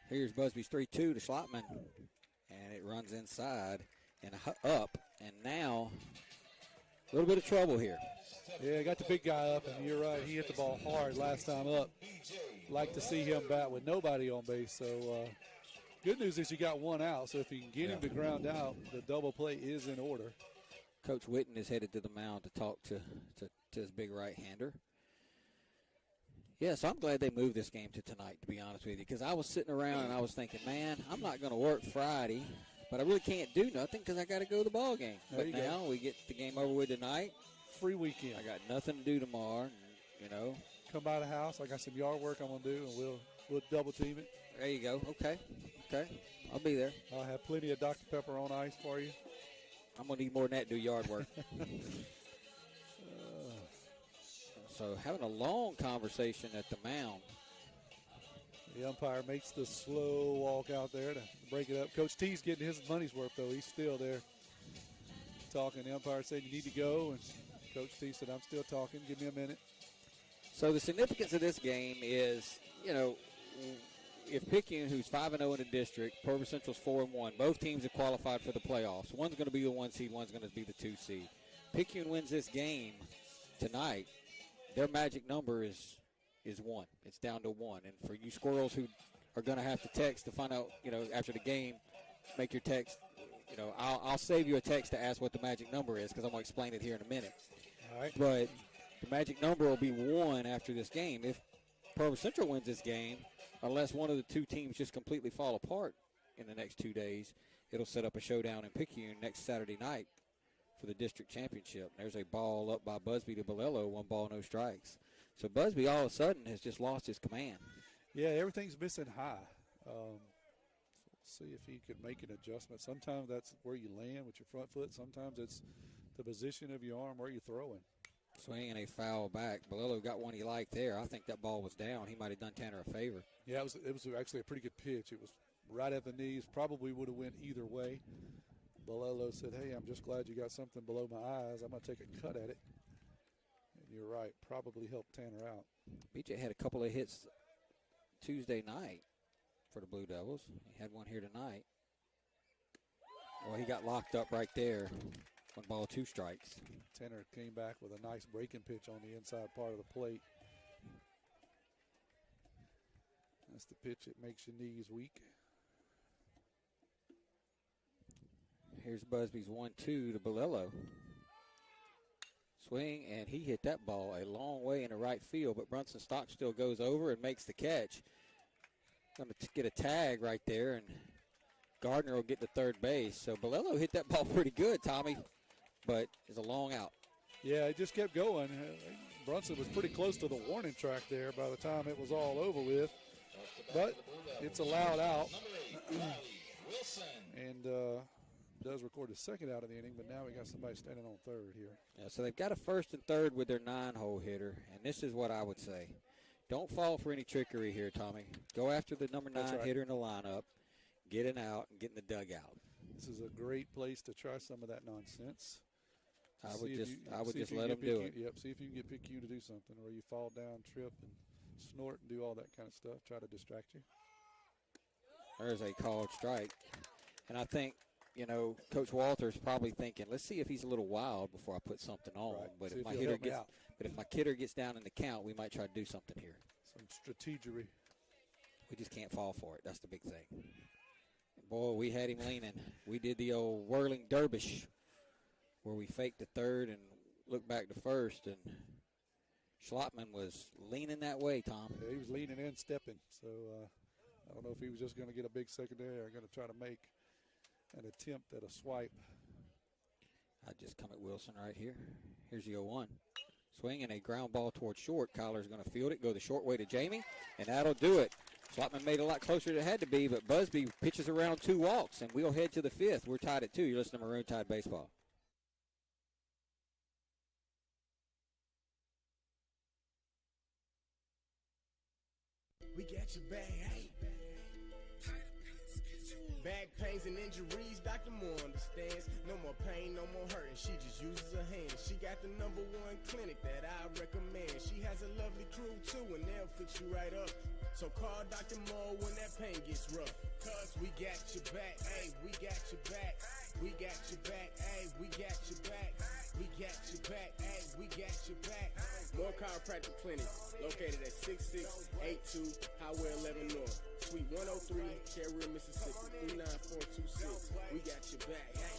Speaker 5: Here's Busby's 3-2 to Schlottman, and it runs inside and up, and now a little bit of trouble here.
Speaker 6: Yeah, got the big guy up, and you're right, he hit the ball hard last time up. Like to see him bat with nobody on base, so good news is you got 1 out, so if you can get him to ground out, the double play is in order.
Speaker 5: Coach Witten is headed to the mound to talk to his big right-hander. Yes, I'm glad they moved this game to tonight, to be honest with you, because I was sitting around and I was thinking, man, I'm not going to work Friday, but I really can't do nothing because I got to go to the ball game. But now we get the game over with tonight.
Speaker 6: Free weekend.
Speaker 5: I got nothing to do tomorrow, and, you know.
Speaker 6: Come by the house. I got some yard work I'm going to do, and we'll double team it.
Speaker 5: There you go. Okay. I'll be there.
Speaker 6: I'll have plenty of Dr. Pepper on ice for you.
Speaker 5: I'm going to need more than that to do yard work. So having a long conversation at the mound.
Speaker 6: The umpire makes the slow walk out there to break it up. Coach T's getting his money's worth, though. He's still there talking. The umpire said, you need to go. And Coach T said, I'm still talking. Give me a minute.
Speaker 5: So the significance of this game is, you know, if Picayune, who's 5-0 in the district, Port River Central's 4-1, both teams have qualified for the playoffs. One's going to be the 1 seed, one's going to be the 2 seed. Picayune wins this game tonight. Their magic number is 1. It's down to 1. And for you squirrels who are going to have to text to find out, you know, after the game, make your text. You know, I'll save you a text to ask what the magic number is because I'm going to explain it here in a minute.
Speaker 6: All right.
Speaker 5: But the magic number will be 1 after this game. If Port River Central wins this game, unless one of the 2 teams just completely fall apart in the next 2 days, it'll set up a showdown in Picayune next Saturday night for the district championship. There's a ball up by Busby to Bolello, 1 ball, no strikes. So Busby all of a sudden has just lost his command.
Speaker 6: Yeah, everything's missing high. So see if he could make an adjustment. Sometimes that's where you land with your front foot. Sometimes it's the position of your arm where you're throwing.
Speaker 5: Swinging a foul back. Bolello got one he liked there. I think that ball was down. He might have done Tanner a favor.
Speaker 6: Yeah, it was actually a pretty good pitch. It was right at the knees. Probably would have went either way. Bolello said, hey, I'm just glad you got something below my eyes. I'm going to take a cut at it. And you're right, probably helped Tanner out.
Speaker 5: BJ had a couple of hits Tuesday night for the Blue Devils. He had one here tonight. Well, he got locked up right there. 1 ball, 2 strikes.
Speaker 6: Tanner came back with a nice breaking pitch on the inside part of the plate. That's the pitch that makes your knees weak.
Speaker 5: Here's Busby's 1-2 to Bolello. Swing, and he hit that ball a long way in the right field, but Brunson Stock still goes over and makes the catch. Going to get a tag right there, and Gardner will get to third base. So Bolello hit that ball pretty good, Tommy, but it's a long out.
Speaker 6: Yeah, it just kept going. Brunson was pretty close to the warning track there by the time it was all over with. But it's allowed out. And does record the second out of the inning, but now we got somebody standing on third here.
Speaker 5: Yeah, so they've got a first and third with their 9-hole hitter, and this is what I would say. Don't fall for any trickery here, Tommy. Go after the number 9 hitter in the lineup, get an out, and get in the dugout.
Speaker 6: This is a great place to try some of that nonsense.
Speaker 5: I would just let them do it.
Speaker 6: Yep, see if you can get Picayune to do something, or you fall down, trip, and snort and do all that kind of stuff, try to distract you.
Speaker 5: There's a called strike. And I think, you know, Coach Walter's probably thinking, let's see if he's a little wild before I put something on.
Speaker 6: Right.
Speaker 5: But
Speaker 6: see
Speaker 5: if my hitter gets down in the count, we might try to do something here.
Speaker 6: Some strategery.
Speaker 5: We just can't fall for it. That's the big thing. Boy, we had him leaning. We did the old whirling dervish where we faked the third and looked back to first, and Schlottman was leaning that way, Tom.
Speaker 6: Yeah, he was leaning and stepping. So I don't know if he was just going to get a big secondary or going to try to make an attempt at a swipe.
Speaker 5: I just come at Wilson right here. Here's the 0-1. Swing and a ground ball towards short. Collar's going to field it, go the short way to Jamie, and that'll do it. Slotman made it a lot closer than it had to be, but Busby pitches around 2 walks, and we'll head to the 5th. We're tied at 2. You're listening to Maroon Tide Baseball.
Speaker 17: We got your back, hey. Back pains and injuries, Dr. Moore understands. No more pain, no more hurting, she just uses her hands. She got the #1 clinic that I recommend. She has a lovely crew too, and they'll fix you right up. So call Dr. Moore when that pain gets rough. Cause we got your back, hey, we got your back. We got your back, hey, we got your back. We got your back, hey, we got your back. More Chiropractic Clinic, located at 6682 Highway 11 North, Suite 103, Cherry, Mississippi, 39426. We got your back, hey.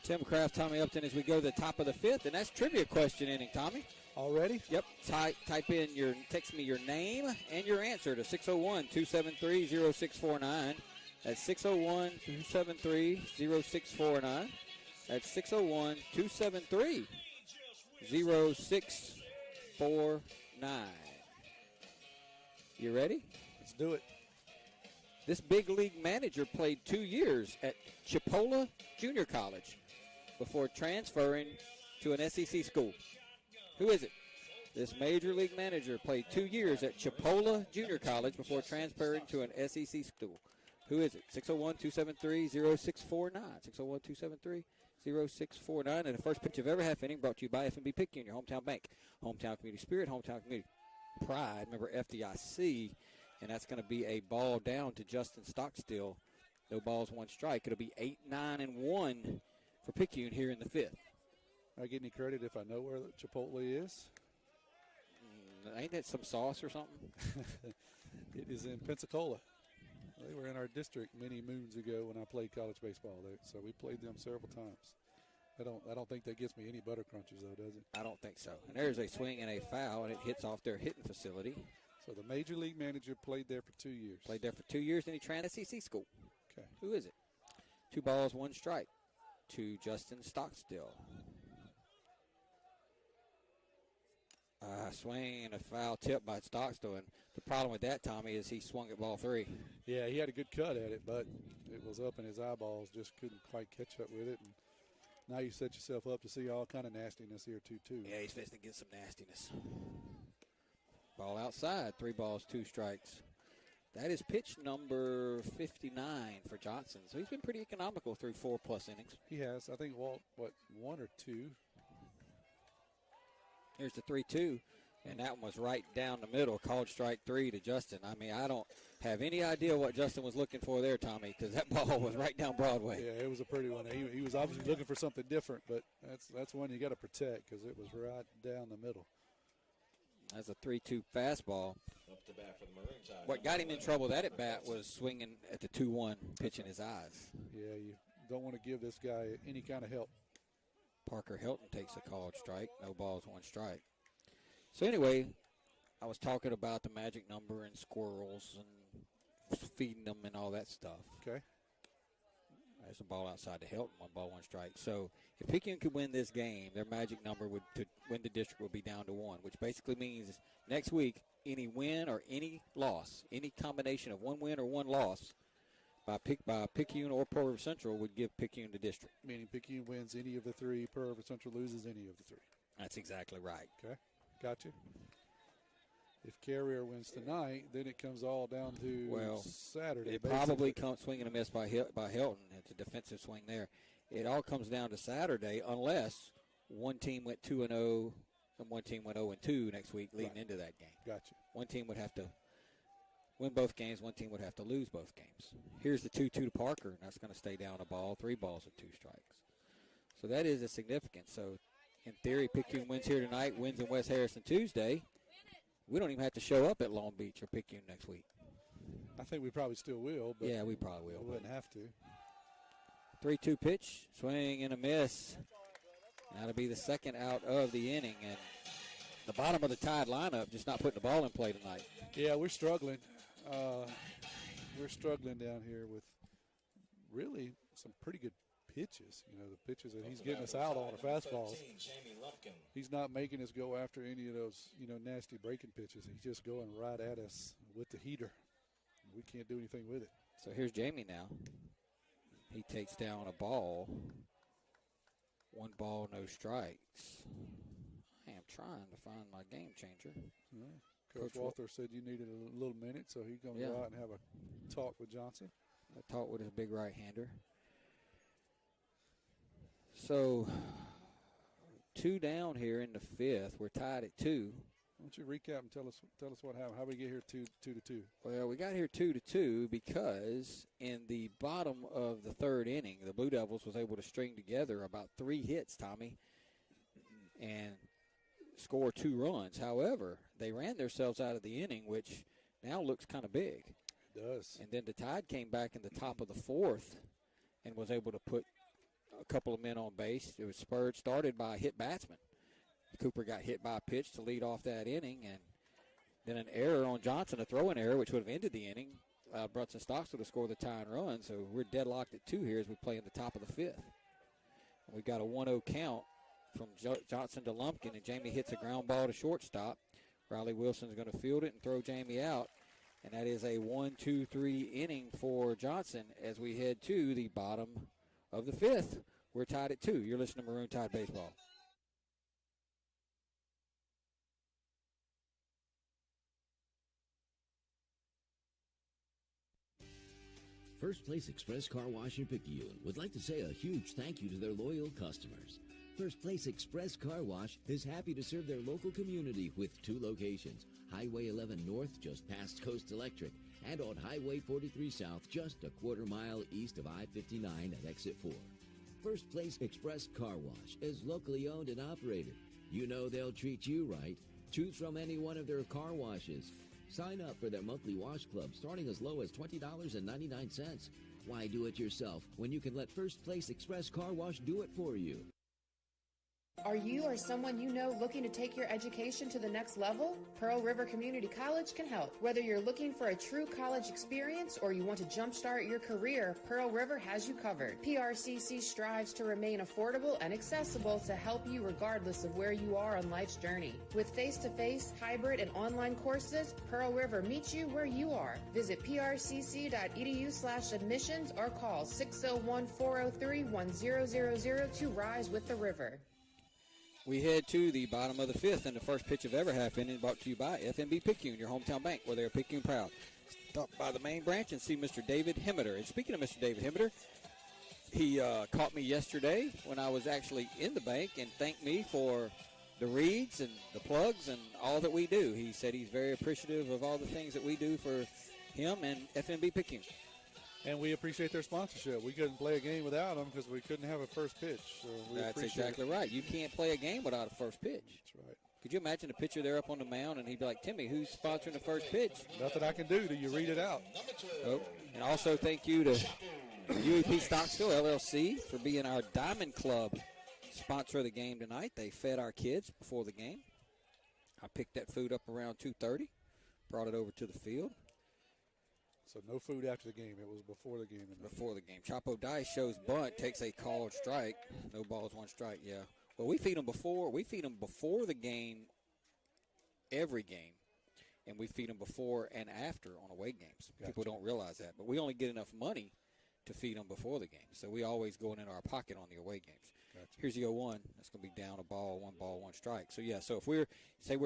Speaker 5: Tim Kraft, Tommy Upton as we go to the top of the 5th, and that's trivia question inning, Tommy.
Speaker 6: Already?
Speaker 5: Yep. Text me your name and your answer to 601-273-0649. That's 601-273-0649. That's 601-273-0649. You ready?
Speaker 6: Let's do it.
Speaker 5: This big league manager played 2 years at Chipola Junior College before transferring to an SEC school. Who is it? This major league manager played 2 years at Chipola Junior College before transferring to an SEC school. Who is it? 601-273-0649. 601-273-0649. And the first pitch of every half inning brought to you by F&B Picayune, your hometown bank. Hometown community spirit, hometown community pride. Remember FDIC. And that's going to be a ball down to Justin Stockstill. No balls, 1 strike. It'll be 8-9-1 for Picayune here in the 5th.
Speaker 6: I get any credit if I know where Chipotle is?
Speaker 5: Ain't that some sauce or something?
Speaker 6: It is in Pensacola. They were in our district many moons ago when I played college baseball there, so we played them several times. I don't think that gets me any butter crunches, though, does it?
Speaker 5: I don't think so. And there's a swing and a foul, and it hits off their hitting facility.
Speaker 6: So the major league manager played there for 2 years.
Speaker 5: Played there for 2 years, and he trained at SEC school.
Speaker 6: Okay.
Speaker 5: Who is it? 2 balls, 1 strike to Justin Stockstill. Swing and a foul tip by Stockstill. And the problem with that, Tommy, is he swung at ball 3.
Speaker 6: Yeah, he had a good cut at it, but it was up in his eyeballs. Just couldn't quite catch up with it. And now you set yourself up to see all kind of nastiness here, too.
Speaker 5: Yeah, he's fixing to get some nastiness. Ball outside, 3 balls, 2 strikes. That is pitch number 59 for Johnson. So he's been pretty economical through 4+ innings.
Speaker 6: He has. I think, 1 or 2.
Speaker 5: Here's the 3-2, and that one was right down the middle. Called strike 3 to Justin. I mean, I don't have any idea what Justin was looking for there, Tommy, because that ball was right down Broadway.
Speaker 6: Yeah, it was a pretty one. He was obviously looking for something different, but that's one you got to protect because it was right down the middle.
Speaker 5: That's a 3-2 fastball.
Speaker 13: Up to bat for the Maroon Tide.
Speaker 5: What got him in trouble that at bat was swinging at the 2-1 pitch in his eyes.
Speaker 6: Yeah, you don't want to give this guy any kind of help.
Speaker 5: Parker Helton takes a called strike. No balls, 1 strike. So anyway, I was talking about the magic number and squirrels and feeding them and all that stuff.
Speaker 6: Okay.
Speaker 5: There's a ball outside to Helton, 1 ball, 1 strike. So if Picayune could win this game, their magic number to win the district would be down to 1, which basically means next week any win or any loss, any combination of 1 win or 1 loss by Picayune or Pearl River Central would give Picayune the district.
Speaker 6: Meaning Picayune wins any of the 3, Pearl River Central loses any of the 3.
Speaker 5: That's exactly right.
Speaker 6: Okay, gotcha. If Carrier wins tonight, then it comes all down to Saturday.
Speaker 5: It probably comes swing and a miss by Helton. It's a defensive swing there. It all comes down to Saturday unless one team went 2-0 and one team went 0-2 next week leading into that game.
Speaker 6: Gotcha.
Speaker 5: One team would have to win both games. One team would have to lose both games. Here's the 2-2 to Parker, and that's going to stay down a ball, 3 balls and 2 strikes. So that is a significant. So in theory, Picayune wins here tonight, wins in West Harrison Tuesday. We don't even have to show up at Long Beach or Picayune next week.
Speaker 6: I think we probably still will. But
Speaker 5: yeah, we probably will.
Speaker 6: We wouldn't have to.
Speaker 5: 3-2 pitch, swing and a miss. That'll be the second out of the inning. And the bottom of the Tide lineup just not putting the ball in play tonight.
Speaker 6: Yeah, we're struggling. We're struggling down here with really some pretty good pitches. You know, the pitches that he's getting us out on the fastballs. He's not making us go after any of those, you know, nasty breaking pitches. He's just going right at us with the heater. We can't do anything with it.
Speaker 5: So here's Jamie now. He takes down a ball. 1 ball, no strikes. I am trying to find my game changer.
Speaker 6: Yeah. Coach Walther said you needed a little minute, so he's going to go out and have a talk with Johnson.
Speaker 5: A talk with his big right-hander. So 2 down here in the 5th. We're tied at 2.
Speaker 6: Why don't you recap and tell us what happened? How we get here 2-2?
Speaker 5: Well, we got here 2-2 because in the bottom of the 3rd inning, the Blue Devils was able to string together about 3 hits, Tommy, and score 2 runs. However, they ran themselves out of the inning, which now looks kind of big.
Speaker 6: It does.
Speaker 5: And then the Tide came back in the top of the 4th and was able to put a couple of men on base. It was started by a hit batsman. Cooper got hit by a pitch to lead off that inning, and then an error on Johnson, a throwing error, which would have ended the inning. Brunson Stocks would have scored the tying run, so we're deadlocked at 2 here as we play in the top of the 5th. And we've got a 1-0 count from Johnson to Lumpkin, and Jamie hits a ground ball to shortstop. Riley Wilson's going to field it and throw Jamie out, and that is a 1-2-3 inning for Johnson as we head to the bottom of the 5th. We're tied at 2. You're listening to Maroon Tide Baseball.
Speaker 9: First Place Express Car Wash in Picayune would like to say a huge thank you to their loyal customers. First Place Express Car Wash is happy to serve their local community with 2 locations, Highway 11 North just past Coast Electric and on Highway 43 South just a quarter mile east of I-59 at Exit 4. First Place Express Car Wash is locally owned and operated. You know they'll treat you right. Choose from any one of their car washes. Sign up for their monthly wash club starting as low as $20.99. Why do it yourself when you can let First Place Express Car Wash do it for you?
Speaker 18: Are you or someone you know looking to take your education to the next level? Pearl River Community College can help. Whether you're looking for a true college experience or you want to jumpstart your career, Pearl River has you covered. PRCC strives to remain affordable and accessible to help you regardless of where you are on life's journey. With face-to-face, hybrid, and online courses, Pearl River meets you where you are. Visit prcc.edu/admissions or call 601-403-1000 to rise with the river.
Speaker 5: We head to the bottom of the 5th, and the first pitch of every half inning brought to you by FNB Picayune, your hometown bank, where they're Picayune proud. Stop by the main branch and see Mr. David Hemmeter. And speaking of Mr. David Hemmeter, he caught me yesterday when I was actually in the bank and thanked me for the reads and the plugs and all that we do. He said he's very appreciative of all the things that we do for him and FNB Picayune.
Speaker 6: And we appreciate their sponsorship. We couldn't play a game without them because we couldn't have a first pitch. So
Speaker 5: that's exactly right. You can't play a game without a first pitch.
Speaker 6: That's right.
Speaker 5: Could you imagine the pitcher there up on the mound and he'd be like, Timmy, who's sponsoring the first pitch?
Speaker 6: Nothing I can do. Do you read it out?
Speaker 5: Oh, and also thank you to UEP Stocksville LLC for being our Diamond Club sponsor of the game tonight. They fed our kids before the game. I picked that food up around 2:30, brought it over to the field.
Speaker 6: So no food after the game. It was before the game.
Speaker 5: Before the game. Chapo Dice shows bunt, takes a called strike. No balls, 1 strike, yeah. Well, we feed them before. We feed them before the game, every game. And we feed them before and after on away games.
Speaker 6: Gotcha.
Speaker 5: People don't realize that. But we only get enough money to feed them before the game. So we always go in our pocket on the away games.
Speaker 6: Gotcha.
Speaker 5: Here's the 0-1. That's going to be down a ball, 1 strike. So, yeah, so if we're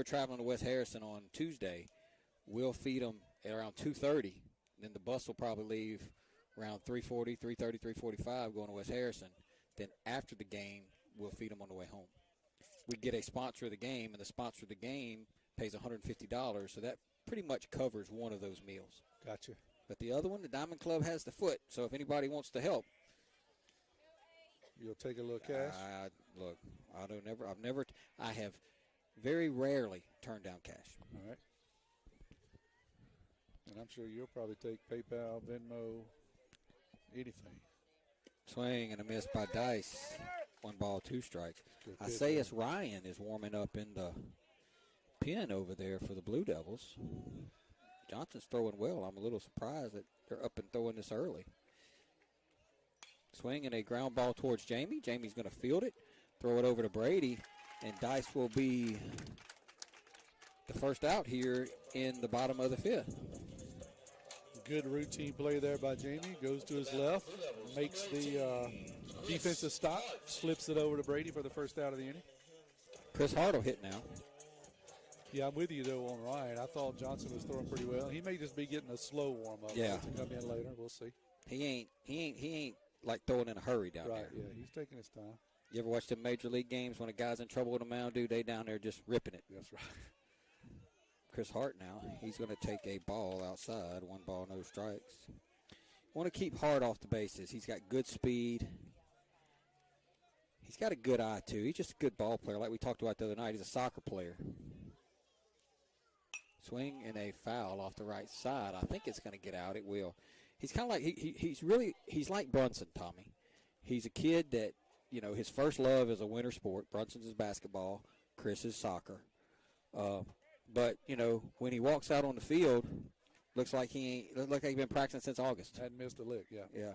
Speaker 5: traveling to West Harrison on Tuesday, we'll feed them at around 2:30. Then the bus will probably leave around 3:40, 3:30, 3:45 going to West Harrison. Then after the game, we'll feed them on the way home. We get a sponsor of the game, and the sponsor of the game pays $150, so that pretty much covers one of those meals.
Speaker 6: Gotcha.
Speaker 5: But the other one, the Diamond Club has the foot, so if anybody wants to help.
Speaker 6: You'll take a little cash?
Speaker 5: Look, I have very rarely turned down cash.
Speaker 6: All right. And I'm sure you'll probably take PayPal, Venmo, anything.
Speaker 5: Swing and a miss by Dice. 1 ball, 2 strikes. Isaias Ryan is warming up in the pen over there for the Blue Devils. Johnson's throwing well. I'm a little surprised that they're up and throwing this early. Swing and a ground ball towards Jamie. Jamie's going to field it, throw it over to Brady, and Dice will be the first out here in the bottom of the 5th.
Speaker 6: Good routine play there by Jamie. Goes to his left, makes the defensive stop, flips it over to Brady for the first out of the inning.
Speaker 5: Chris Hart will hit now.
Speaker 6: Yeah, I'm with you, though, on Ryan. I thought Johnson was throwing pretty well. He may just be getting a slow warm-up.
Speaker 5: Yeah.
Speaker 6: To come in later. We'll see.
Speaker 5: He ain't like throwing in a hurry down there.
Speaker 6: Right, yeah, he's taking his time.
Speaker 5: You ever watch the Major League games when a guy's in trouble with a mound, dude? They down there just ripping it.
Speaker 6: That's right.
Speaker 5: Chris Hart now, he's going to take a ball outside. 1 ball, no strikes. Want to keep Hart off the bases. He's got good speed. He's got a good eye, too. He's just a good ball player. Like we talked about the other night, he's a soccer player. Swing and a foul off the right side. I think it's going to get out. It will. He's kind of like, he's like Brunson, Tommy. He's a kid that, you know, his first love is a winter sport. Brunson's is basketball. Chris is soccer. But, you know, when he walks out on the field, looks like he's been practicing since August.
Speaker 6: Hadn't missed a lick, yeah.
Speaker 5: Yeah.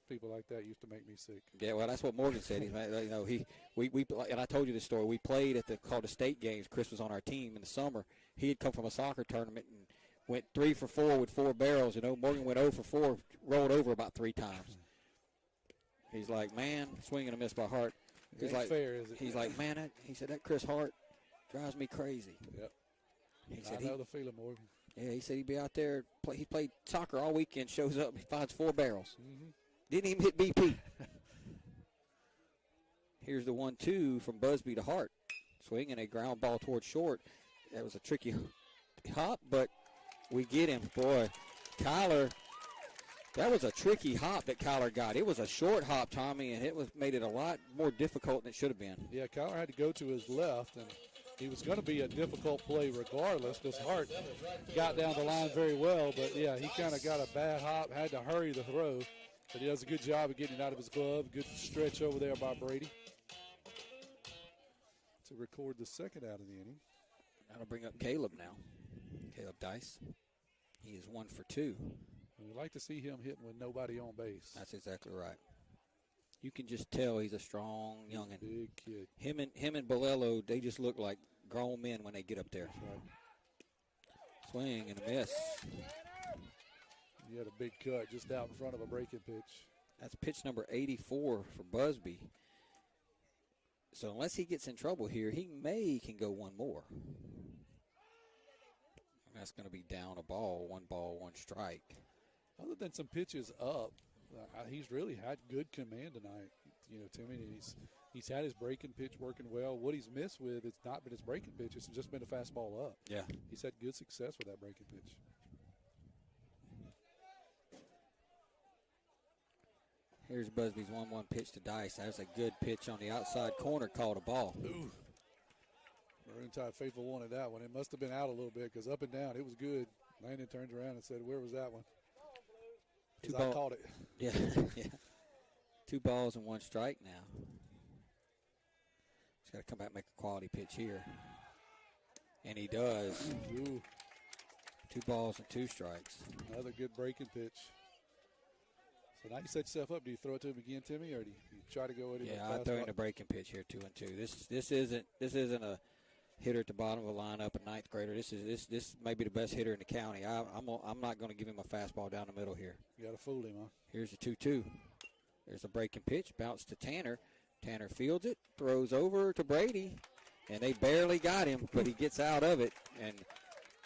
Speaker 6: People like that used to make me sick.
Speaker 5: Yeah, well, that's what Morgan said. You know, we and I told you this story. We played at called the state games. Chris was on our team in the summer. He had come from a soccer tournament and went 3 for 4 with 4 barrels. You know, Morgan went 0 for 4, rolled over about 3 times. He's like, man, swing and a miss by Hart. He's like,
Speaker 6: fair, is it?
Speaker 5: He's like, man, he said that Chris Hart drives me crazy.
Speaker 6: Yep.
Speaker 5: He said
Speaker 6: I know the feeling, Morgan.
Speaker 5: Yeah, he said he'd be out there. He played soccer all weekend. Shows up, he finds 4 barrels.
Speaker 6: Mm-hmm.
Speaker 5: Didn't even hit BP. Here's the 1-2 from Busby to Hart. Swing and a ground ball towards short. That was a tricky hop, but we get him. Boy, Kyler, that was a tricky hop that Kyler got. It was a short hop, Tommy, and it made it a lot more difficult than it should have been.
Speaker 6: Yeah, Kyler had to go to his left, and he was going to be a difficult play regardless because Hart got down the line very well. But, yeah, he kind of got a bad hop, had to hurry the throw. But he does a good job of getting it out of his glove. Good stretch over there by Brady to record the second out of the inning.
Speaker 5: That'll bring up Caleb now. Caleb Dice. He is 1 for 2.
Speaker 6: We'd like to see him hitting with nobody on base.
Speaker 5: That's exactly right. You can just tell he's a strong youngin'.
Speaker 6: Big kid.
Speaker 5: Him and Bolello, they just look like grown men when they get up there.
Speaker 6: That's right.
Speaker 5: Swing and a miss.
Speaker 6: He had a big cut just out in front of a breaking pitch.
Speaker 5: That's pitch number 84 for Busby. So unless he gets in trouble here, he can go 1 more. That's going to be down a ball, 1 strike.
Speaker 6: Other than some pitches up, he's really had good command tonight. You know, Timmy, he's had his breaking pitch working well. What he's missed with, it's not been his breaking pitch. It's just been a fastball up.
Speaker 5: Yeah.
Speaker 6: He's had good success with that breaking pitch.
Speaker 5: Here's Busby's 1-1 pitch to Dice. That's a good pitch on the outside corner, called a ball.
Speaker 6: Ooh. Maroon Tide faithful wanted that one. It must have been out a little bit because up and down, it was good. Landon turns around and said, where was that one? Because I caught it.
Speaker 5: Yeah, yeah. 2 balls and 1 strike now. He's got to come back and make a quality pitch here. And he does.
Speaker 6: Ooh.
Speaker 5: 2 balls and 2 strikes.
Speaker 6: Another good breaking pitch. So now you set yourself up. Do you throw it to him again, Timmy, or do you try to go with it?
Speaker 5: Yeah, I throw in the breaking pitch here, 2-2. This isn't a hitter at the bottom of the lineup, a 9th grader. This may be the best hitter in the county. I'm not going to give him a fastball down the middle here.
Speaker 6: You got to fool him, huh?
Speaker 5: Here's the 2-2. There's a breaking pitch, bounce to Tanner. Tanner fields it, throws over to Brady, and they barely got him, but he gets out of it, and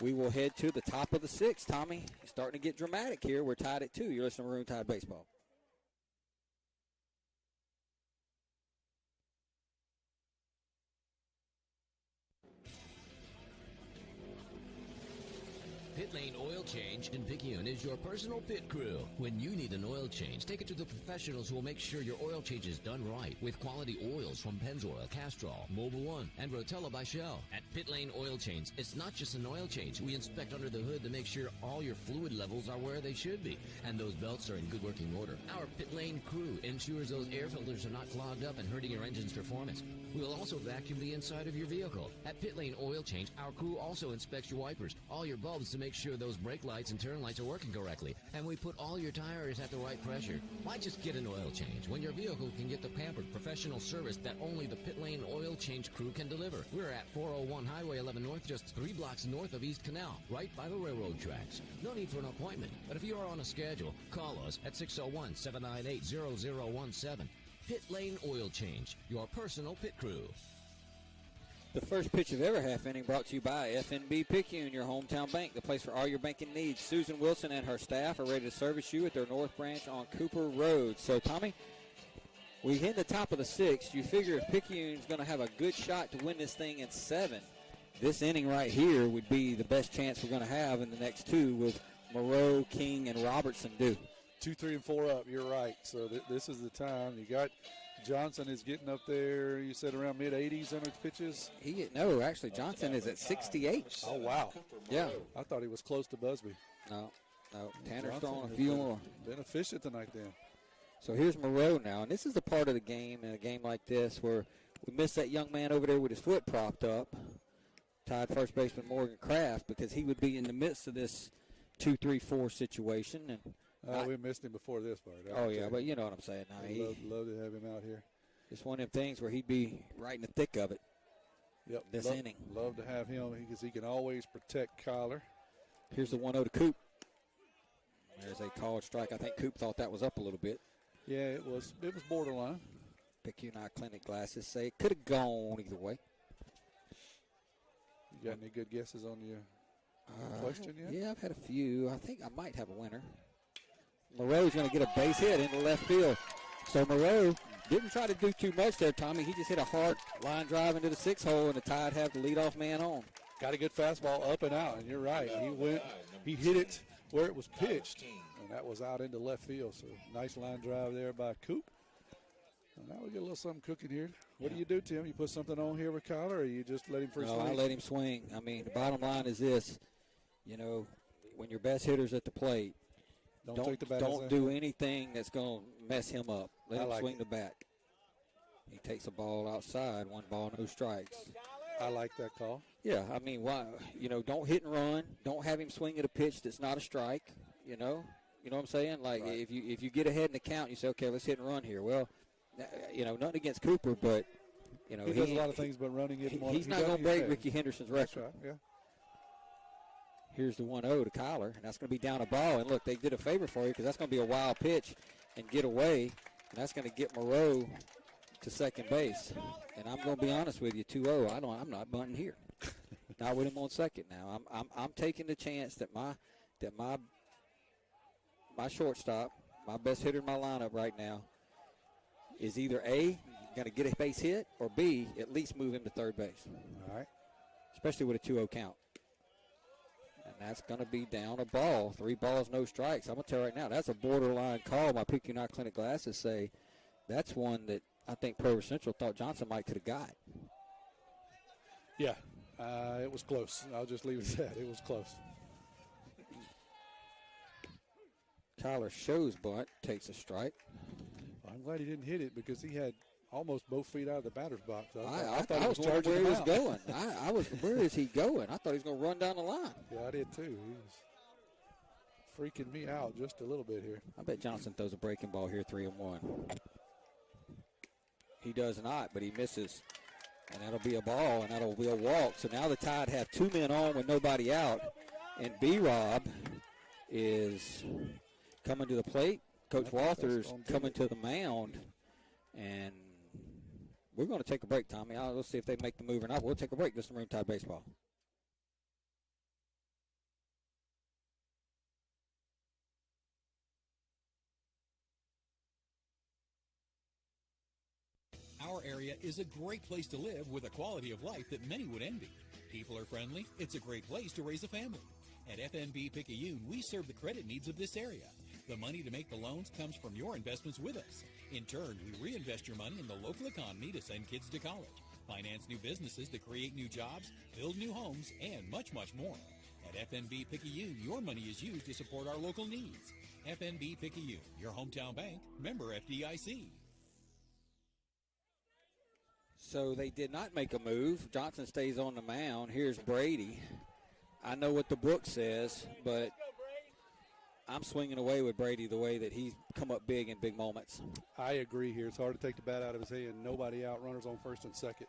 Speaker 5: we will head to the top of the 6th, Tommy. It's starting to get dramatic here. We're tied at 2. You're listening to Maroon Tide Baseball.
Speaker 9: Pit Lane Oil Change in Picayune is your personal pit crew. When you need an oil change, take it to the professionals who will make sure your oil change is done right with quality oils from Pennzoil, Castrol, Mobil 1, and Rotella by Shell. At Pit Lane Oil Change, it's not just an oil change. We inspect under the hood to make sure all your fluid levels are where they should be, and those belts are in good working order. Our Pit Lane crew ensures those air filters are not clogged up and hurting your engine's performance. We will also vacuum the inside of your vehicle. At Pit Lane Oil Change, our crew also inspects your wipers, all your bulbs to make sure sure those brake lights and turn lights are working correctly, and we put all your tires at the right pressure. Why just get an oil change when your vehicle can get the pampered professional service that only the Pit Lane Oil Change crew can deliver? We're at 401 Highway 11 North, just 3 blocks north of East Canal, right by the railroad tracks. No need for an appointment, but if you are on a schedule, call us at 601-798-0017. Pit Lane Oil Change, your personal pit crew.
Speaker 5: The first pitch of every half inning brought to you by FNB Picayune, your hometown bank, the place for all your banking needs. Susan Wilson and her staff are ready to service you at their North Branch on Cooper Road. So, Tommy, we hit the top of the sixth. You figure if Picayune's going to have a good shot to win this thing in 7, this inning right here would be the best chance we're going to have in the next 2 with Moreau, King, and Robertson due.
Speaker 6: 2, 3, and 4 up. You're right. So this is the time. You got Johnson is getting up there. You said around mid-80s on his pitches.
Speaker 5: No, actually, Johnson is at 68.
Speaker 6: Oh wow.
Speaker 5: Yeah.
Speaker 6: I thought he was close to Busby.
Speaker 5: No. Tanner's throwing a few more.
Speaker 6: Been efficient tonight then.
Speaker 5: So here's Moreau now, and this is the part of the game in a game like this where we miss that young man over there with his foot propped up, tied first baseman Morgan Kraft, because he would be in the midst of this 2-3-4 situation. And
Speaker 6: we missed him before this part.
Speaker 5: Oh, yeah, but you know what I'm saying. Now,
Speaker 6: love to have him out here.
Speaker 5: It's one of them things where he'd be right in the thick of it.
Speaker 6: Yep.
Speaker 5: This inning.
Speaker 6: Love to have him because he can always protect Kyler.
Speaker 5: Here's the 1-0 to Coop. There's a called strike. I think Coop thought that was up a little bit.
Speaker 6: Yeah, it was borderline.
Speaker 5: Picayune Eye Clinic glasses say it could have gone either way.
Speaker 6: You got any good guesses on your question yet?
Speaker 5: Yeah, I've had a few. I think I might have a winner. Moreau's going to get a base hit into left field. So Moreau didn't try to do too much there, Tommy. He just hit a hard line drive into the 6 hole, and the Tide have the leadoff man on.
Speaker 6: Got a good fastball up and out, and you're right. He hit it where it was pitched, and that was out into left field. So nice line drive there by Coop. And now we get a little something cooking here. What do you do, Tim? You put something on here with Kyler, or you just let him free swing?
Speaker 5: No, I let him swing. I mean, the bottom line is this. You know, when your best hitter's at the plate, don't do anything that's going to mess him up. Let him swing the bat. He takes a ball outside, 1 ball, no strikes.
Speaker 6: I like that call.
Speaker 5: Yeah, I mean, why? You know, don't hit and run. Don't have him swing at a pitch that's not a strike. You know what I'm saying? Like if you get ahead in the count, you say, okay, let's hit and run here. Well, you know, nothing against Cooper, but you know
Speaker 6: he does a lot of things, but running it.
Speaker 5: He's not going to break Ricky Henderson's record.
Speaker 6: That's right. Yeah.
Speaker 5: Here's the 1-0 to Kyler, and that's going to be down a ball. And look, they did a favor for you because that's going to be a wild pitch and get away, and that's going to get Moreau to second base. And I'm going to be honest with you, 2-0. I'm not bunting here. Not with him on second now. I'm taking the chance that my shortstop, my best hitter in my lineup right now, is either A, going to get a base hit, or B, at least move him to third base.
Speaker 6: All right.
Speaker 5: Especially with a 2-0 count. And that's going to be down a ball. 3 balls, no strikes. I'm going to tell you right now, that's a borderline call. My Picayune Eye Clinic glasses say that's one that I think Pro River Central thought Johnson might could have got.
Speaker 6: Yeah, it was close. I'll just leave it at that. It was close.
Speaker 5: Tyler shows bunt, takes a strike.
Speaker 6: I'm glad he didn't hit it because he had almost both feet out of the batter's box.
Speaker 5: I thought he was wondering where he was going. I was, where is he going? I thought he was going to run down the line.
Speaker 6: Yeah, I did too. He was freaking me out just a little bit here.
Speaker 5: I bet Johnson throws a breaking ball here, 3-1. He does not, but he misses. And that'll be a ball, and that'll be a walk. So now the Tide have 2 men on with nobody out. And B-Rob is coming to the plate. Coach Walters coming to the mound. And we're going to take a break, Tommy. Let's see if they make the move or not. We'll take a break. This is Maroon Tide Baseball.
Speaker 8: Our area is a great place to live with a quality of life that many would envy. People are friendly. It's a great place to raise a family. At FNB Picayune, we serve the credit needs of this area. The money to make the loans comes from your investments with us. In turn, we reinvest your money in the local economy to send kids to college, finance new businesses to create new jobs, build new homes, and much, much more. At FNB Picayune, your money is used to support our local needs. FNB Picayune, your hometown bank, member FDIC.
Speaker 5: So they did not make a move. Johnson stays on the mound. Here's Brady. I know what the book says, but I'm swinging away with Brady the way that he's come up big in big moments.
Speaker 6: I agree here. It's hard to take the bat out of his hand. Nobody out. Runners on first and second.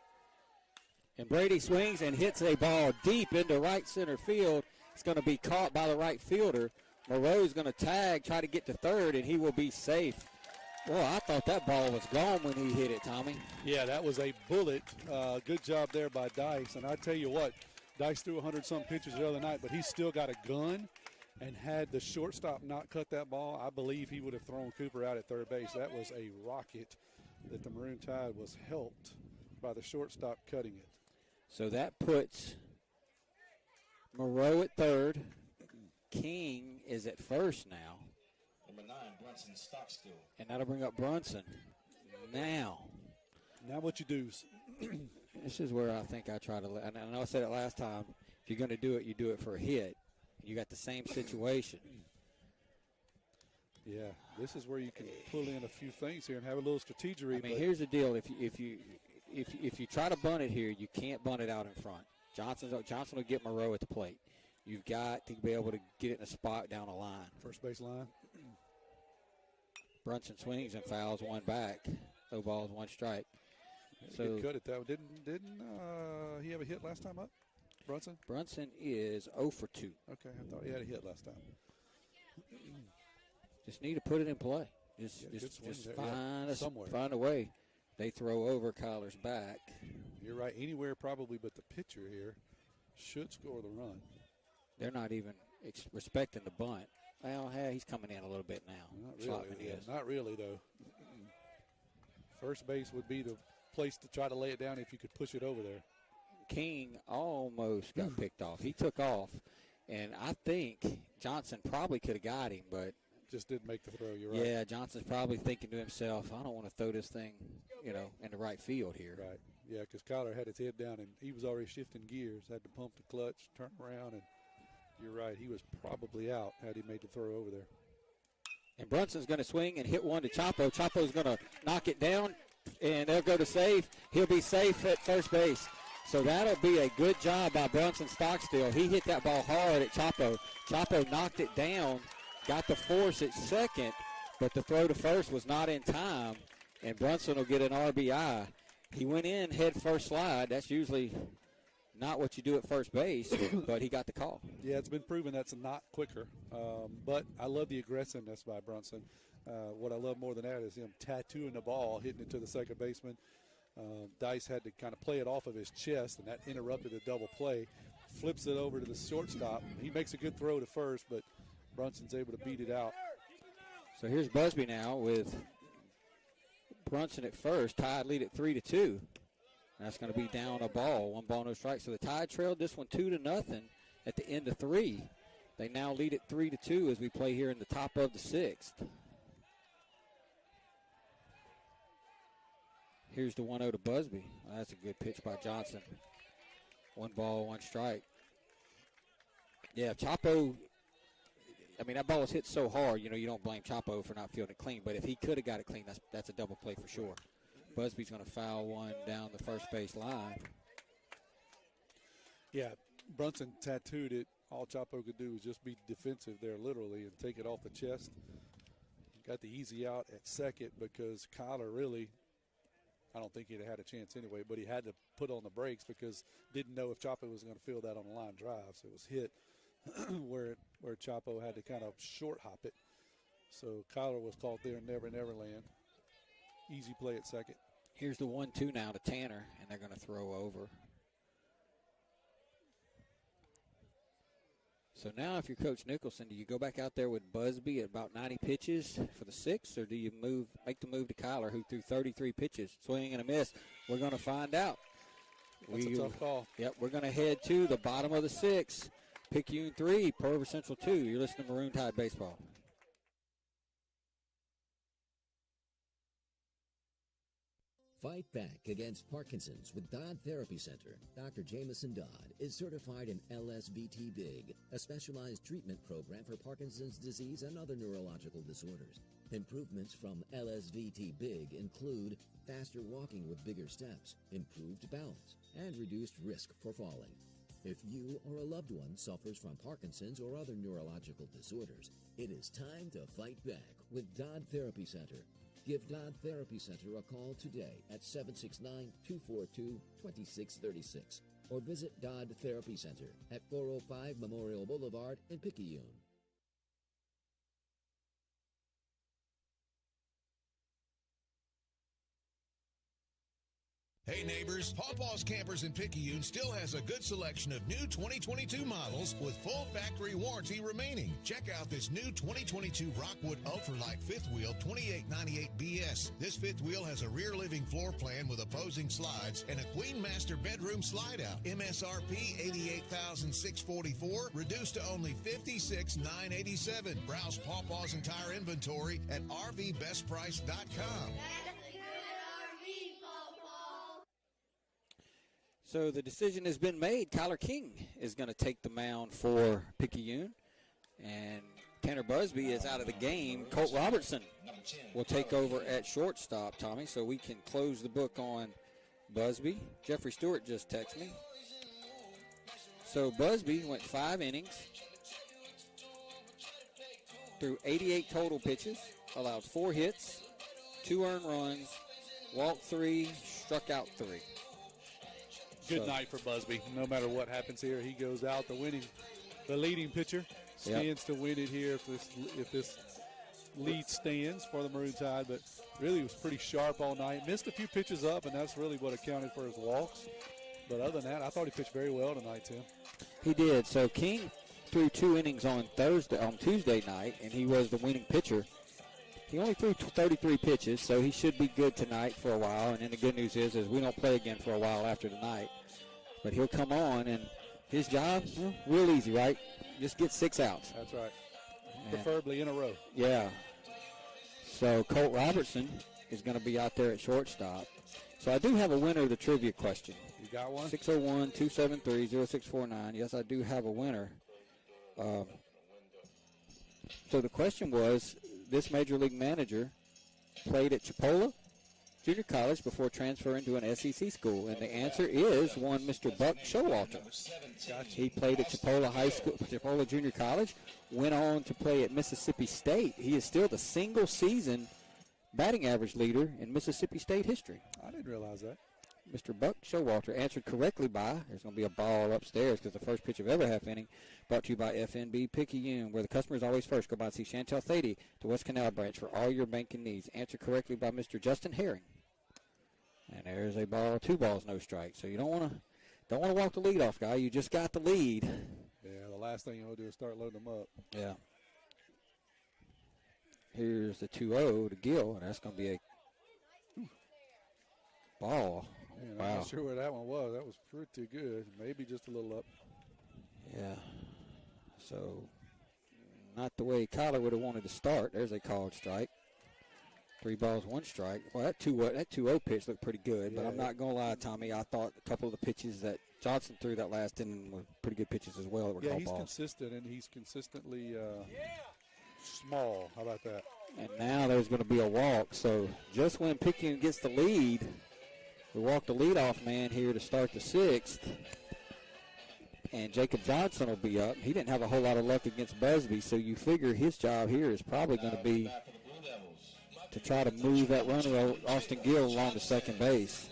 Speaker 5: And Brady swings and hits a ball deep into right center field. It's going to be caught by the right fielder. Moreau's going to tag, try to get to third, and he will be safe. Boy, I thought that ball was gone when he hit it, Tommy.
Speaker 6: Yeah, that was a bullet. Good job there by Dice. And I tell you what, Dice threw 100-some pitches the other night, but he's still got a gun. And had the shortstop not cut that ball, I believe he would have thrown Cooper out at third base. That was a rocket that the Maroon Tide was helped by the shortstop cutting it.
Speaker 5: So that puts Moreau at third. King is at first now.
Speaker 13: Number 9, Brunson Stockstill.
Speaker 5: And that'll bring up Brunson. Now
Speaker 6: what you do.
Speaker 5: This is where I think I try to, and I know I said it last time, if you're going to do it, you do it for a hit. You got the same situation.
Speaker 6: Yeah, this is where you can pull in a few things here and have a little strategery.
Speaker 5: I mean, here's the deal: if you try to bunt it here, you can't bunt it out in front. Johnson will get Moreau at the plate. You've got to be able to get it in a spot down a line.
Speaker 6: First base line.
Speaker 5: Brunson swings and fouls one back. No balls, one strike.
Speaker 6: So cut it that. Didn't he have a hit last time up?
Speaker 5: Brunson is 0 for 2.
Speaker 6: Okay, I thought he had a hit last time.
Speaker 5: Just need to put it in play. Just find a way. They throw over Kyler's back.
Speaker 6: You're right. Anywhere probably but the pitcher here should score the run.
Speaker 5: They're not even respecting the bunt. Well, hey, he's coming in a little bit now.
Speaker 6: Not really, though. First base would be the place to try to lay it down if you could push it over there.
Speaker 5: King almost got picked off. He took off, and I think Johnson probably could have got him, but
Speaker 6: just didn't make the throw. You're right.
Speaker 5: Yeah, Johnson's probably thinking to himself, I don't want to throw this thing, in the right field here.
Speaker 6: Right. Yeah, because Kyler had his head down, and he was already shifting gears, had to pump the clutch, turn around, and you're right. He was probably out had he made the throw over there.
Speaker 5: And Brunson's going to swing and hit one to Chapo. Chapo's going to knock it down, and they'll go to safe. He'll be safe at first base. So that'll be a good job by Brunson Stockstill. He hit that ball hard at Chapo. Chapo knocked it down, got the force at second, but the throw to first was not in time, and Brunson will get an RBI. He went in head first slide. That's usually not what you do at first base, but he got the call.
Speaker 6: Yeah, it's been proven that's not quicker, but I love the aggressiveness by Brunson. What I love more than that is him tattooing the ball, hitting it to the second baseman. Dice had to kind of play it off of his chest, and that interrupted a double play. Flips it over to the shortstop. He makes a good throw to first, but Brunson's able to beat it out.
Speaker 5: So here's Busby now with Brunson at first. Tide lead at 3-2. That's going to be down a ball, 1 ball, no strike. So the Tide trailed this one 2-0 at the end of 3. They now lead at 3-2 as we play here in the top of the 6th. Here's the 1-0 to Busby. Well, that's a good pitch by Johnson. 1 ball, 1 strike. Yeah, Chapo, that ball was hit so hard, you don't blame Chapo for not fielding it clean. But if he could have got it clean, that's a double play for sure. Busby's going to foul one down the first base line.
Speaker 6: Yeah, Brunson tattooed it. All Chapo could do was just be defensive there literally and take it off the chest. Got the easy out at second because Kyler really, I don't think he'd have had a chance anyway, but he had to put on the brakes because didn't know if Chapo was going to field that on the line drive. So it was hit where Chapo had to kind of short hop it. So Kyler was caught there in Never Never Land. Easy play at second.
Speaker 5: Here's the 1-2 now to Tanner, and they're going to throw over. So now if you're Coach Nicholson, do you go back out there with Busby at about 90 pitches for the 6th, or do you make the move to Kyler, who threw 33 pitches, swing and a miss? We're going to find out.
Speaker 6: That's a tough call.
Speaker 5: Yep, we're going to head to the bottom of the 6th. Picayune 3, Pearl River Central 2. You're listening to Maroon Tide Baseball.
Speaker 9: Fight back against Parkinson's with Dodd Therapy Center. Dr. Jameson Dodd is certified in LSVT BIG, a specialized treatment program for Parkinson's disease and other neurological disorders. Improvements from LSVT BIG include faster walking with bigger steps, improved balance, and reduced risk for falling. If you or a loved one suffers from Parkinson's or other neurological disorders, it is time to fight back with Dodd Therapy Center. Give Dodd Therapy Center a call today at 769-242-2636 or visit Dodd Therapy Center at 405 Memorial Boulevard in Picayune.
Speaker 2: Hey neighbors, Pawpaw's Campers in Picayune still has a good selection of new 2022 models with full factory warranty remaining. Check out this new 2022 Rockwood Ultralight fifth wheel 2898 BS. This fifth wheel has a rear living floor plan with opposing slides and a Queen Master bedroom slide out. MSRP $88,644, reduced to only $56,987. Browse Pawpaw's entire inventory at RVBestPrice.com.
Speaker 5: So the decision has been made. Kyler King is going to take the mound for Picayune. And Tanner Busby is out of the game. Colt Robertson will take over at shortstop, Tommy, so we can close the book on Busby. Jeffrey Stewart just texted me. So Busby went 5 innings, threw 88 total pitches, allowed 4 hits, 2 earned runs, walked 3, struck out 3.
Speaker 6: Good night for Busby. No matter what happens here, he goes out the leading pitcher stands to win it here if this lead stands for the Maroon Tide. But really was pretty sharp all night. Missed a few pitches up, and that's really what accounted for his walks. But other than that, I thought he pitched very well tonight, Tim.
Speaker 5: He did. So King threw 2 innings on Tuesday night, and he was the winning pitcher. He only threw 33 pitches, so he should be good tonight for a while. And then the good news is we don't play again for a while after tonight. But he'll come on, and his job, real easy, right? Just get 6 outs.
Speaker 6: That's right. Preferably in a row.
Speaker 5: Yeah. So Colt Robertson is going to be out there at shortstop. So I do have a winner of the trivia question.
Speaker 6: You got one?
Speaker 5: 601-273-0649. Yes, I do have a winner. So the question was, this Major League manager played at Chipola Junior College before transferring to an SEC school, and the answer is one Mr. Buck Showalter. He played at Chipola Junior College, went on to play at Mississippi State. He is still the single-season batting average leader in Mississippi State history.
Speaker 6: I didn't realize that.
Speaker 5: Mr. Buck Showalter answered correctly by, there's going to be a ball upstairs because the first pitch of every half inning, brought to you by FNB Picayune, where the customer is always first. Go by and see Chantel Thady, the West Canal branch, for all your banking needs. Answered correctly by Mr. Justin Herring. And there's a ball, 2 balls, no strike. So you don't want to walk the leadoff guy. You just got the lead.
Speaker 6: Yeah, the last thing you want to do is start loading them up.
Speaker 5: Yeah. Here's the 2-0 to Gill, and that's going to be a ball.
Speaker 6: Man,
Speaker 5: wow.
Speaker 6: I'm not sure where that one was. That was pretty good. Maybe just a little up.
Speaker 5: Yeah. So not the way Kyler would have wanted to start. There's a called strike. 3 balls, 1 strike. Well, that 2-0 pitch looked pretty good, but I'm not going to lie, Tommy. I thought a couple of the pitches that Johnson threw that last inning were pretty good pitches as well. That were called
Speaker 6: he's
Speaker 5: balls.
Speaker 6: Consistent, and he's consistently small. How about that?
Speaker 5: And now there's going to be a walk. So just when Picayune gets the lead, we walk the leadoff man here to start the 6th. And Jacob Johnson will be up. He didn't have a whole lot of luck against Busby, so you figure his job here is probably going to be to try to move that runner, Austin Gill, along to second base.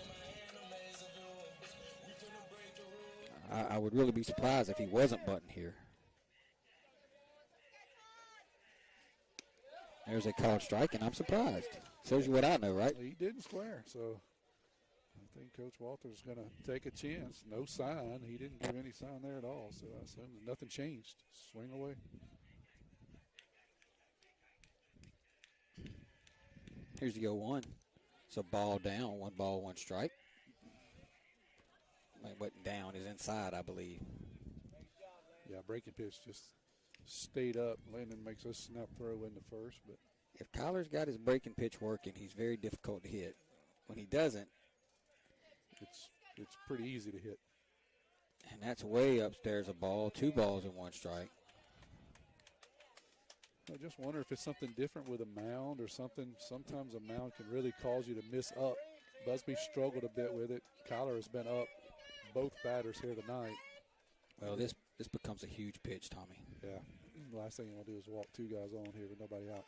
Speaker 5: I would really be surprised if he wasn't button here. There's a called strike, and I'm surprised. Shows you what I know, right?
Speaker 6: He didn't square, so I think Coach Walter's going to take a chance. No sign. He didn't give any sign there at all, so I assume nothing changed. Swing away.
Speaker 5: Here's the 0-1. So ball down, 1 ball, 1 strike. It wasn't down, is inside, I believe.
Speaker 6: Yeah, breaking pitch just stayed up. Landon makes a snap throw in the first. But
Speaker 5: if Kyler's got his breaking pitch working, he's very difficult to hit. When he doesn't,
Speaker 6: it's pretty easy to hit.
Speaker 5: And that's way upstairs a ball, 2 balls and 1 strike.
Speaker 6: I just wonder if it's something different with a mound or something. Sometimes a mound can really cause you to miss up. Busby struggled a bit with it. Kyler has been up both batters here tonight.
Speaker 5: Well, this becomes a huge pitch, Tommy.
Speaker 6: Yeah. The last thing you want to do is walk two guys on here with nobody out.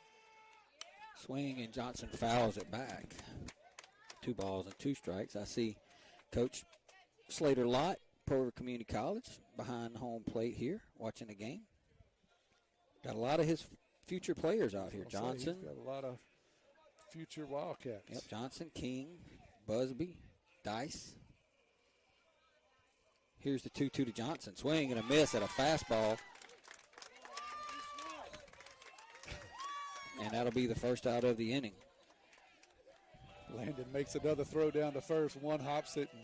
Speaker 5: Swing, and Johnson fouls it back. 2 balls and 2 strikes. I see Coach Slater Lott, Pearl River Community College, behind home plate here, watching the game. Got a lot of his future players out here. Johnson.
Speaker 6: He's got a lot of future Wildcats.
Speaker 5: Yep, Johnson, King, Busby, Dice. Here's the 2-2 to Johnson. Swing and a miss at a fastball. And that'll be the first out of the inning.
Speaker 6: Landon makes another throw down to first. One hops it and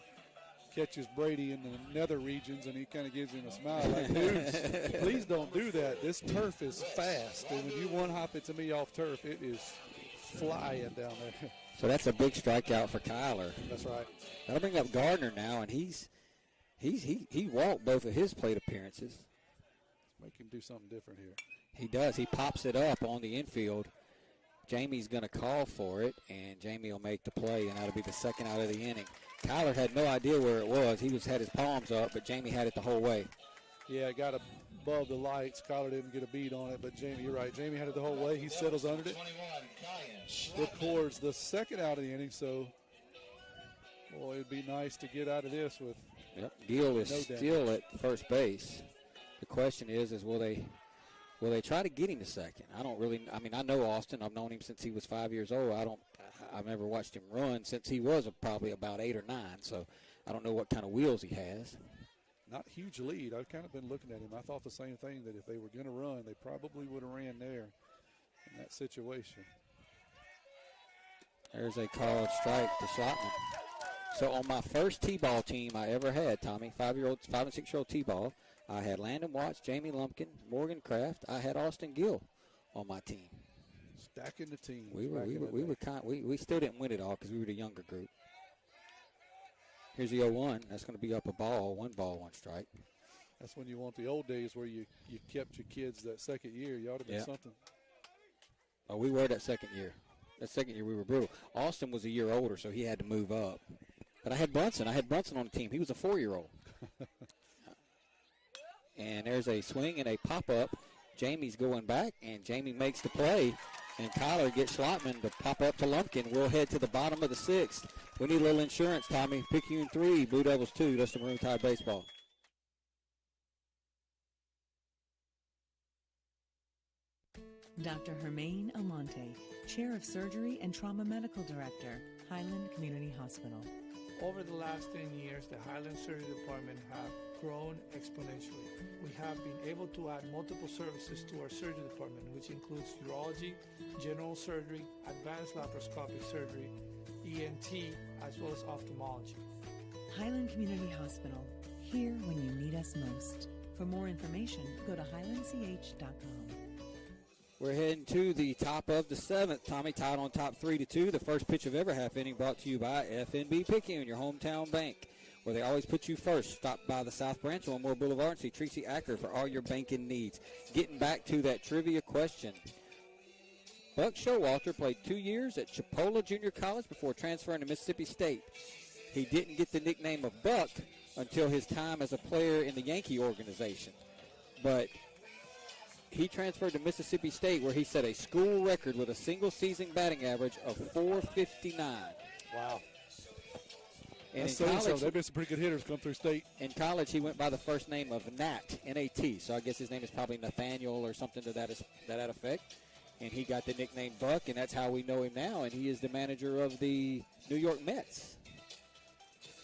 Speaker 6: catches Brady in the nether regions, and he kind of gives him a smile like, dude, please don't do that. This turf is fast, and when you one hop it to me off turf, it is flying down there.
Speaker 5: So that's a big strikeout for Kyler.
Speaker 6: That's right.
Speaker 5: That'll bring up Gardner now, and he walked both of his plate appearances.
Speaker 6: Make him do something different here.
Speaker 5: He does. He pops it up on the infield. Jamie's going to call for it, and Jamie will make the play, and that'll be the second out of the inning. Kyler had no idea where it was. He had his palms up, but Jamie had it the whole way.
Speaker 6: Yeah, it got above the lights. Kyler didn't get a beat on it, but Jamie, you're right. Jamie had it the whole way. He settles under it. Records the second out of the inning, so, boy, it'd be nice to get out of this with
Speaker 5: Gill is still at first base. The question is will they try to get him to second? I know Austin. I've known him since he was 5 years old. I've never watched him run since he was probably about 8 or 9, so I don't know what kind of wheels he has.
Speaker 6: Not huge lead. I've kind of been looking at him. I thought the same thing, that if they were going to run, they probably would have ran there in that situation.
Speaker 5: There's a called strike to Schlottman. So on my first T-ball team I ever had, Tommy, 5 and 6-year-old T-ball, I had Landon Watts, Jamie Lumpkin, Morgan Kraft. I had Austin Gill on my team.
Speaker 6: Stacking the team.
Speaker 5: We still didn't win it all because we were the younger group. Here's the 0-1. That's going to be up a ball, 1 ball, 1 strike.
Speaker 6: That's when you want the old days where you kept your kids that second year. You ought to be something.
Speaker 5: Oh, we were that second year. That second year we were brutal. Austin was a year older, so he had to move up. But I had Brunson. on the team. He was a 4-year-old. And there's a swing and a pop-up. Jamie's going back, and Jamie makes the play. And Kyler gets Schlottman to pop up to Lumpkin. We'll head to the bottom of the 6th. We need a little insurance, Tommy. Picayune 3, Blue Devils 2. That's the Maroon Tide baseball.
Speaker 10: Dr. Hermaine Almonte, Chair of Surgery and Trauma Medical Director, Highland Community Hospital.
Speaker 11: Over the last 10 years, the Highland Surgery Department have grown exponentially. We have been able to add multiple services to our surgery department, which includes urology, general surgery, advanced laparoscopic surgery, ENT, as well as ophthalmology.
Speaker 10: Highland Community Hospital, here when you need us most. For more information, go to highlandch.com.
Speaker 5: We're heading to the top of the 7th. Tommy tied on top 3-2. The first pitch of every half inning brought to you by FNB Picayune, your hometown bank, where they always put you first. Stop by the South Branch on Moore Boulevard and see Tracy Acker for all your banking needs. Getting back to that trivia question. Buck Showalter played 2 years at Chipola Junior College before transferring to Mississippi State. He didn't get the nickname of Buck until his time as a player in the Yankee organization. But he transferred to Mississippi State, where he set a school record with a single-season batting average of .459.
Speaker 6: Wow.
Speaker 5: And
Speaker 6: in college, they've been some pretty good hitters come through state.
Speaker 5: In college, he went by the first name of Nat, N-A-T. So I guess his name is probably Nathaniel or something to that effect. And he got the nickname Buck, and that's how we know him now. And he is the manager of the New York Mets.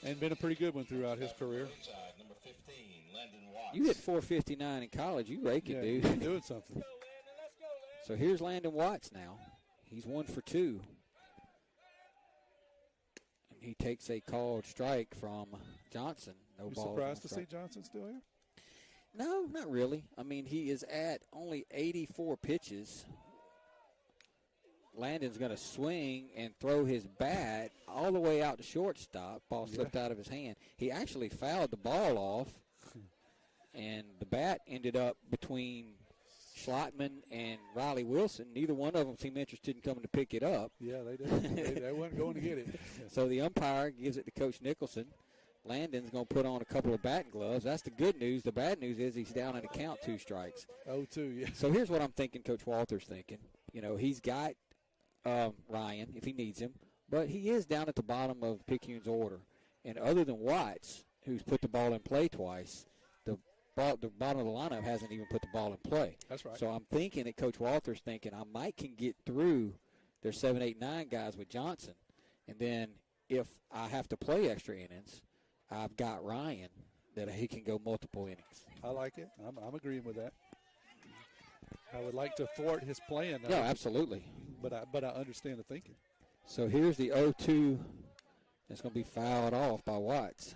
Speaker 6: And been a pretty good one throughout his career.
Speaker 5: You hit .459 in college. You rake it, dude.
Speaker 6: You're doing something.
Speaker 5: So here's Landon Watts now. He's 1 for 2. And he takes a called strike from Johnson. No ball.
Speaker 6: Surprised to see Johnson still here?
Speaker 5: No, not really. I mean, he is at only 84 pitches. Landon's going to swing and throw his bat all the way out to shortstop. Ball slipped out of his hand. He actually fouled the ball off. And the bat ended up between Schlottman and Riley Wilson. Neither one of them seemed interested in coming to pick it up.
Speaker 6: Yeah, they did. they weren't going to get it.
Speaker 5: So the umpire gives it to Coach Nicholson. Landon's going to put on a couple of batting gloves. That's the good news. The bad news is he's down in the count, 2 strikes.
Speaker 6: 0-2, yeah.
Speaker 5: So here's what I'm thinking Coach Walter's thinking. You know, he's got Ryan if he needs him, but he is down at the bottom of Picayune's order. And other than Watts, who's put the ball in play twice, the bottom of the lineup hasn't even put the ball in play.
Speaker 6: That's right.
Speaker 5: So I'm thinking that Coach Walter's thinking I might can get through their 7, 8, 9 guys with Johnson. And then if I have to play extra innings, I've got Ryan that he can go multiple innings.
Speaker 6: I like it. I'm agreeing with that. I would like to thwart his plan.
Speaker 5: Yeah, absolutely.
Speaker 6: But I understand the thinking.
Speaker 5: So here's the 0-2 that's going to be fouled off by Watts.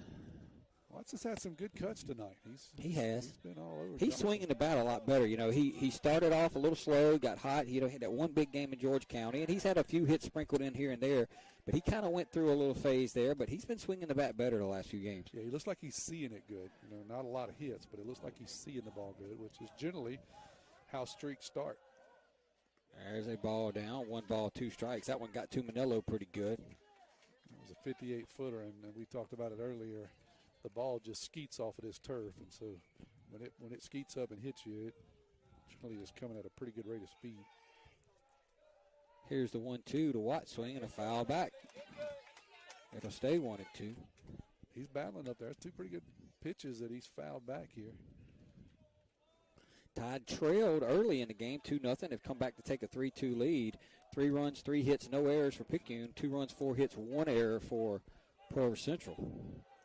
Speaker 6: Watts has had some good cuts tonight.
Speaker 5: He has.
Speaker 6: He's been all over.
Speaker 5: He's swinging the bat a lot better. You know, he started off a little slow, got hot. He had that one big game in George County, and he's had a few hits sprinkled in here and there. But he kind of went through a little phase there, but he's been swinging the bat better the last few games.
Speaker 6: Yeah, he looks like he's seeing it good. You know, not a lot of hits, but it looks like he's seeing the ball good, which is generally how streaks start.
Speaker 5: There's a ball down, 1 ball, 2 strikes. That one got to Manillo pretty good.
Speaker 6: It was a 58-footer, and we talked about it earlier. The ball just skeets off of this turf, and so when it skeets up and hits you, it generally is coming at a pretty good rate of speed.
Speaker 5: Here's the 1-2 to Watts swing and a foul back. It'll stay 1-2.
Speaker 6: He's battling up there. That's 2 pretty good pitches that he's fouled back here.
Speaker 5: Tide trailed early in the game, 2-0. Have come back to take a 3-2 lead. 3 runs, 3 hits, no errors for Picayune. 2 runs, 4 hits, 1 error for Pearl River Central.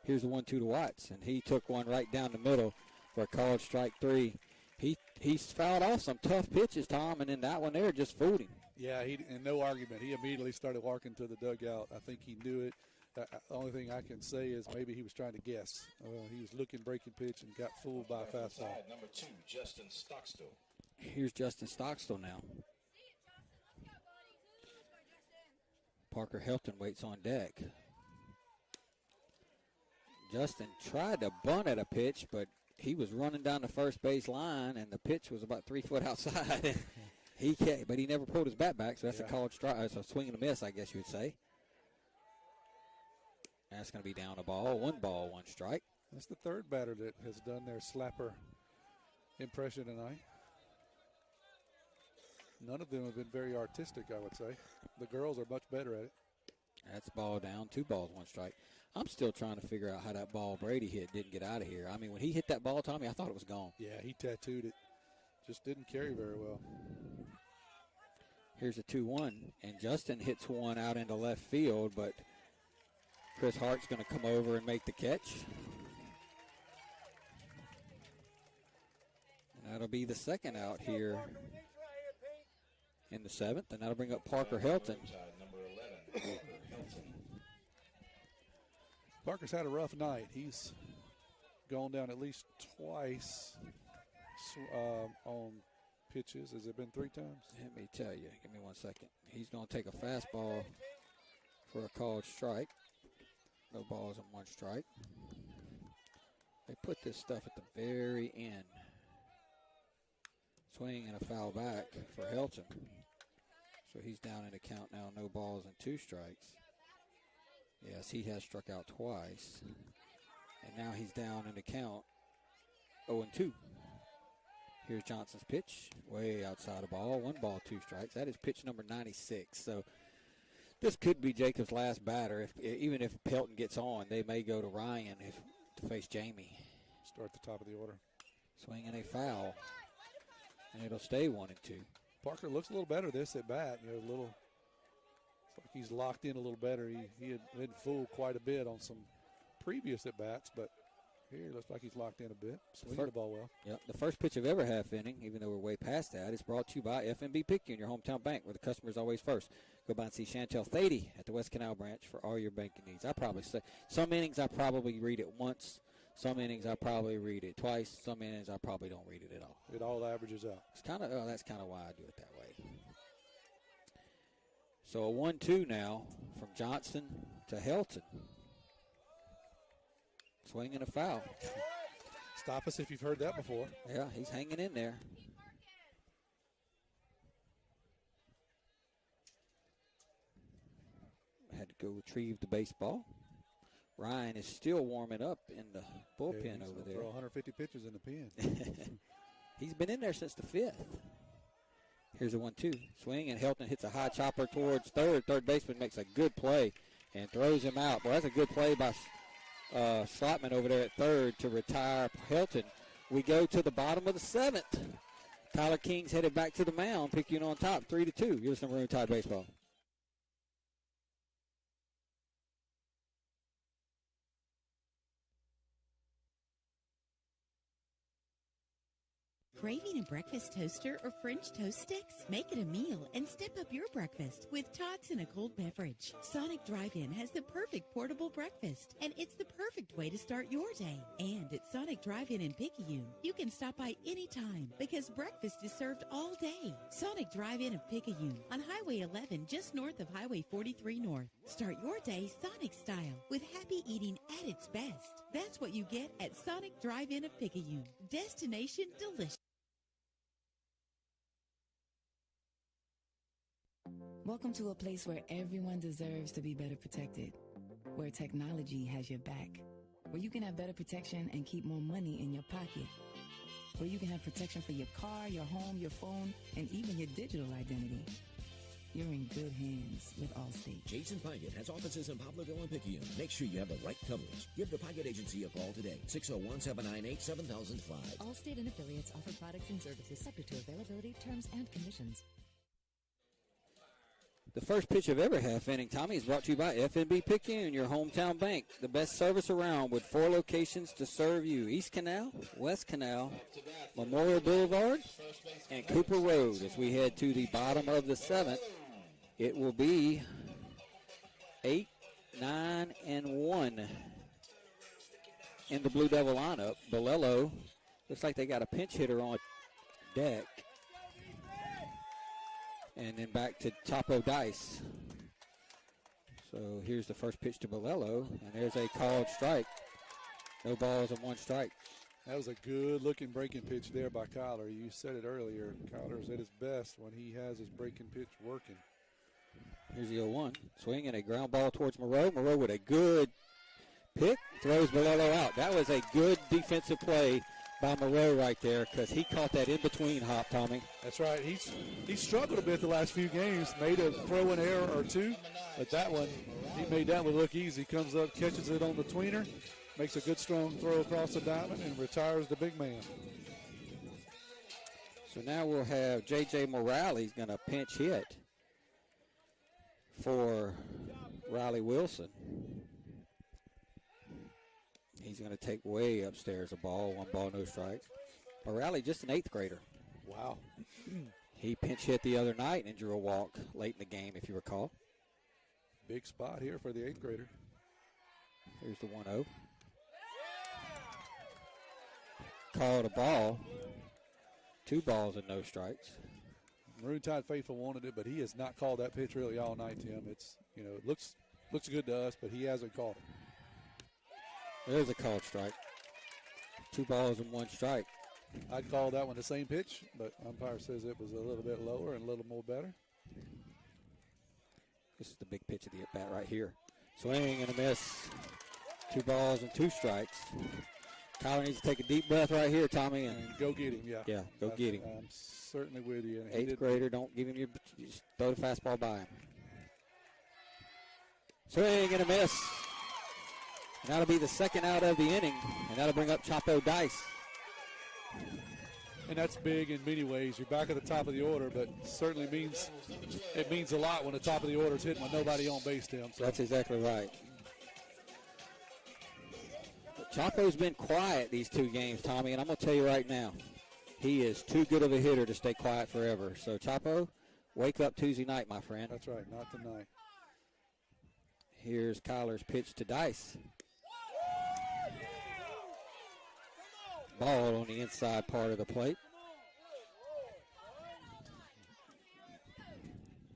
Speaker 5: Here's the 1-2 to Watts, and he took one right down the middle for a called strike 3. He's fouled off some tough pitches, Tom, and then that one there just fooled him.
Speaker 6: Yeah, and no argument. He immediately started walking to the dugout. I think he knew it. The only thing I can say is maybe he was trying to guess. He was looking breaking pitch and got fooled by a fastball.
Speaker 13: Number 2, Justin Stockstill.
Speaker 5: Here's Justin Stockstill now. Parker Helton waits on deck. Justin tried to bunt at a pitch, but he was running down the first base line, and the pitch was about 3 foot outside. But he never pulled his bat back, so that's a called strike. It's a swing and a miss, I guess you would say. That's going to be down a ball. 1 ball, 1 strike.
Speaker 6: That's the 3rd batter that has done their slapper impression tonight. None of them have been very artistic, I would say. The girls are much better at it.
Speaker 5: That's ball down, 2 balls, 1 strike. I'm still trying to figure out how that ball Brady hit didn't get out of here. I mean, when he hit that ball, Tommy, I thought it was gone.
Speaker 6: Yeah, he tattooed it. Just didn't carry very well.
Speaker 5: Here's a 2-1, and Justin hits one out into left field, but Chris Hart's going to come over and make the catch. And that'll be the 2nd out here in the 7th, and that'll bring up Parker Helton.
Speaker 13: Number 11, Hilton.
Speaker 6: Parker's had a rough night. He's gone down at least twice on pitches. Has it been 3 times?
Speaker 5: Let me tell you. Give me 1 second. He's going to take a fastball for a called strike. No balls and 1 strike. They put this stuff at the very end. Swing and a foul back for Helton. So he's down in the count now. No balls and 2 strikes. Yes, he has struck out twice. And now he's down in the count 0-2. Here's Johnson's pitch. Way outside the ball. 1 ball, 2 strikes. That is pitch number 96. So this could be Jacob's last batter. Even if Pelton gets on, they may go to Ryan to face Jamie.
Speaker 6: Start at the top of the order.
Speaker 5: Swing and a foul. And it'll stay 1-2.
Speaker 6: Parker looks a little better this at bat. You know, it's like he's locked in a little better. He had been fooled quite a bit on some previous at bats, but here looks like he's locked in a bit. Swinging the ball well.
Speaker 5: Yep. The first pitch of every half inning, even though we're way past that, is brought to you by FNB Picayune, your hometown bank, where the customer is always first. Go by and see Chantel Thady at the West Canal branch for all your banking needs. I probably say some innings I probably read it once. Some innings I probably read it twice. Some innings I probably don't read it at all.
Speaker 6: It all averages out.
Speaker 5: It's kind of that's kind of why I do it that way. So a 1-2 now from Johnson to Helton. Swing and a foul.
Speaker 6: Stop us if you've heard that before.
Speaker 5: Yeah, he's hanging in there. Had to go retrieve the baseball. Ryan is still warming up in the bullpen over there.
Speaker 6: Throw 150 pitches in the pen.
Speaker 5: He's been in there since the 5th. Here's a 1-2 swing, and Helton hits a high chopper towards third. Third baseman makes a good play and throws him out. Well, that's a good play by Slotman over there at third to retire Helton. We go to the bottom of the 7th. Tyler King's headed back to the mound. Picayune on top, 3-2. Here's some Maroon Tide baseball.
Speaker 12: Craving a breakfast toaster or French toast sticks? Make it a meal and step up your breakfast with tots and a cold beverage. Sonic Drive-In has the perfect portable breakfast, and it's the perfect way to start your day. And at Sonic Drive-In in Picayune, you can stop by anytime because breakfast is served all day. Sonic Drive-In of Picayune on Highway 11 just north of Highway 43 North. Start your day Sonic style with happy eating at its best. That's what you get at Sonic Drive-In of Picayune. Destination delicious.
Speaker 19: Welcome to a place where everyone deserves to be better protected, where technology has your back, where you can have better protection and keep more money in your pocket, where you can have protection for your car, your home, your phone, and even your digital identity. You're in good hands with Allstate.
Speaker 9: Jason Pyatt has offices in Poplarville and Picayune. Make sure you have the right coverage. Give the Pyatt Agency a call today, 601-798-7005.
Speaker 20: Allstate and affiliates offer products and services subject to availability, terms, and conditions.
Speaker 5: The first pitch of every half inning, Tommy, is brought to you by FNB Picayune, your hometown bank. The best service around with 4 locations to serve you. East Canal, West Canal, Memorial Boulevard, and Cooper Road. As we head to the bottom of the 7th, it will be 8, 9, and 1 in the Blue Devil lineup. Bolello looks like they got a pinch hitter on deck. And then back to Chapo Dice. So here's the first pitch to Bolello, and there's a called strike. No balls and 1 strike.
Speaker 6: That was a good-looking breaking pitch there by Kyler. You said it earlier. Kyler's at his best when he has his breaking pitch working.
Speaker 5: Here's the 0-1. Swing and a ground ball towards Moreau. Moreau with a good pick. Throws Bolello out. That was a good defensive play by Moreau right there because he caught that in-between hop, Tommy.
Speaker 6: That's right. He's struggled a bit the last few games. Made a throw-in error or 2, but that one, he made that one look easy. Comes up, catches it on the tweener, makes a good strong throw across the diamond, and retires the big man.
Speaker 5: So now we'll have J.J. Morale. He's going to pinch hit for Riley Wilson. He's going to take way upstairs a ball, 1 ball, no strikes. Morale, just an 8th grader.
Speaker 6: Wow.
Speaker 5: He pinch hit the other night and drew a walk late in the game, if you recall.
Speaker 6: Big spot here for the 8th grader.
Speaker 5: Here's the 1-0. Called a ball. 2 balls and no strikes.
Speaker 6: Maroon Tide faithful wanted it, but he has not called that pitch really all night, Tim. It's, it looks good to us, but he hasn't called it.
Speaker 5: There's a called strike. 2 balls and 1 strike.
Speaker 6: I'd call that one the same pitch, but umpire says it was a little bit lower and a little more better.
Speaker 5: This is the big pitch of the at-bat right here. Swing and a miss. 2 balls and 2 strikes. Kyler needs to take a deep breath right here, Tommy. And
Speaker 6: go get him, yeah.
Speaker 5: Yeah, go get him.
Speaker 6: I'm certainly with you.
Speaker 5: 8th grader, don't give him your, just throw the fastball by him. Swing and a miss. And that'll be the second out of the inning, and that'll bring up Chapo Dice.
Speaker 6: And that's big in many ways. You're back at the top of the order, but certainly means a lot when the top of the order is hitting with nobody on base, Tim. So.
Speaker 5: That's exactly right. But Chapo's been quiet these 2 games, Tommy, and I'm going to tell you right now, he is too good of a hitter to stay quiet forever. So, Chapo, wake up Tuesday night, my friend.
Speaker 6: That's right, not tonight.
Speaker 5: Here's Kyler's pitch to Dice. Ball on the inside part of the plate.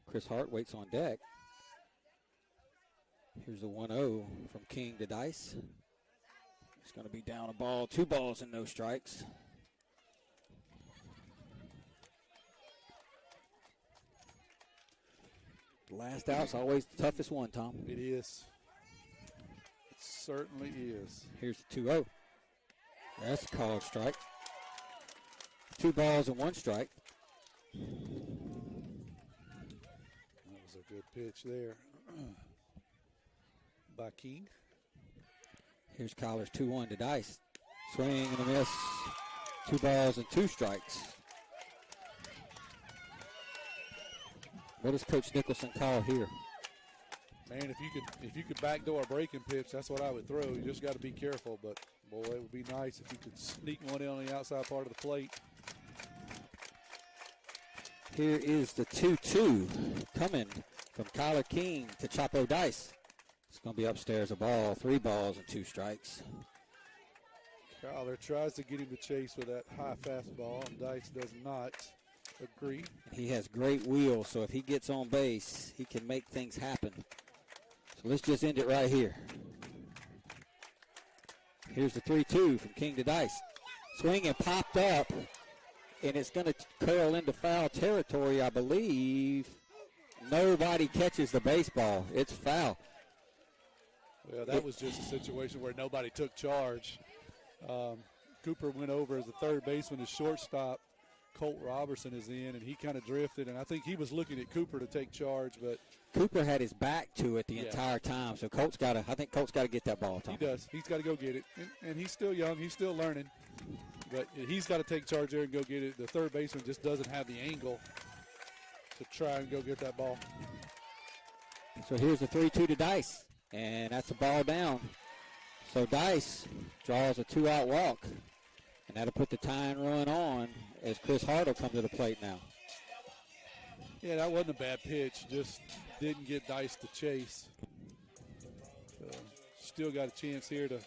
Speaker 5: Chris Hart waits on deck. Here's the 1-0 from King to Dice. It's going to be down a ball, 2 balls and no strikes. The last out's always the toughest one, Tom.
Speaker 6: It is. It's certainly is.
Speaker 5: Here's the 2-0. That's a called strike. 2 balls and 1 strike.
Speaker 6: That was a good pitch there by King.
Speaker 5: Here's Collar's 2-1 to Dice. Swing and a miss. 2 balls and 2 strikes. What does Coach Nicholson call here?
Speaker 6: Man, if you could backdoor a breaking pitch, that's what I would throw. You just got to be careful. But boy, it would be nice if you could sneak one in on the outside part of the plate.
Speaker 5: Here is the 2-2 coming from Kyler King to Chapo Dice. It's going to be upstairs a ball, 3 balls and 2 strikes.
Speaker 6: Kyler tries to get him to chase with that high fastball, and Dice does not agree.
Speaker 5: He has great wheels, so if he gets on base, he can make things happen. So let's just end it right here. Here's the 3-2 from King to Dice. Swing and popped up, and it's going to curl into foul territory, I believe. Nobody catches the baseball. It's foul.
Speaker 6: Well, that was just a situation where nobody took charge. Cooper went over as the third baseman. His shortstop, Colt Robertson, is in, and he kind of drifted. And I think he was looking at Cooper to take charge, but
Speaker 5: Cooper had his back to it the entire time. So I think Colt's got to get that ball, Tom.
Speaker 6: He does. He's got to go get it. And he's still young. He's still learning. But he's got to take charge there and go get it. The third baseman just doesn't have the angle to try and go get that ball.
Speaker 5: So here's the 3-2 to Dice, and that's a ball down. So Dice draws a 2-out walk, and that'll put the tying run on as Chris Hart will come to the plate now.
Speaker 6: Yeah, that wasn't a bad pitch. Just didn't get Dice to chase. Still got a chance here to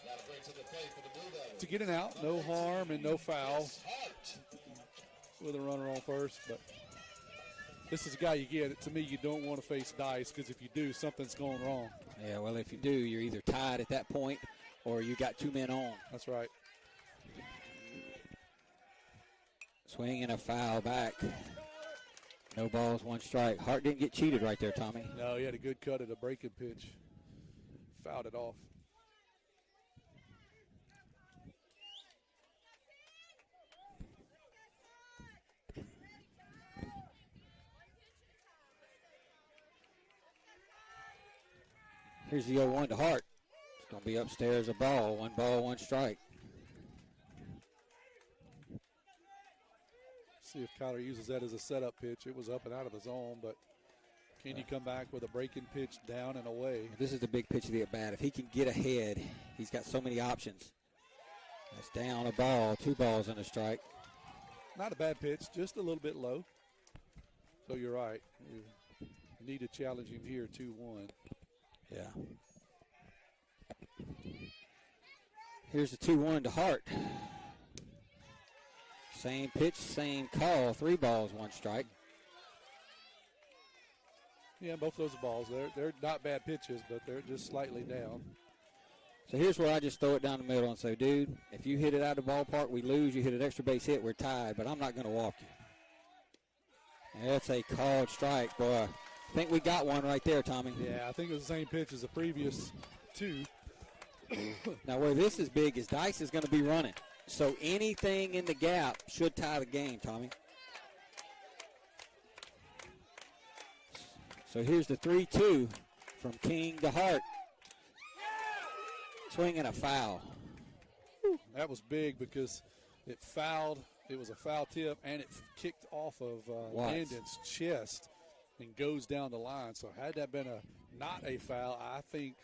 Speaker 6: get an out. No harm and no foul with a runner on first. But this is a guy you get. To me, you don't want to face Dice because if you do, something's going wrong.
Speaker 5: Yeah, well, if you do, you're either tied at that point or you got 2 men on.
Speaker 6: That's right.
Speaker 5: Swing and a foul back. No balls, 1 strike. Hart didn't get cheated right there, Tommy.
Speaker 6: No, he had a good cut at a breaking pitch. Fouled it off.
Speaker 5: Here's the 0-1 to Hart. It's going to be upstairs a ball. 1 ball, 1 strike.
Speaker 6: See if Kyler uses that as a setup pitch. It was up and out of the zone, but can you come back with a breaking pitch down and away?
Speaker 5: This is the big pitch of the at-bat. If he can get ahead, he's got so many options. That's down a ball, 2 balls and a strike.
Speaker 6: Not a bad pitch, just a little bit low. So you're right. You need to challenge him here, 2-1.
Speaker 5: Yeah. Here's the 2-1 to Hart. Same pitch, same call. 3 balls, 1 strike.
Speaker 6: Yeah, both those balls. They're not bad pitches, but they're just slightly down.
Speaker 5: So here's where I just throw it down the middle and say, dude, if you hit it out of the ballpark, we lose. You hit an extra base hit, we're tied, but I'm not going to walk you. That's a called strike, boy. I think we got one right there, Tommy.
Speaker 6: Yeah, I think it was the same pitch as the previous 2.
Speaker 5: Now, where this is big is Dice is going to be running. So anything in the gap should tie the game, Tommy. So here's the 3-2 from King to Hart. Swing and a foul.
Speaker 6: That was big because it fouled. It was a foul tip, and it kicked off of Landon's chest and goes down the line. So had that been not a foul, I think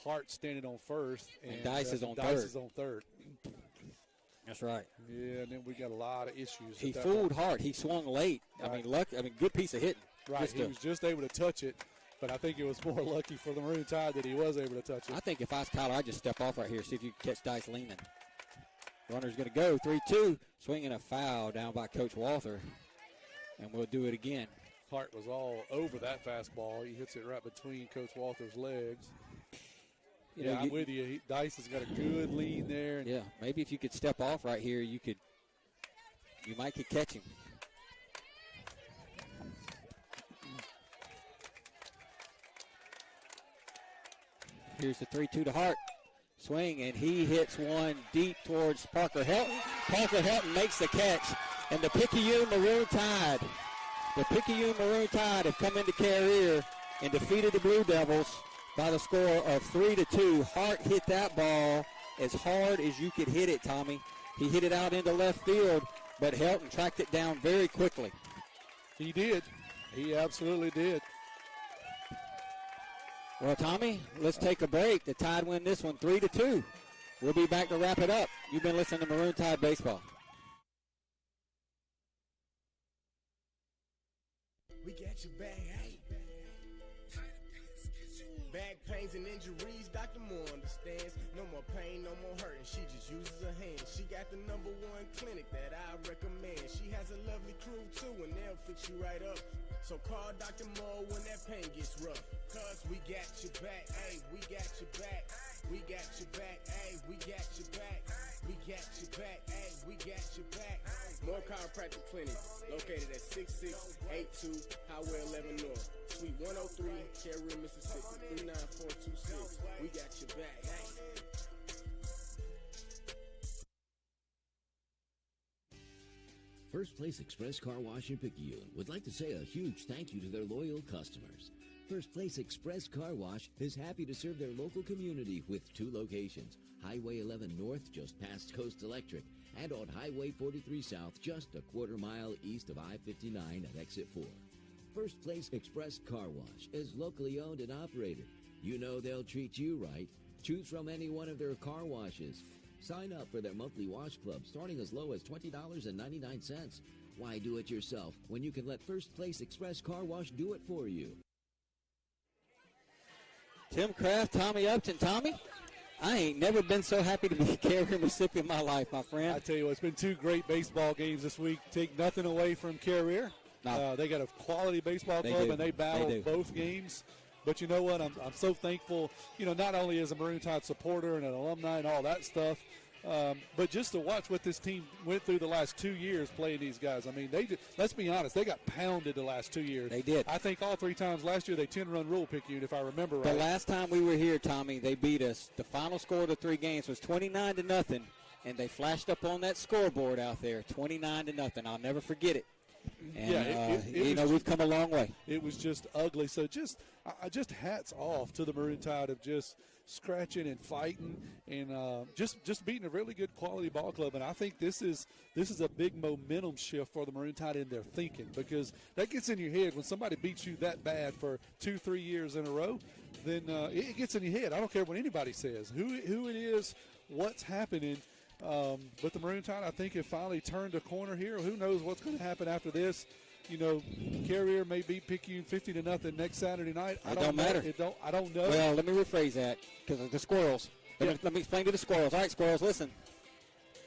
Speaker 6: Hart standing on first and
Speaker 5: Dice is on
Speaker 6: third.
Speaker 5: That's right.
Speaker 6: Yeah, and then we got a lot of issues.
Speaker 5: He fooled Hart. He swung late.
Speaker 6: Right.
Speaker 5: I mean, good piece of hitting.
Speaker 6: Right, he was just able to touch it, but I think it was more lucky for the Maroon Tide that he was able to touch it.
Speaker 5: I think if I was Kyler, I'd just step off right here, see if you can catch Dice leaning. Runner's going to go, 3-2, swinging a foul down by Coach Walther, and we'll do it again.
Speaker 6: Hart was all over that fastball. He hits it right between Coach Walther's legs. I'm with you. Dice has got a good lean there.
Speaker 5: Yeah, maybe if you could step off right here, you might could catch him. Here's the 3-2 to Hart. swing, and he hits one deep towards Parker Helton. Parker Helton makes the catch, and the Picayune Maroon Tide have come into Carrier and defeated the Blue Devils by the score of 3-2. Hart hit that ball as hard as you could hit it, Tommy. He hit it out into left field, but Helton tracked it down very quickly.
Speaker 6: He did. He absolutely did.
Speaker 5: Well, Tommy, let's take a break. The Tide win this one 3-2. We'll be back to wrap it up. You've been listening to Maroon Tide Baseball.
Speaker 17: We got your back, hey. Back pains and injuries, Dr. Moore understands. No more pain, no more hurting. She just uses her hands. She got the #1 clinic that I recommend. She has a lovely crew too, and they'll fix you right up. So call Dr. Moore when that pain gets rough. Cause we got your back, hey, we got your back. We got your back, hey, we got your back. We got your back, hey, we got your back. More Chiropractic Clinic, located at 6682 Highway 11 North, Suite 103, Carrier, Mississippi, 39426. We got your back, hey.
Speaker 9: First Place Express Car Wash in Picayune would like to say a huge thank you to their loyal customers. First Place Express Car Wash is happy to serve their local community with 2 locations, Highway 11 North just past Coast Electric, and on Highway 43 South just a quarter mile east of I-59 at Exit 4. First Place Express Car Wash is locally owned and operated. You know they'll treat you right. Choose from any one of their car washes. Sign up for their monthly wash club starting as low as $20.99. Why do it yourself when you can let First Place Express Car Wash do it for you?
Speaker 5: Tim Kraft, Tommy Upton. Tommy, I ain't never been so happy to be a Carrier, Mississippi in my life, my friend.
Speaker 6: I tell you what, it's been 2 great baseball games this week. Take nothing away from Carrier.
Speaker 5: No.
Speaker 6: They got a quality baseball club, and they battled both games. But you know what? I'm so thankful, not only as a Maroon Tide supporter and an alumni and all that stuff, but just to watch what this team went through the last 2 years playing these guys. I mean, let's be honest, they got pounded the last 2 years.
Speaker 5: They did.
Speaker 6: I think all 3 times last year they 10-run rule Picayune, if I remember right.
Speaker 5: The last time we were here, Tommy, they beat us. The final score of the 3 games was 29-0, and they flashed up on that scoreboard out there, 29-0. I'll never forget it. And, we've come a long way.
Speaker 6: It was just ugly. So just hats off to the Maroon Tide of just scratching and fighting and just beating a really good quality ball club. And I think this is a big momentum shift for the Maroon Tide in their thinking, because that gets in your head when somebody beats you that bad for 2-3 years in a row. Then it gets in your head. I don't care what anybody says, who it is, what's happening. But the Maroon Tide, I think, have finally turned a corner here. Who knows what's going to happen after this? Carrier may beat Picayune 50-0 next Saturday night.
Speaker 5: It don't matter.
Speaker 6: I don't know.
Speaker 5: Well, let me rephrase that because of the Squirrels. Let me explain to the Squirrels. All right, Squirrels, listen.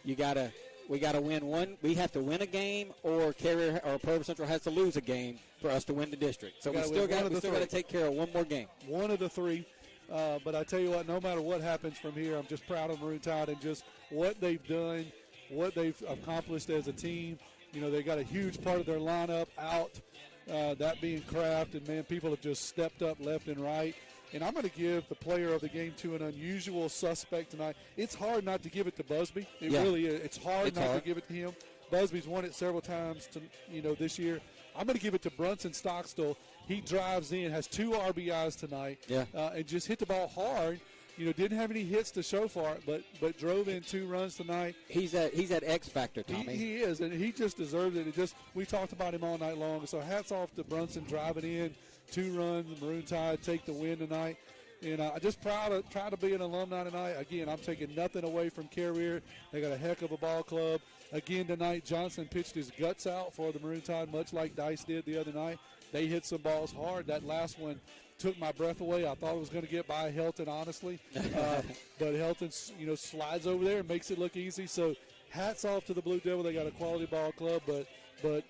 Speaker 5: We gotta win one. We have to win a game, or Carrier or Pearl River Central has to lose a game for us to win the district. So we still got to take care of one more game. One of the 3.
Speaker 6: But I tell you what, no matter what happens from here, I'm just proud of Maroon Tide and just what they've done, what they've accomplished as a team. They got a huge part of their lineup out, that being Kraft, and, man, people have just stepped up left and right. And I'm going to give the player of the game to an unusual suspect tonight. It's hard not to give it to Busby. It really is. It's hard to give it to him. Busby's won it several times this year. I'm going to give it to Brunson Stockstill. He drives in, has 2 RBIs tonight, and just hit the ball hard. Didn't have any hits to show for it, but drove in 2 runs tonight.
Speaker 5: He's that X factor, Tommy.
Speaker 6: He is, and he just deserves it. We talked about him all night long. So hats off to Brunson driving in 2 runs. The Maroon Tide take the win tonight. And I'm just proud to be an alumni tonight. Again, I'm taking nothing away from Carrier. They got a heck of a ball club. Again tonight, Johnson pitched his guts out for the Maroon Tide, much like Dice did the other night. They hit some balls hard. That last one took my breath away. I thought it was going to get by Helton, honestly. But Helton, slides over there and makes it look easy. So hats off to the Blue Devil. They got a quality ball club. But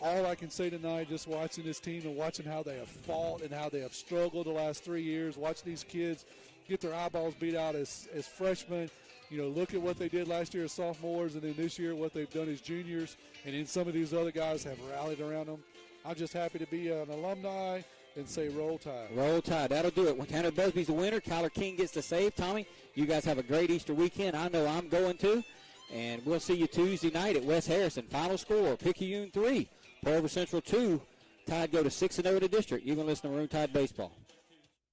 Speaker 6: all I can say tonight, just watching this team and watching how they have fought and how they have struggled the last 3 years, watch these kids get their eyeballs beat out as freshmen. Look at what they did last year as sophomores, and then this year what they've done as juniors. And then some of these other guys have rallied around them. I'm just happy to be an alumni and say Roll Tide.
Speaker 5: Roll Tide. That'll do it. When Tanner Busby's the winner, Kyler King gets the save. Tommy, you guys have a great Easter weekend. I know I'm going to. And we'll see you Tuesday night at West Harrison. Final score, Picayune 3, Pearl River Central 2. Tide go to 6-0 in the district. You're going to listen to Maroon Tide Baseball.